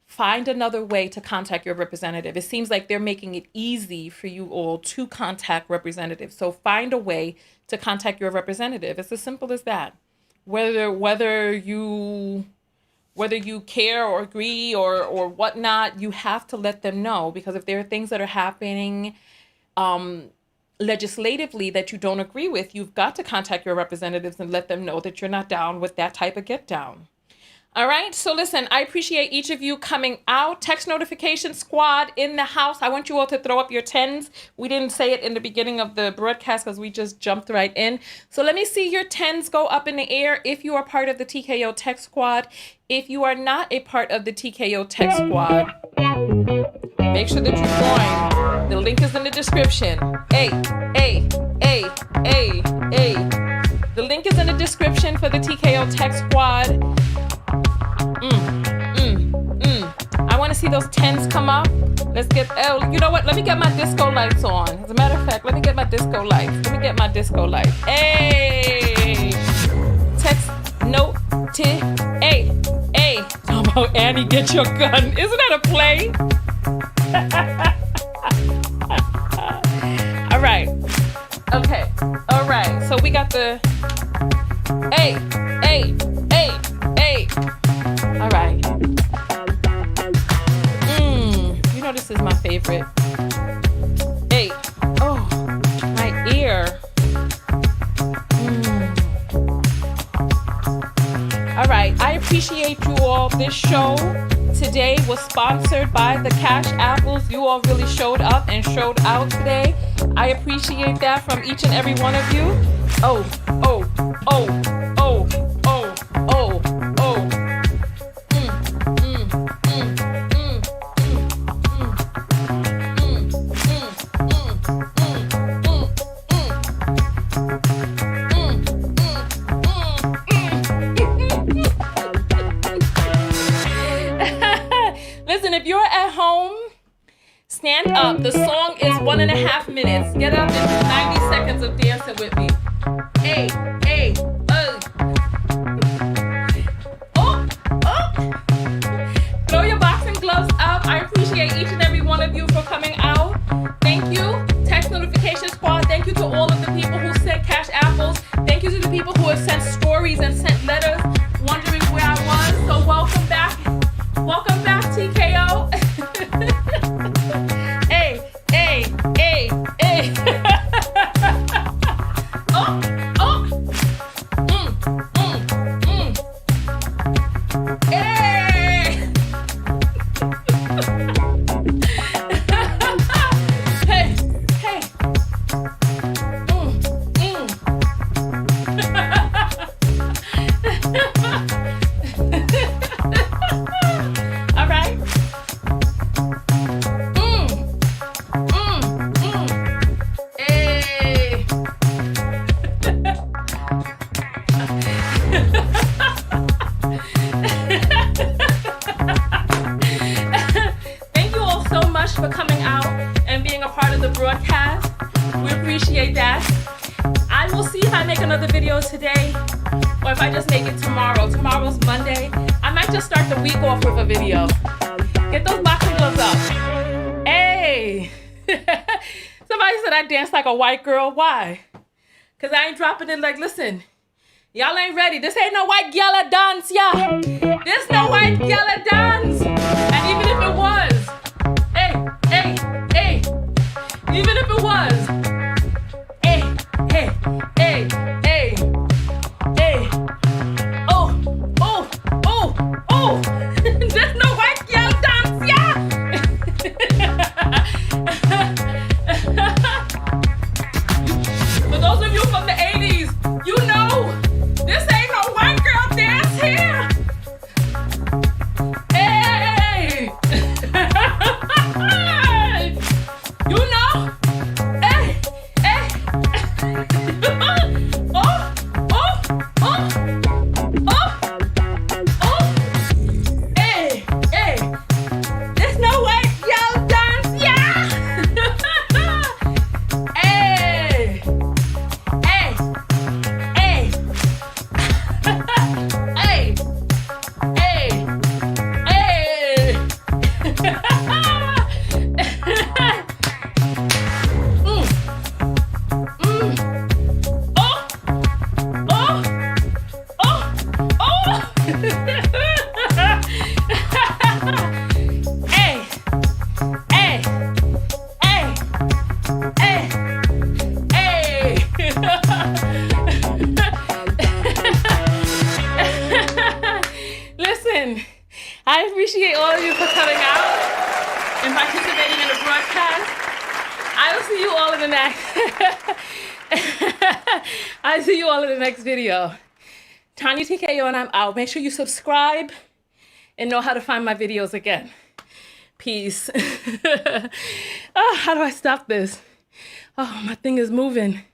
find another way to contact your representative. It seems like they're making it easy for you all to contact representatives. So find a way to contact your representative. It's as simple as that. Whether you care or agree or whatnot, you have to let them know, because if there are things that are happening legislatively that you don't agree with, you've got to contact your representatives and let them know that you're not down with that type of get down. All right. So listen, I appreciate each of you coming out. Text notification squad in the house. I want you all to throw up your 10s. We didn't say it in the beginning of the broadcast because we just jumped right in. So let me see your 10s go up in the air if you are part of the TKO text squad. If you are not a part of the TKO text squad, make sure that you join. The link is in the description. The link is in the description for the TKO text squad. I want to see those 10s come up. Let's get, you know what? Let me get my disco lights on. As a matter of fact, let me get my disco lights. Hey. Text note Oh, Annie, get your gun. Isn't that a play? All right. Okay. All right. So we got the A. All right. You know this is my favorite. A. Oh, my ear. All right. I appreciate you all. This show today was sponsored by the Cash Apples. You all really showed up and showed out today. I appreciate that from each and every one of you. Listen, if you're at home, stand up. The song is 1.5 minutes. Get up and do 90 seconds of dancing with me. Throw your boxing gloves up. I appreciate each and every one of you for coming out. Thank you, Text Notification Squad. Thank you to all of the people who sent Cash Apples. Thank you to the people who have sent stories and sent letters wondering where I was. So welcome back. Welcome back, TKO. Hey. Thank you all so much for coming out and being a part of the broadcast. We appreciate that. I will see if I make another video today or if I just make it tomorrow. Tomorrow's Monday. I might just start the week off with a video. Get those boxing gloves up. Hey! Somebody said I dance like a white girl. Why? Because I ain't dropping it like, listen, y'all ain't ready. This ain't no white gyal dance, yeah. This no white gyal dance. And even if it was, even if it was, there's no white gyal dance, yeah. For those of you from the 80s, you know this ain't no white girl dance here. Hey! You know? Hey! appreciate all of you for coming out and participating in the broadcast. I will see you all in the next. I see you all in the next video. Tanya TKO, and I'm out. Make sure you subscribe and know how to find my videos again. Peace. Oh, how do I stop this? Oh, my thing is moving.